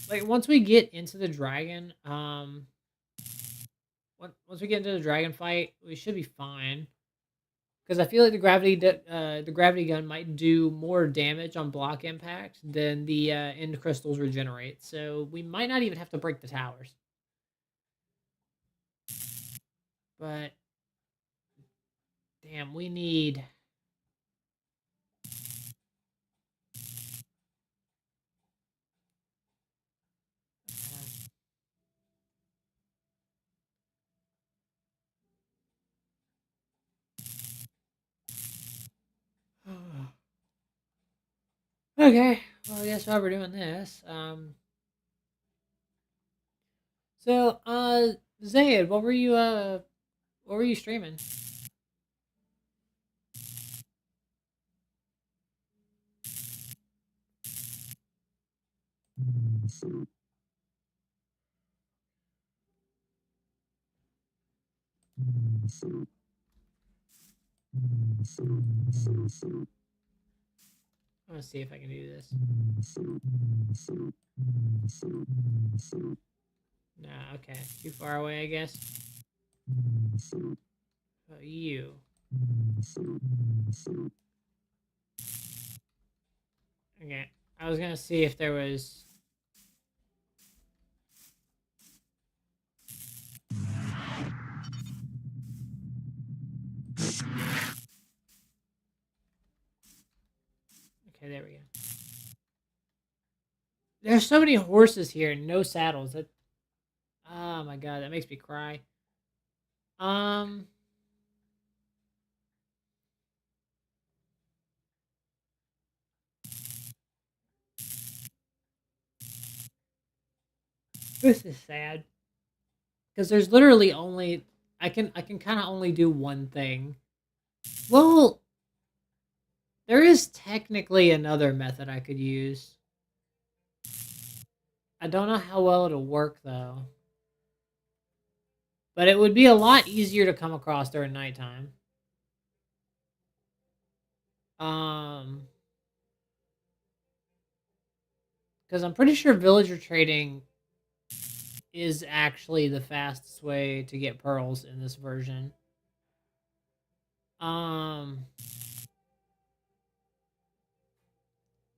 Like once we get into the dragon, once we get into the dragon fight, we should be fine. Because I feel like the gravity gun might do more damage on block impact than the end crystals regenerate. So we might not even have to break the towers. But damn, we need. Okay, well, I guess while we're doing this, so, Zayed, what were you streaming? I want to see if I can do this. Nah, okay, too far away, I guess. Oh, you. Okay, I was gonna see if there was. Okay, there we go. There's so many horses here and no saddles. That. Oh my god, that makes me cry. Um. This is sad. Because there's literally only I can kind of only do one thing. Well, there is technically another method I could use. I don't know how well it'll work though. But it would be a lot easier to come across during nighttime. Um because I'm pretty sure villager trading is actually the fastest way to get pearls in this version. Um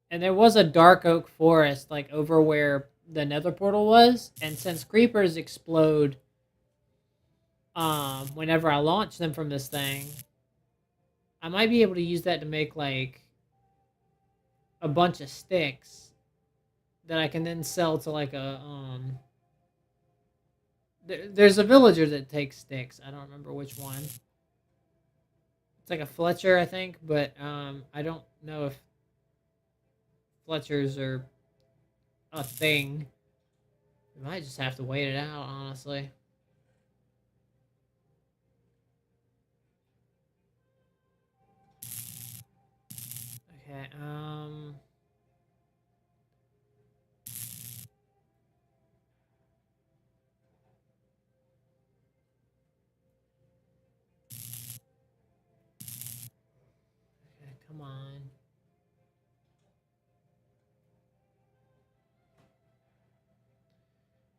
and there was a dark oak forest like over where the nether portal was, and since creepers explode whenever I launch them from this thing, I might be able to use that to make like a bunch of sticks that I can then sell to like a there's a villager that takes sticks. I don't remember which one. It's like a Fletcher, I think, but I don't know if Fletchers are a thing. We might just have to wait it out, honestly. Okay,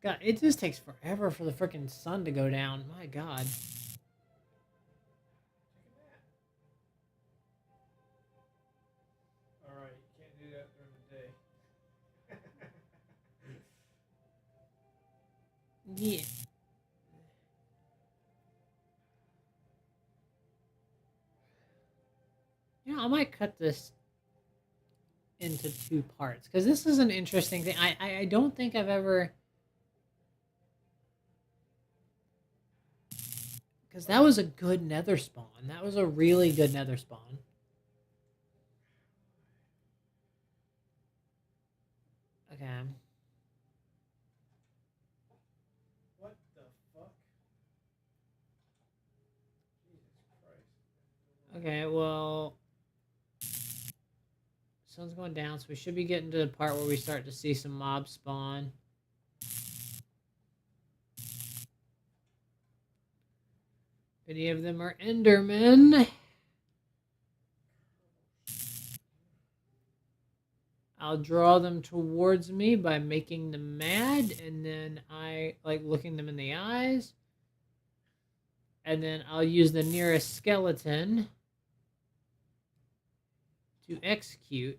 God, it just takes forever for the freaking sun to go down. My God. Alright, you can't do that during the day. Yeah. You know, I might cut this into 2 parts because this is an interesting thing. I don't think I've ever, because that was a good nether spawn. That was a really good nether spawn. Okay. What the fuck? Jesus Christ. Okay, well, sun's going down, so we should be getting to the part where we start to see some mobs spawn. Many of them are Endermen. I'll draw them towards me by making them mad, and then I like looking them in the eyes. And then I'll use the nearest skeleton to execute.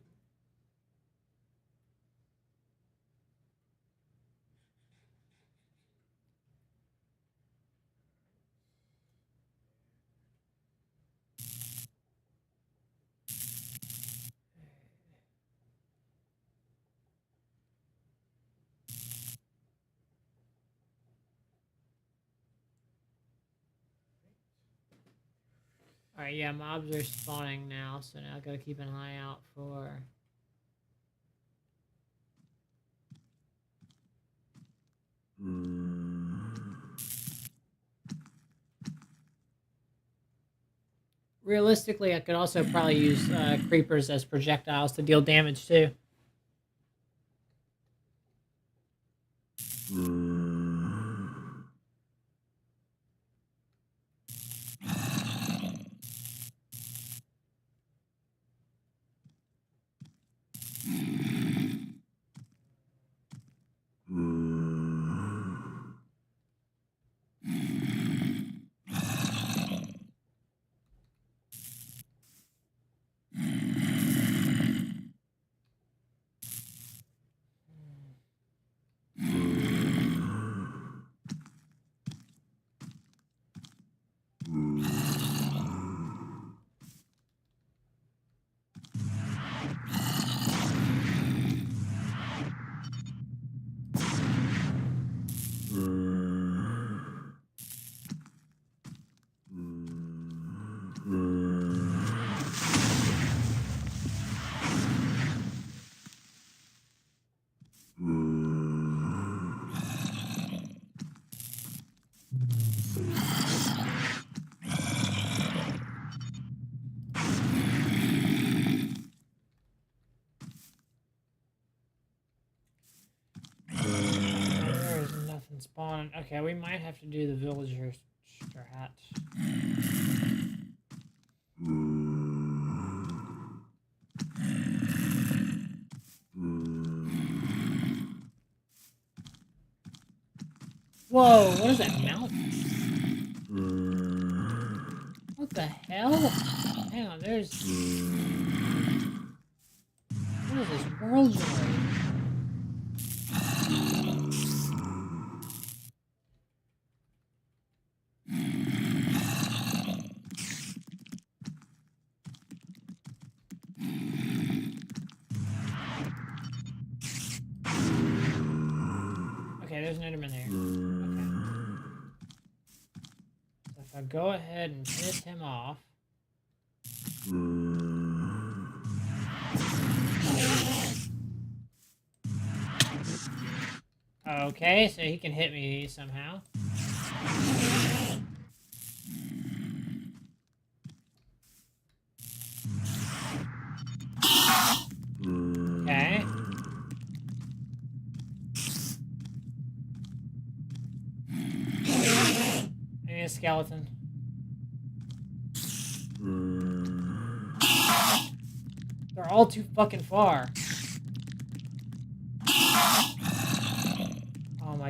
Alright, yeah, mobs are spawning now, so now I gotta keep an eye out for... Realistically, I could also probably use creepers as projectiles to deal damage too. There's nothing spawning. Okay, we might have to do the villager strat. Whoa, what is that mountain? What the hell? Hang on, there's... What is this world joy? Okay, there's an Enderman there. Okay. So if I go ahead and piss him off... Okay, so he can hit me somehow. Okay. I need a skeleton. They're all too fucking far. Oh my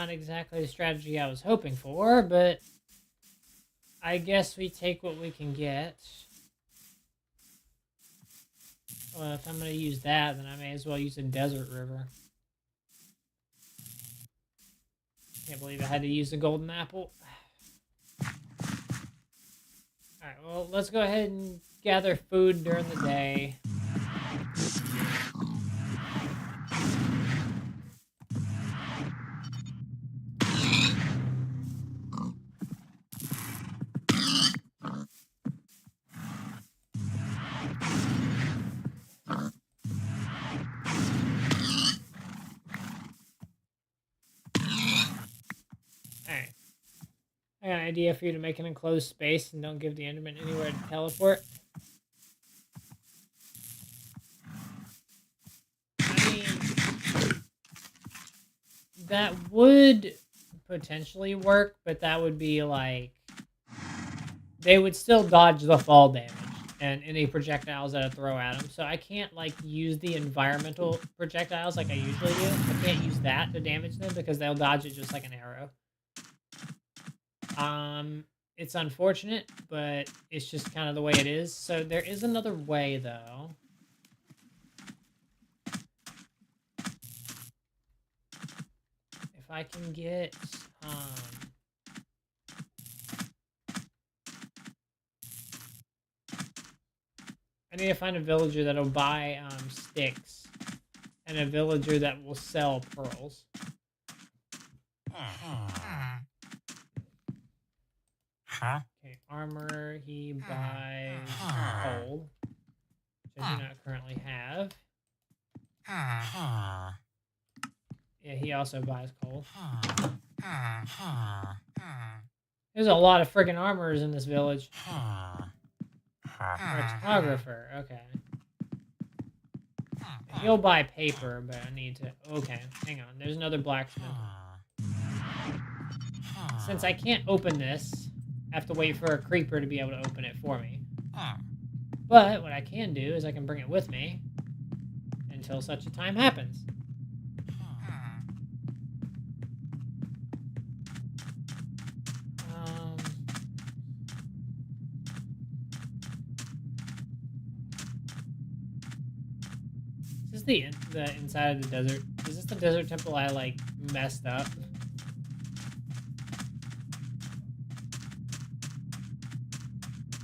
not exactly the strategy I was hoping for, but I guess we take what we can get. Well, if I'm going to use that, then I may as well use a desert river. Can't believe I had to use the golden apple. Alright, well, let's go ahead and gather food during the day. Alright. I got an idea for you to make an enclosed space and don't give the Enderman anywhere to teleport. I mean, that would potentially work, but that would be like... They would still dodge the fall damage and any projectiles that I throw at them. So I can't, like, use the environmental projectiles like I usually do. I can't use that to damage them because they'll dodge it just like an arrow. It's unfortunate, but it's just kind of the way it is. So there is another way, though. If I can get, I need to find a villager that'll buy, sticks. And a villager that will sell pearls. Okay, armor, he buys coal, which I do not currently have. Yeah, he also buys coal. There's a lot of friggin' armorers in this village. Cartographer, okay. He'll buy paper, but I need to... Okay, hang on. There's another blacksmith. Since I can't open this, I have to wait for a creeper to be able to open it for me. But what I can do is I can bring it with me until such a time happens. Is this the inside of the desert? Is this the desert temple I, like, messed up?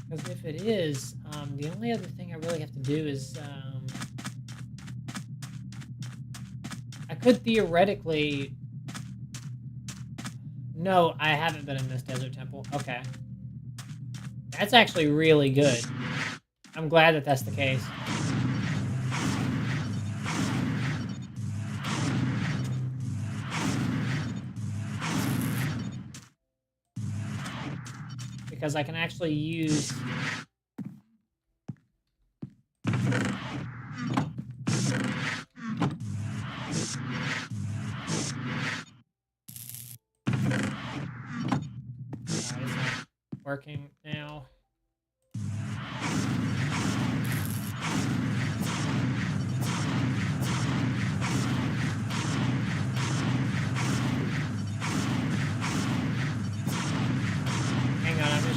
Because if it is, the only other thing I really have to do is, I could theoretically... No, I haven't been in this desert temple. Okay. That's actually really good. I'm glad that that's the case. Because I can actually use... it's not working now.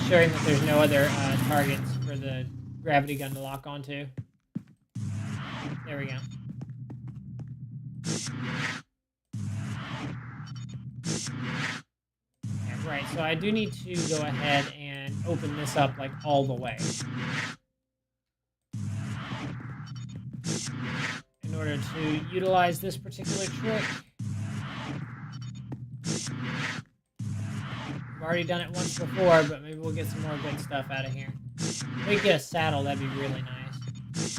Showing that there's no other targets for the gravity gun to lock onto. There we go. Okay, right, so I do need to go ahead and open this up like all the way. In order to utilize this particular trick. I've already done it once before, but maybe we'll get some more good stuff out of here. If we get a saddle, that'd be really nice.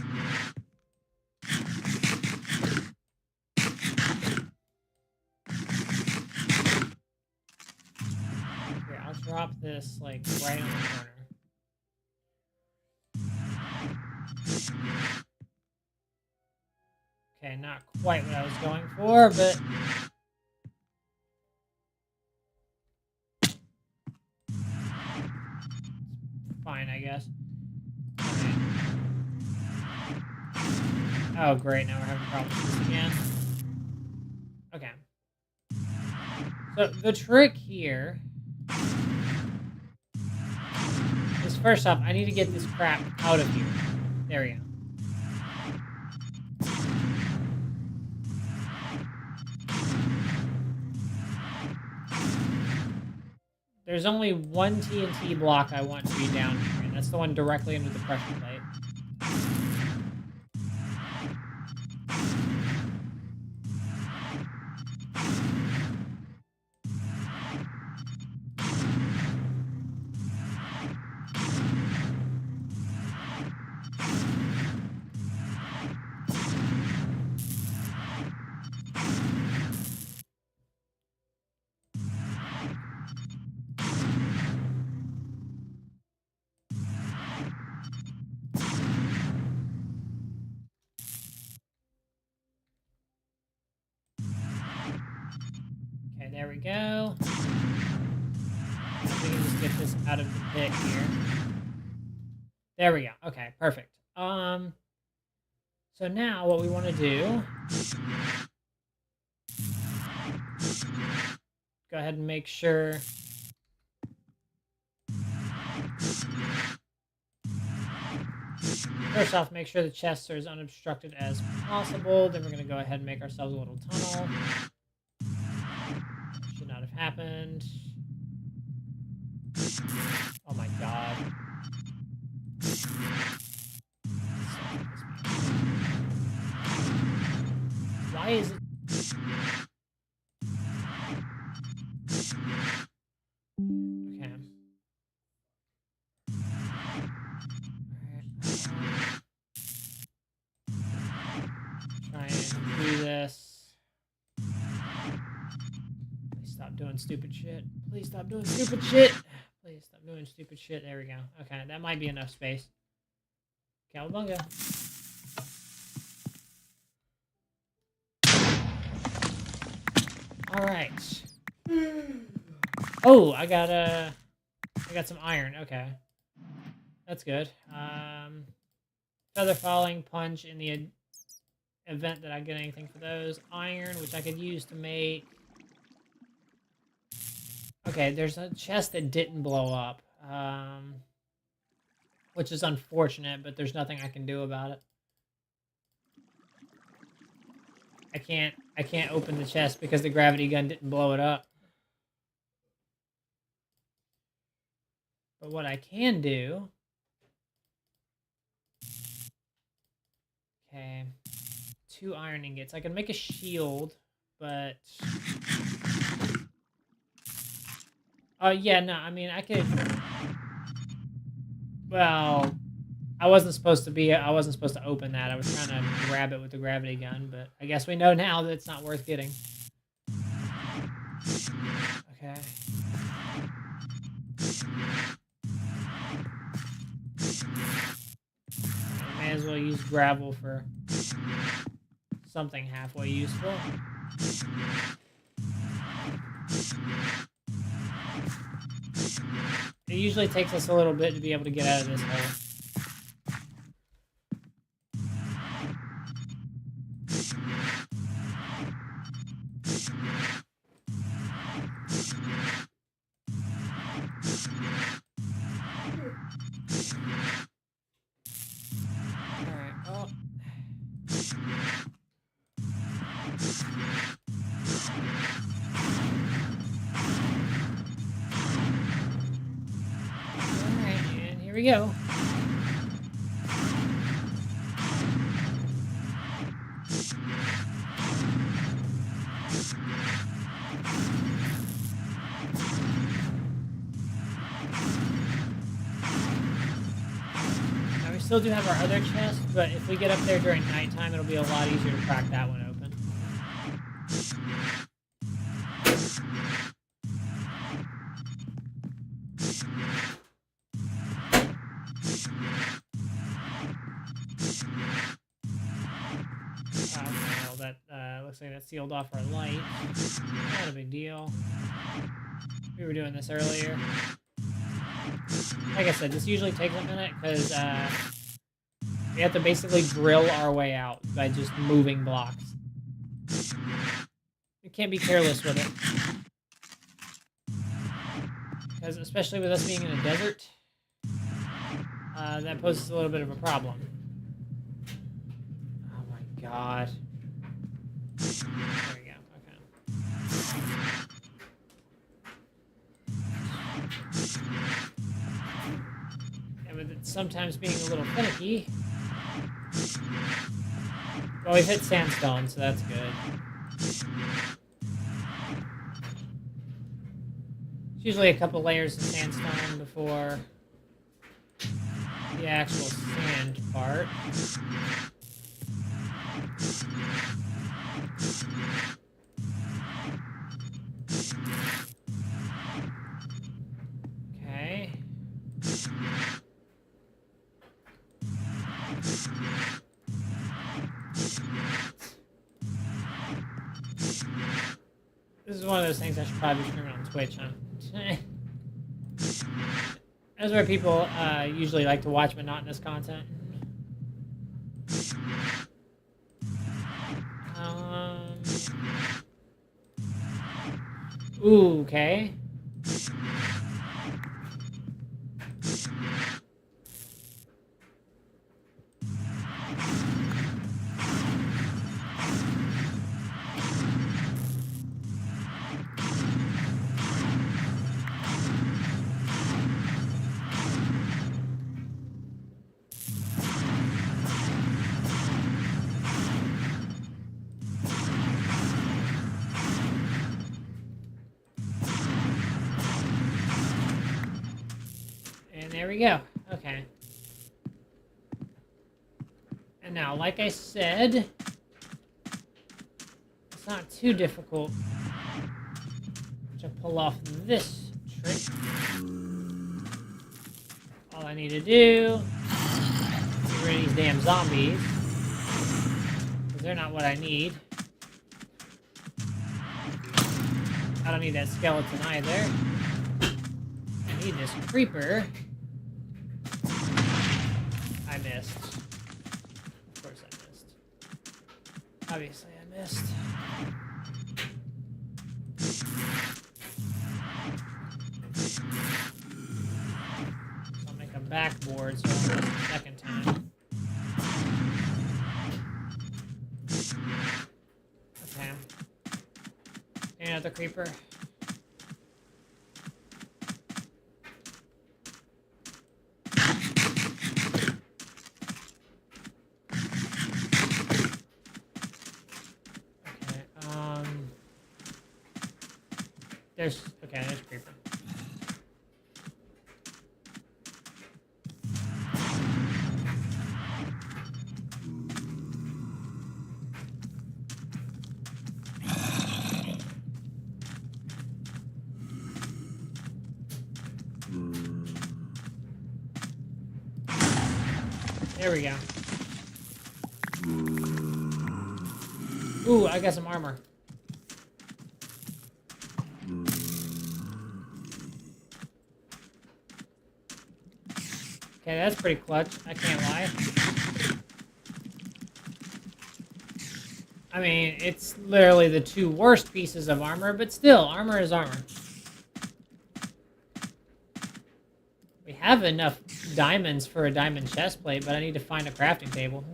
Here, I'll drop this, like, right on the corner. Okay, not quite what I was going for, but... fine, I guess. Okay. Oh, great, now we're having problems with this again. Okay. So the trick here is, first off, I need to get this crap out of here. There we go. There's only one TNT block I want to be down here, and that's the one directly under the pressure plate. Okay, there we go. We can just get this out of the pit here. There we go. Okay, perfect. So now what we want to do, go ahead and make sure first off, make sure the chests are as unobstructed as possible. Then we're going to go ahead and make ourselves a little tunnel. Should not have happened. Oh my god. Why is it... Okay. Try and do this. Please stop doing stupid shit. Please stop doing stupid shit. Please stop doing stupid shit. There we go. Okay, that might be enough space. Cowabunga. Alright. Oh, I got some iron. Okay. That's good. Feather falling, punch in the event that I get anything for those. Iron, which I could use to make... Okay, there's a chest that didn't blow up. Which is unfortunate, but there's nothing I can do about it. I can't open the chest because the gravity gun didn't blow it up. But what I can do... Okay. 2 iron ingots. I can make a shield, but... yeah, no, I mean, I could... Well, I wasn't supposed to open that. I was trying to grab it with the gravity gun, but I guess we know now that it's not worth getting. Okay. I may as well use gravel for something halfway useful. It usually takes us a little bit to be able to get out of this hole. Alright, oh. Here we go. Now we still do have our other chest, but if we get up there during nighttime, it'll be a lot easier to crack that one open. Looks like that sealed off our light. Not a big deal. We were doing this earlier. Like I said, this usually takes a minute because we have to basically drill our way out by just moving blocks. You can't be careless with it. Because especially with us being in a desert, that poses a little bit of a problem. Oh my god. There we go, okay. And with it sometimes being a little finicky. Well, we've hit sandstone, so that's good. It's usually a couple layers of sandstone before the actual sand part. Okay. This is one of those things I should probably stream on Twitch, huh? That's where people usually like to watch monotonous content. Ooh, okay. There we go. Okay. And now, like I said, it's not too difficult to pull off this trick. All I need to do is get rid of these damn zombies, because they're not what I need. I don't need that skeleton either. I need this creeper. I missed. Of course I missed. Obviously I missed. I'll make a backboard so I'll miss the second time. Okay. Another creeper. There's creeper. There we go. Ooh, I got some armor. Okay, that's pretty clutch, I can't lie. I mean, it's literally the two worst pieces of armor, but still, armor is armor. We have enough diamonds for a diamond chestplate, but I need to find a crafting table.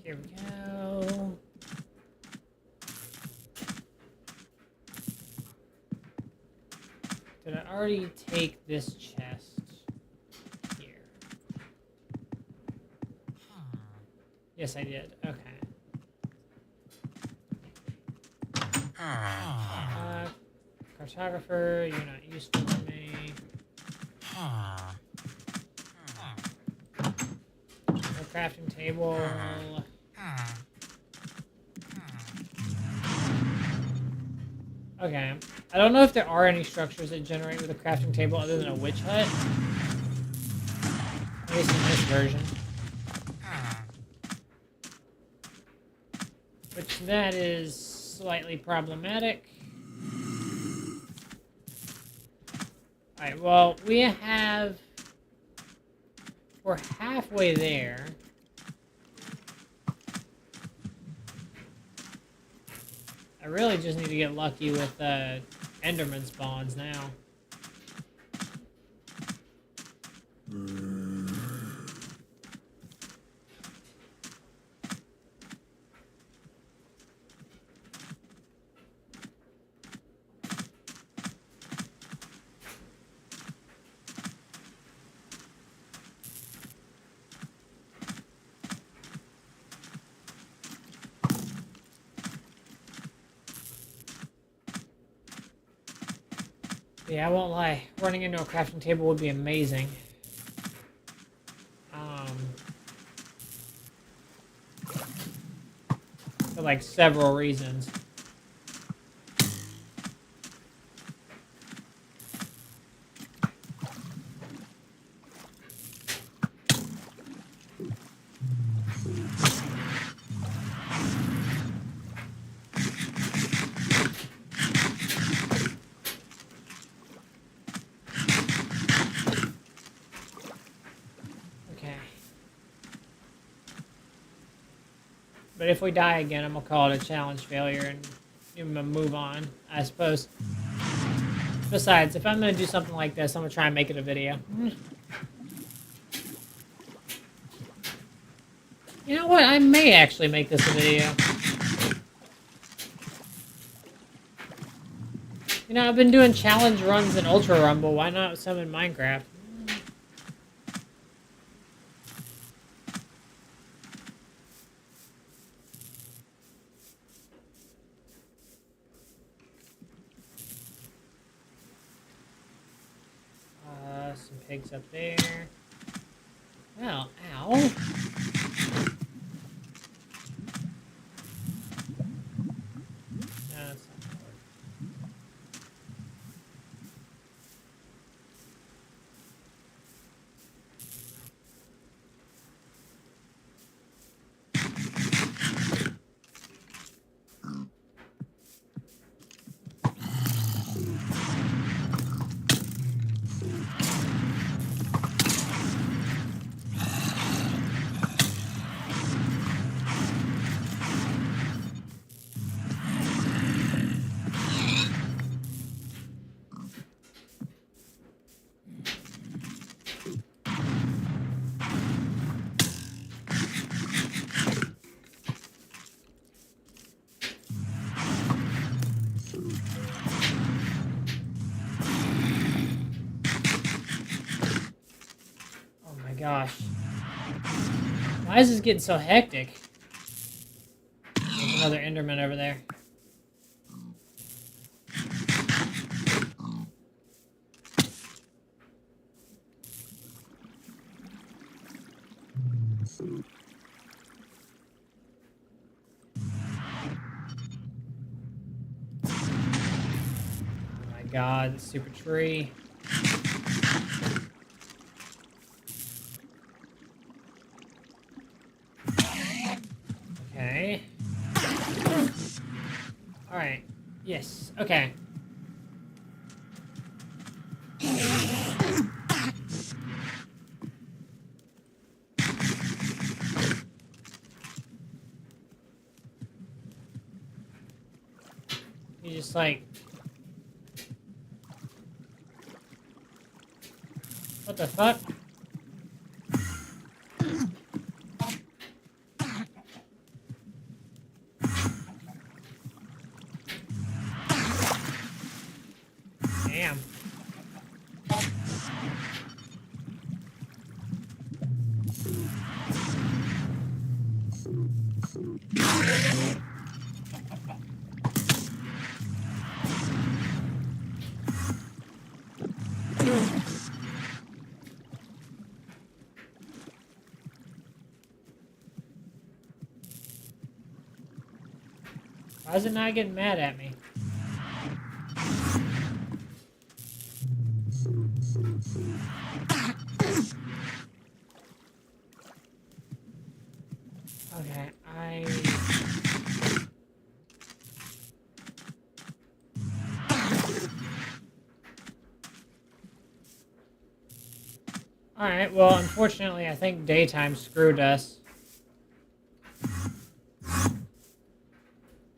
Here we go. Did I already take this chest here? Yes, I did. Okay. Cartographer, you're not useful to me. No crafting table. Okay. I don't know if there are any structures that generate with a crafting table other than a witch hut. At least in this version. Which that is slightly problematic. Alright, well, we're halfway there. I really just need to get lucky with Enderman spawns now. Yeah, I won't lie. Running into a crafting table would be amazing. For like several reasons. But if we die again, I'm gonna call it a challenge failure and I'm gonna move on, I suppose. Besides, if I'm gonna do something like this, I'm gonna try and make it a video. You know what? I may actually make this a video. You know, I've been doing challenge runs in Ultra Rumble. Why not some in Minecraft? Some pigs up there. Well, ow. No, that's not gonna work. Oh my gosh. Why is this getting so hectic? There's another Enderman over there. Oh my god, the super tree. Okay. Alright. Yes. Okay. You just like... What the fuck? Damn. Why is it not getting mad at me? Okay, Alright, well, unfortunately, I think daytime screwed us.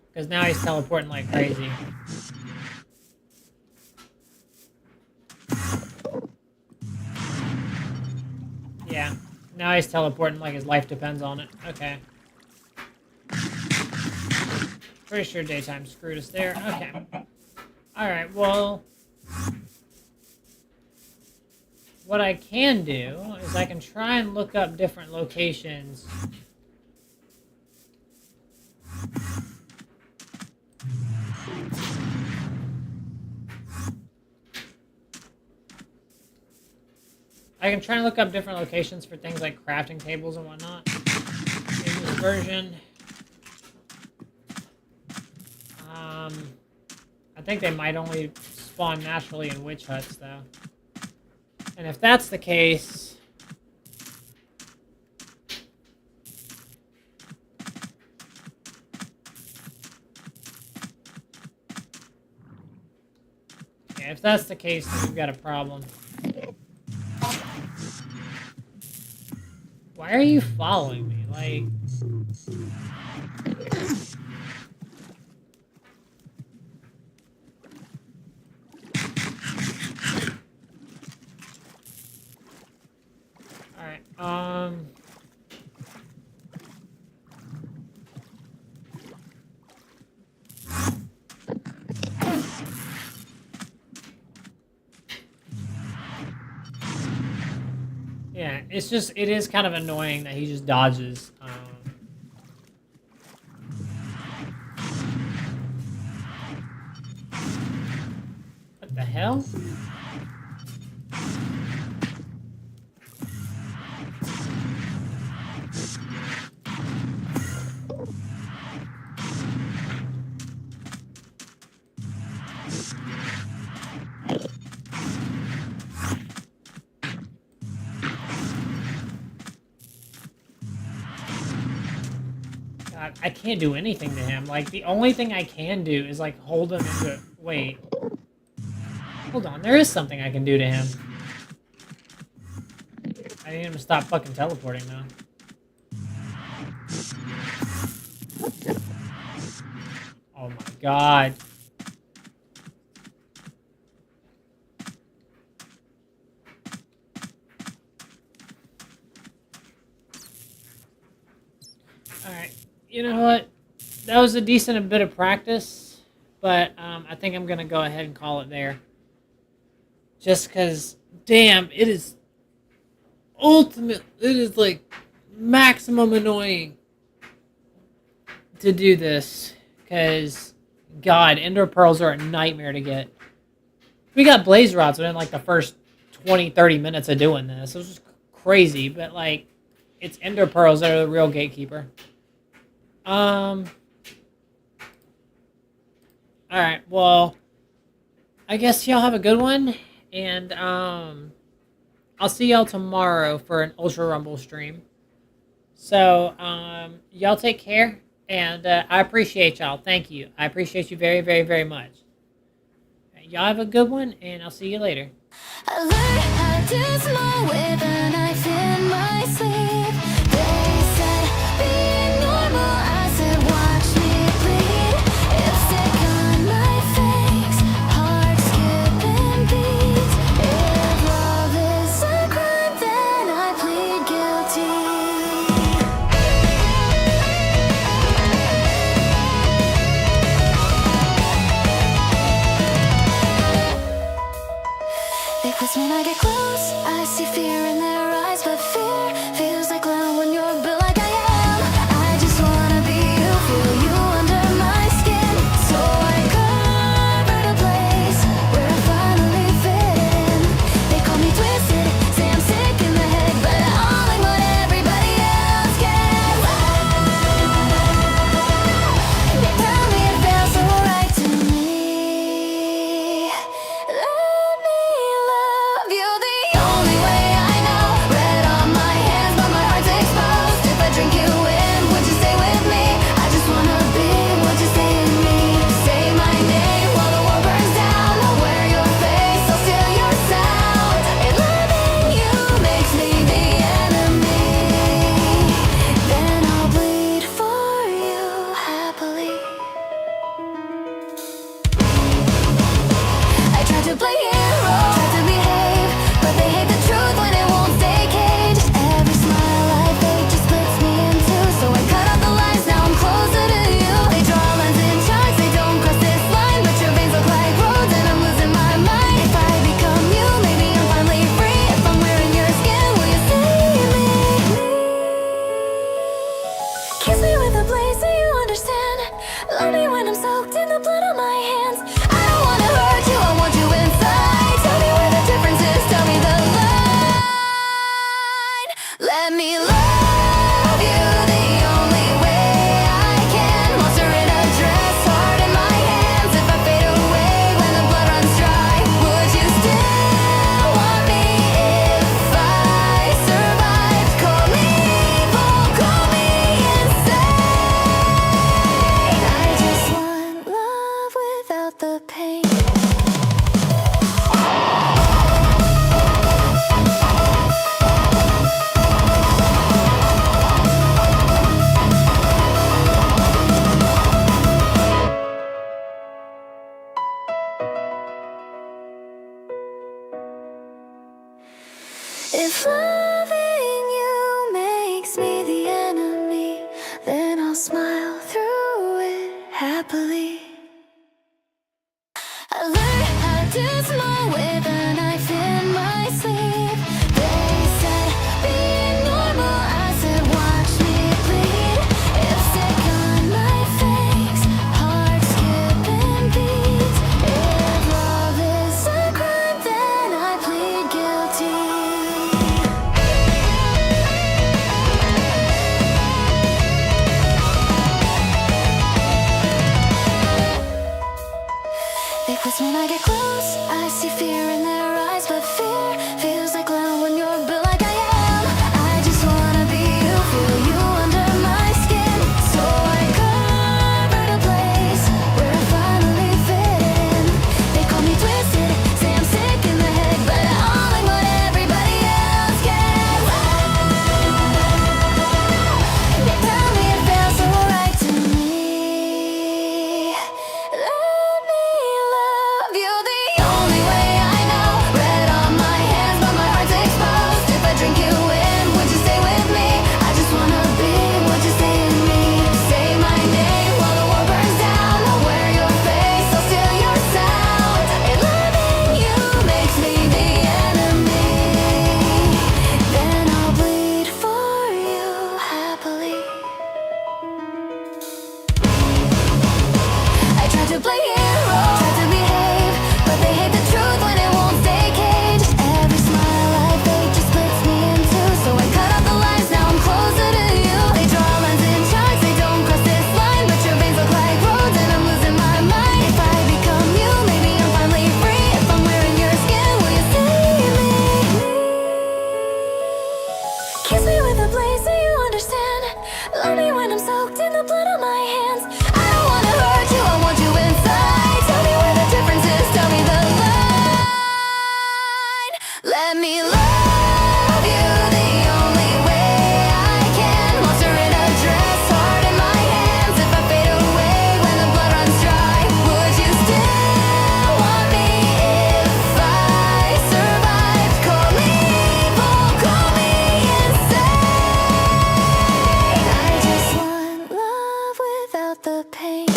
Because now he's teleporting like crazy. Yeah, now he's teleporting like his life depends on it. Okay. Pretty sure daytime screwed us there. Okay. Alright, well... what I can do is I can try and look up different locations. I can try and look up different locations for things like crafting tables and whatnot in this version. I think they might only spawn naturally in witch huts, though. And if that's the case... yeah, if that's the case, then we've got a problem. Why are you following me? Like... Alright, yeah, it's just, it is kind of annoying that he just dodges. What the hell? God, I can't do anything to him. Like, the only thing I can do is, like, hold him into... Wait. Hold on, there is something I can do to him. I need him to stop fucking teleporting, though. Oh my god. Alright, you know what? That was a decent bit of practice, but I think I'm gonna go ahead and call it there. Just because, damn, it is ultimate, it is like maximum annoying to do this. Because, God, Ender Pearls are a nightmare to get. We got Blaze Rods within like the first 20-30 minutes of doing this. It was just crazy, but like, it's Ender Pearls that are the real gatekeeper. Alright, well, I guess y'all have a good one, and I'll see y'all tomorrow for an Ultra Rumble stream. So, y'all take care, and I appreciate y'all. Thank you. I appreciate you very, very, very much. Y'all have a good one, and I'll see you later. I learned how to smile with a knife in my sleeve. They said, being normal, I said, watch me bleed. Lipstick on my face, heart skipping beats. If love is a crime, then I plead guilty. Because when I get close, I see fear in their eyes. But fear feels like love when you're built like I am. I just wanna be you, feel you under my skin. So I covered a place where I finally fit in. They call me twisted, say I'm sick in the head, but I'm like what everybody else gets. They tell me it feels so right to me. Let me love you the only way I know. to play hero, try to behave, but they hate the truth when it won't stay caged. Every smile I fake just splits me in two, so I cut out the lies, now I'm closer to you. They draw lines in charts, they don't cross this line, but your veins look like roads and I'm losing my mind. If I become you, maybe I'm finally free. If I'm wearing your skin, will you save me? Kiss me with a blaze so you understand. Love me when I'm soaked in the blood on my hands. I don't wanna hurt you, I want you inside. Tell me where the difference is, tell me the line. Let me love you the only way I can. Monster in a dress, heart in my hands. If I fade away when the blood runs dry, would you still want me if I survived? Call me evil, call me insane. I just want love without the pain. If loving you makes me the enemy, then I'll smile through it happily. I learned how to smile with a knife in my sleeve. They said, being normal, I said, watch me bleed. Lipstick on my face, heart skipping beats. If love is a crime, then I plead guilty. They twist when I get close, I see fear in their eyes, but fear feels like clown when you're built like I am. I just wanna be you, feel you under my skin. So I covered a place where I finally fit in. They call me twisted, say I'm sick in the head, but I'm like what everybody else gets. They tell me it feels so right to me. Let me love you the only way I know. Red on my hands, but my heart's exposed. If I drink you in, would you stay with me? I just wanna be what you say in me. Say my name while the war burns down. I'll wear your face, I'll steal your sound. And loving you makes me the enemy, then I'll bleed for you happily. I try to play hero, try to behave, but they hate the truth when it won't stay caged. Every smile I fake just splits me in two, so I cut out the lies, now I'm closer to you. They draw lines in charts, they don't cross this line, but your veins look like roads and I'm losing my mind. If I become you, maybe I'm finally free. If I'm wearing your skin, will you save me? Kiss me with a blaze so you understand. Love me when I'm soaked in the blood on my hands. I don't wanna hurt you, I want you inside. Tell me where the difference is, tell me the line. Let me love you the only way I can. Monster in a dress, heart in my hands. If I fade away when the blood runs dry, would you still want me if I survived? Call me evil, call me insane. I just want love without the pain.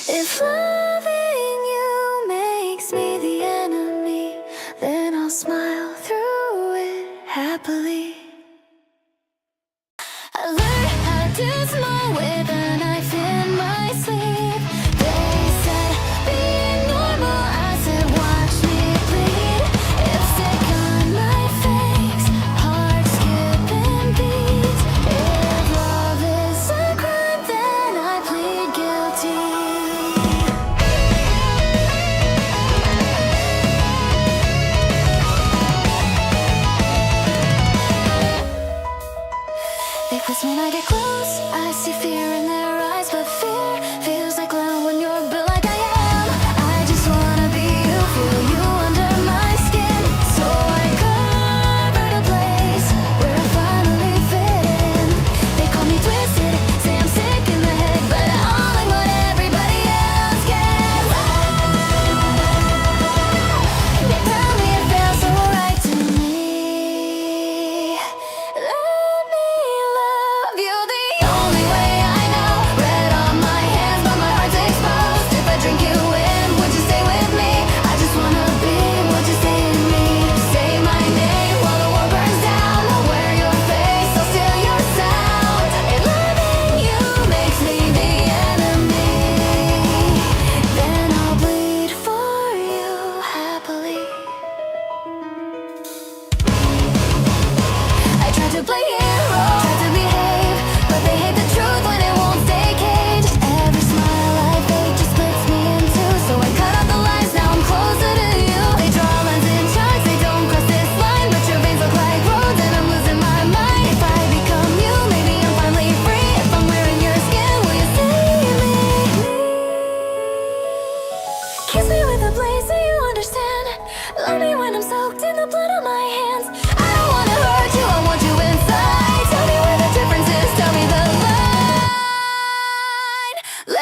If loving you makes me the enemy, then I'll smile through it happily. I learned how to smile with a knife in my sleeve. They said, being normal, I said, watch me bleed. Lipstick on my face, heart skipping beats. If love is a crime, then I plead guilty.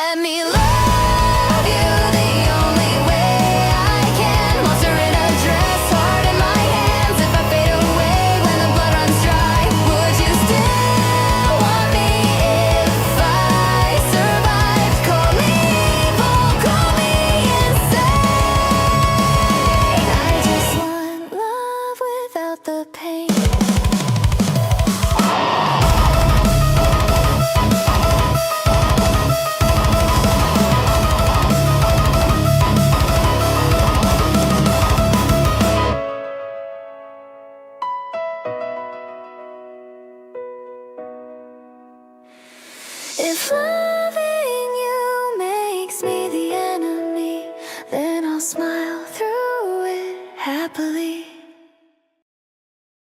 Let me love you the only way I can. Monster in a dress, heart in my hands. If I fade away when the blood runs dry, would you still want me if I survive? Call me evil, call me insane. I just want love without the pain. If loving you makes me the enemy, then I'll smile through it happily.